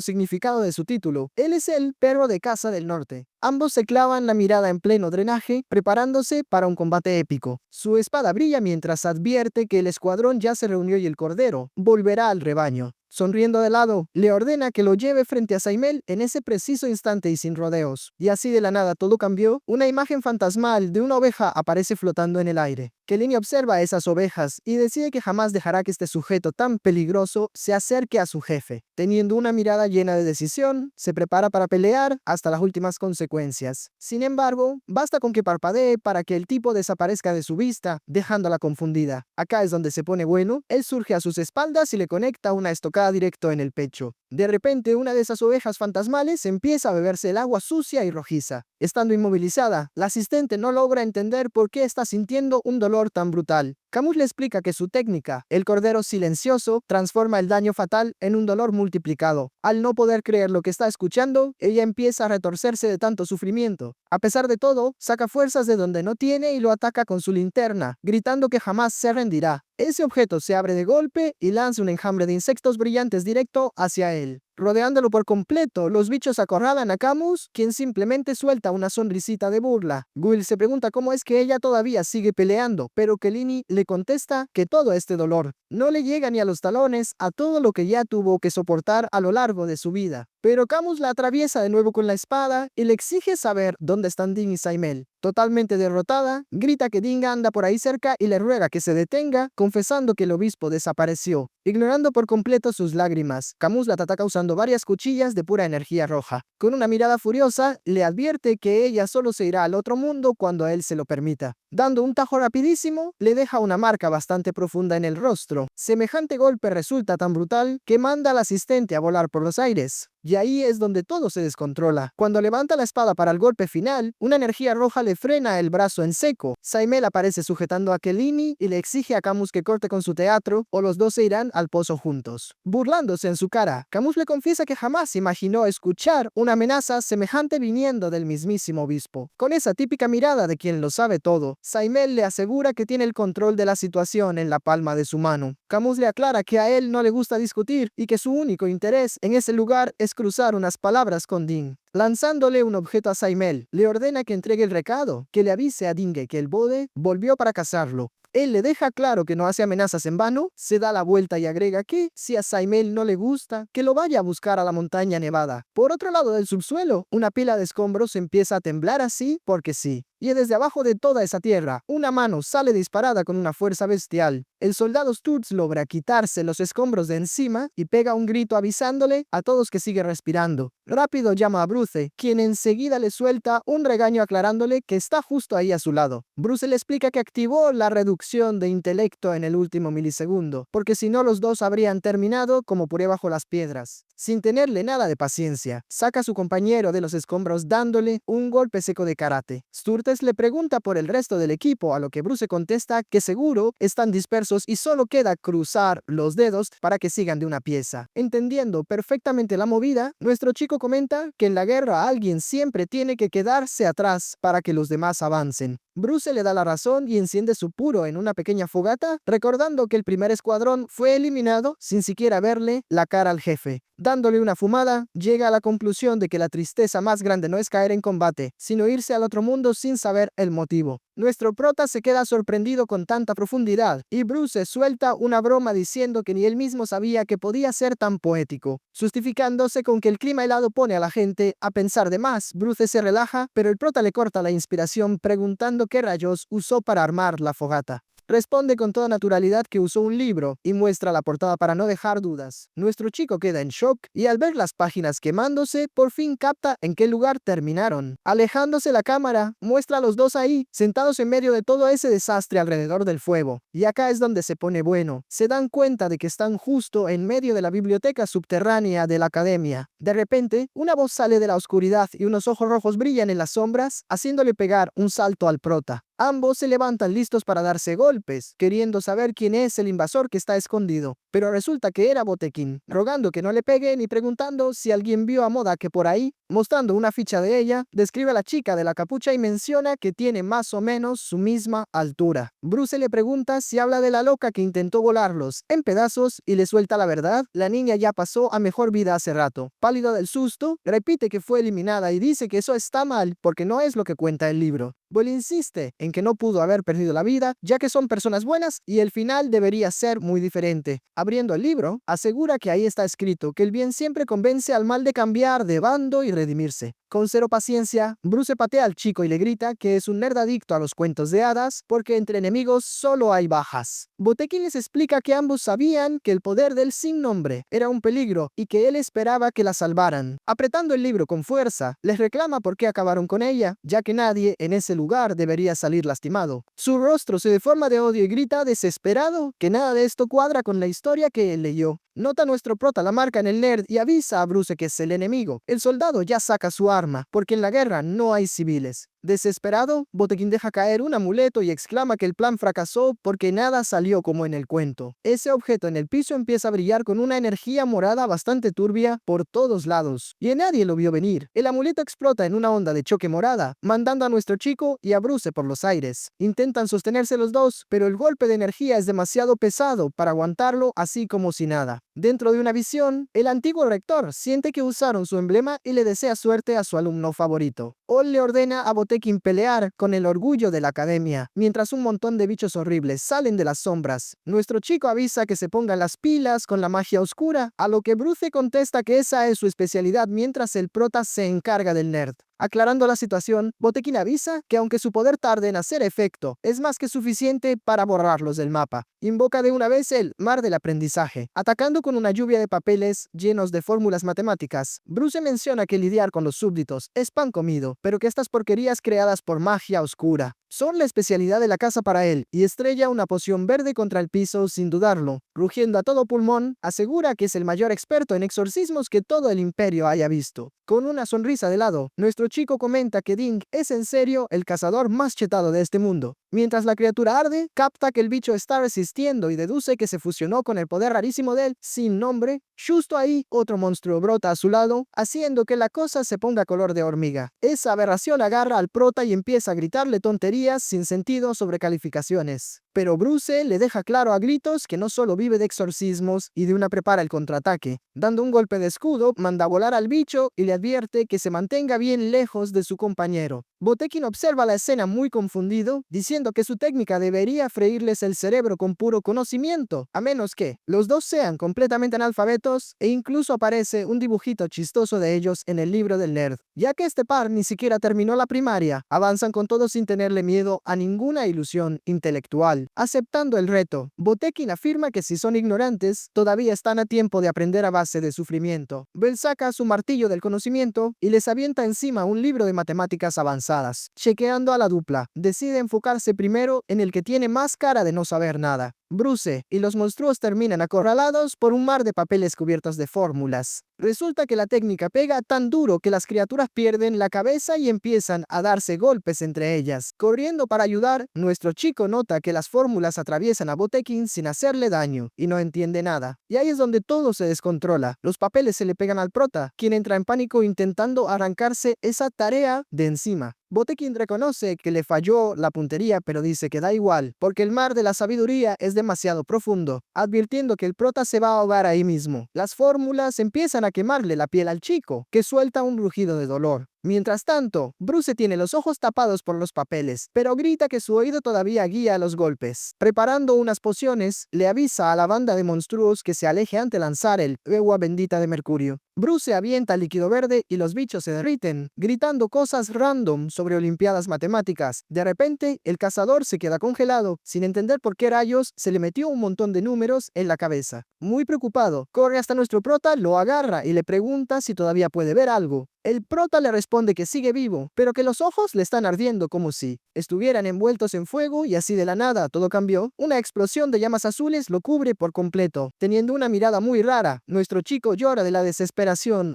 significado de su título. Él es el perro de casa del norte. Ambos se clavan la mirada en pleno drenaje, preparándose para un combate épico. Su espada brilla mientras advierte que el escuadrón ya se reunió y el cordero volverá al rebaño. Sonriendo de lado, le ordena que lo lleve frente a Saimel en ese preciso instante y sin rodeos. Y así de la nada todo cambió. Una imagen fantasmal de una oveja aparece flotando en el aire. Kelini observa esas ovejas y decide que jamás dejará que este sujeto tan peligroso se acerque a su jefe. Teniendo una mirada llena de decisión, se prepara para pelear hasta las últimas consecuencias. Sin embargo, basta con que parpadee para que el tipo desaparezca de su vista, dejándola confundida. Acá es donde se pone bueno. Él surge a sus espaldas y le conecta una estocada directo en el pecho. De repente, una de esas ovejas fantasmales empieza a beberse el agua sucia y rojiza. Estando inmovilizada, la asistente no logra entender por qué está sintiendo un dolor tan brutal. Camus le explica que su técnica, el cordero silencioso, transforma el daño fatal en un dolor multiplicado. Al no poder creer lo que está escuchando, ella empieza a retorcerse de tanto sufrimiento. A pesar de todo, saca fuerzas de donde no tiene y lo ataca con su linterna, gritando que jamás se rendirá. Ese objeto se abre de golpe y lanza un enjambre de insectos brillantes directo hacia él. Rodeándolo por completo, los bichos acorralan a Camus, quien simplemente suelta una sonrisita de burla. Will se pregunta cómo es que ella todavía sigue peleando, pero Kelini le contesta que todo este dolor no le llega ni a los talones a todo lo que ya tuvo que soportar a lo largo de su vida. Pero Camus la atraviesa de nuevo con la espada y le exige saber dónde están Din y Saimel. Totalmente derrotada, grita que Din anda por ahí cerca y le ruega que se detenga, confesando que el obispo desapareció. Ignorando por completo sus lágrimas, Camus la ataca usando usando varias cuchillas de pura energía roja. Con una mirada furiosa, le advierte que ella solo se irá al otro mundo cuando él se lo permita. Dando un tajo rapidísimo, le deja una marca bastante profunda en el rostro. Semejante golpe resulta tan brutal que manda al asistente a volar por los aires. Y ahí es donde todo se descontrola. Cuando levanta la espada para el golpe final, una energía roja le frena el brazo en seco. Saimel aparece sujetando a Kelini y le exige a Camus que corte con su teatro o los dos se irán al pozo juntos. Burlándose en su cara, Camus le confiesa que jamás imaginó escuchar una amenaza semejante viniendo del mismísimo obispo. Con esa típica mirada de quien lo sabe todo, Saimel le asegura que tiene el control de la situación en la palma de su mano. Camus le aclara que a él no le gusta discutir y que su único interés en ese lugar es cruzar unas palabras con Dean. Lanzándole un objeto a Saimel, le ordena que entregue el recado, que le avise a Dinge que el bode volvió para cazarlo. Él le deja claro que no hace amenazas en vano, se da la vuelta y agrega que, si a Saimel no le gusta, que lo vaya a buscar a la montaña nevada. Por otro lado del subsuelo, una pila de escombros empieza a temblar así porque sí. Y desde abajo de toda esa tierra, una mano sale disparada con una fuerza bestial. El soldado Sturz logra quitarse los escombros de encima y pega un grito avisándole a todos que sigue respirando. Rápido llama a Bruce, quien enseguida le suelta un regaño aclarándole que está justo ahí a su lado. Bruce le explica que activó la reducción de intelecto en el último milisegundo, porque si no los dos habrían terminado como puré bajo las piedras. Sin tenerle nada de paciencia, saca a su compañero de los escombros dándole un golpe seco de karate. Sturtes le pregunta por el resto del equipo, a lo que Bruce contesta que seguro están dispersos y solo queda cruzar los dedos para que sigan de una pieza. Entendiendo perfectamente la movida, nuestro chico comenta que en la guerra alguien siempre tiene que quedarse atrás para que los demás avancen. Bruce le da la razón y enciende su puro en una pequeña fogata, recordando que el primer escuadrón fue eliminado sin siquiera verle la cara al jefe. Dándole una fumada, llega a la conclusión de que la tristeza más grande no es caer en combate, sino irse al otro mundo sin saber el motivo. Nuestro prota se queda sorprendido con tanta profundidad, y Bruce suelta una broma diciendo que ni él mismo sabía que podía ser tan poético. Justificándose con que el clima helado pone a la gente a pensar de más, Bruce se relaja, pero el prota le corta la inspiración preguntando qué rayos usó para armar la fogata. Responde con toda naturalidad que usó un libro y muestra la portada para no dejar dudas. Nuestro chico queda en shock y al ver las páginas quemándose, por fin capta en qué lugar terminaron. Alejándose la cámara, muestra a los dos ahí, sentados en medio de todo ese desastre alrededor del fuego. Y acá es donde se pone bueno. Se dan cuenta de que están justo en medio de la biblioteca subterránea de la academia. De repente, una voz sale de la oscuridad y unos ojos rojos brillan en las sombras, haciéndole pegar un salto al prota. Ambos se levantan listos para darse golpes, queriendo saber quién es el invasor que está escondido. Pero resulta que era Botequín, rogando que no le peguen y preguntando si alguien vio a Modake por ahí. Mostrando una ficha de ella, describe a la chica de la capucha y menciona que tiene más o menos su misma altura. Bruce le pregunta si habla de la loca que intentó volarlos en pedazos y le suelta la verdad. La niña ya pasó a mejor vida hace rato. Pálido del susto, repite que fue eliminada y dice que eso está mal porque no es lo que cuenta el libro. Bull insiste en que no pudo haber perdido la vida, ya que son personas buenas y el final debería ser muy diferente. Abriendo el libro, asegura que ahí está escrito que el bien siempre convence al mal de cambiar de bando y redimirse. Con cero paciencia, Bruce patea al chico y le grita que es un nerd adicto a los cuentos de hadas porque entre enemigos solo hay bajas. Botequín les explica que ambos sabían que el poder del sin nombre era un peligro y que él esperaba que la salvaran. Apretando el libro con fuerza, les reclama por qué acabaron con ella, ya que nadie en ese lugar debería salir lastimado. Su rostro se deforma de odio y grita desesperado que nada de esto cuadra con la historia que él leyó. Nota nuestro prota la marca en el nerd y avisa a Bruce que es el enemigo. El soldado ya saca su arma, porque en la guerra no hay civiles. Desesperado, Botequín deja caer un amuleto y exclama que el plan fracasó porque nada salió como en el cuento. Ese objeto en el piso empieza a brillar con una energía morada bastante turbia por todos lados, y nadie lo vio venir. El amuleto explota en una onda de choque morada, mandando a nuestro chico y a Bruce por los aires. Intentan sostenerse los dos, pero el golpe de energía es demasiado pesado para aguantarlo así como si nada. Dentro de una visión, el antiguo rector siente que usaron su emblema y le desea suerte a su alumno favorito. All le ordena a Botequín pelear con el orgullo de la academia, mientras un montón de bichos horribles salen de las sombras. Nuestro chico avisa que se pongan las pilas con la magia oscura, a lo que Bruce contesta que esa es su especialidad mientras el prota se encarga del nerd. Aclarando la situación, Botekin avisa que aunque su poder tarde en hacer efecto, es más que suficiente para borrarlos del mapa. Invoca de una vez el mar del aprendizaje, atacando con una lluvia de papeles llenos de fórmulas matemáticas. Bruce menciona que lidiar con los súbditos es pan comido, pero que estas porquerías creadas por magia oscura son la especialidad de la casa para él, y estrella una poción verde contra el piso sin dudarlo. Rugiendo a todo pulmón, asegura que es el mayor experto en exorcismos que todo el imperio haya visto. Con una sonrisa de lado, nuestro chico comenta que Ding es en serio el cazador más chetado de este mundo. Mientras la criatura arde, capta que el bicho está resistiendo y deduce que se fusionó con el poder rarísimo de él, sin nombre. Justo ahí, otro monstruo brota a su lado, haciendo que la cosa se ponga color de hormiga. Esa aberración agarra al prota y empieza a gritarle tonterías sin sentido sobre calificaciones. Pero Bruce le deja claro a gritos que no solo vive de exorcismos y de una prepara el contraataque. Dando un golpe de escudo, manda a volar al bicho y le advierte que se mantenga bien lejos de su compañero. Botekin observa la escena muy confundido, diciendo que su técnica debería freírles el cerebro con puro conocimiento, a menos que los dos sean completamente analfabetos, e incluso aparece un dibujito chistoso de ellos en el libro del nerd. Ya que este par ni siquiera terminó la primaria, avanzan con todo sin tenerle miedo a ninguna ilusión intelectual. Aceptando el reto, Botekin afirma que si son ignorantes, todavía están a tiempo de aprender a base de sufrimiento. Bell saca su martillo del conocimiento y les avienta encima un libro de matemáticas avanzadas. Chequeando a la dupla, decide enfocarse primero en el que tiene más cara de no saber nada. Bruce y los monstruos terminan acorralados por un mar de papeles cubiertos de fórmulas. Resulta que la técnica pega tan duro que las criaturas pierden la cabeza y empiezan a darse golpes entre ellas. Corriendo para ayudar, nuestro chico nota que las fórmulas atraviesan a Botekin sin hacerle daño y no entiende nada. Y ahí es donde todo se descontrola. Los papeles se le pegan al prota, quien entra en pánico intentando arrancarse esa tarea de encima. Botekin reconoce que le falló la puntería, pero dice que da igual, porque el mar de la sabiduría es demasiado profundo, advirtiendo que el prota se va a ahogar ahí mismo. Las fórmulas empiezan a quemarle la piel al chico, que suelta un rugido de dolor. Mientras tanto, Bruce tiene los ojos tapados por los papeles, pero grita que su oído todavía guía los golpes. Preparando unas pociones, le avisa a la banda de monstruos que se aleje ante lanzar el agua bendita de Mercurio. Bruce avienta líquido verde y los bichos se derriten, gritando cosas random sobre olimpiadas matemáticas. De repente, el cazador se queda congelado, sin entender por qué rayos se le metió un montón de números en la cabeza. Muy preocupado, corre hasta nuestro prota, lo agarra y le pregunta si todavía puede ver algo. El prota le responde que sigue vivo, pero que los ojos le están ardiendo como si estuvieran envueltos en fuego, y así de la nada todo cambió. Una explosión de llamas azules lo cubre por completo. Teniendo una mirada muy rara, nuestro chico llora de la desesperación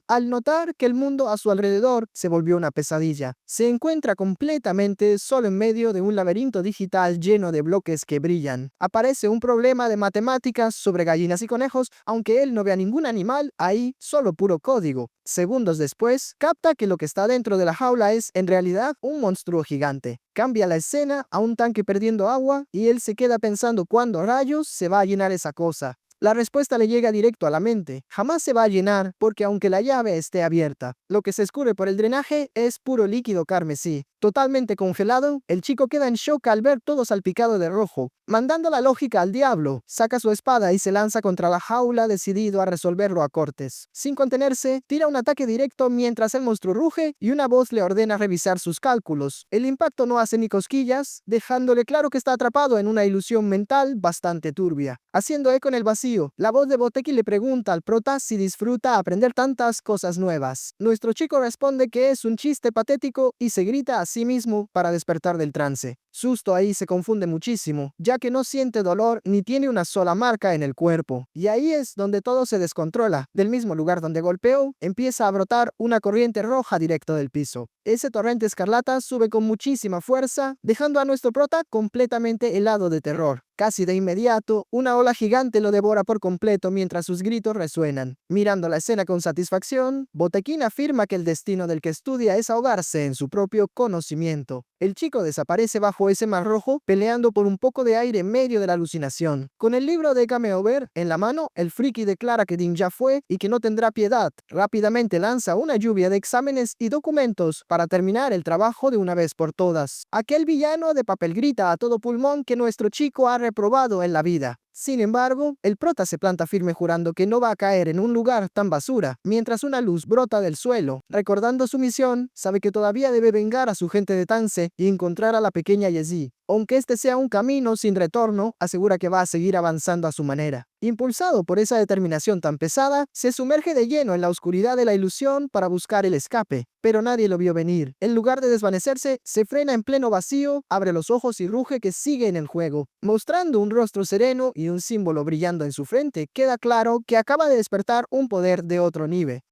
al notar que el mundo a su alrededor se volvió una pesadilla. Se encuentra completamente solo en medio de un laberinto digital lleno de bloques que brillan. Aparece un problema de matemáticas sobre gallinas y conejos, aunque él no vea ningún animal ahí, solo puro código. Segundos después, capta que lo que está dentro de la jaula es, en realidad, un monstruo gigante. Cambia la escena a un tanque perdiendo agua y él se queda pensando cuándo rayos se va a llenar esa cosa. La respuesta le llega directo a la mente. Jamás se va a llenar porque aunque la llave esté abierta, lo que se escurre por el drenaje es puro líquido carmesí. Totalmente congelado, el chico queda en shock al ver todo salpicado de rojo. Mandando la lógica al diablo, saca su espada y se lanza contra la jaula decidido a resolverlo a cortes. Sin contenerse, tira un ataque directo mientras el monstruo ruge y una voz le ordena revisar sus cálculos. El impacto no hace ni cosquillas, dejándole claro que está atrapado en una ilusión mental bastante turbia. Haciendo eco en el vacío, la voz de Botekin le pregunta al prota si disfruta aprender tantas cosas nuevas. Nuestro chico responde que es un chiste patético y se grita a sí mismo para despertar del trance. Susto ahí se confunde muchísimo, ya que no siente dolor ni tiene una sola marca en el cuerpo. Y ahí es donde todo se descontrola. Del mismo lugar donde golpeó, empieza a brotar una corriente roja directo del piso. Ese torrente escarlata sube con muchísima fuerza, dejando a nuestro prota completamente helado de terror. Casi de inmediato, una ola gigante lo devora por completo mientras sus gritos resuenan. Mirando la escena con satisfacción, Botekin afirma que el destino del que estudia es ahogarse en su propio conocimiento. El chico desaparece bajo ese mar rojo, peleando por un poco de aire en medio de la alucinación. Con el libro de Game Over en la mano, el friki declara que Dean ya fue y que no tendrá piedad. Rápidamente lanza una lluvia de exámenes y documentos para terminar el trabajo de una vez por todas. Aquel villano de papel grita a todo pulmón que nuestro chico ha reprobado en la vida. Sin embargo, el prota se planta firme jurando que no va a caer en un lugar tan basura, mientras una luz brota del suelo. Recordando su misión, sabe que todavía debe vengar a su gente de Tance y encontrar a la pequeña Jessie. Aunque este sea un camino sin retorno, asegura que va a seguir avanzando a su manera. Impulsado por esa determinación tan pesada, se sumerge de lleno en la oscuridad de la ilusión para buscar el escape, pero nadie lo vio venir. En lugar de desvanecerse, se frena en pleno vacío, abre los ojos y ruge que sigue en el juego. Mostrando un rostro sereno y un símbolo brillando en su frente, queda claro que acaba de despertar un poder de otro nivel.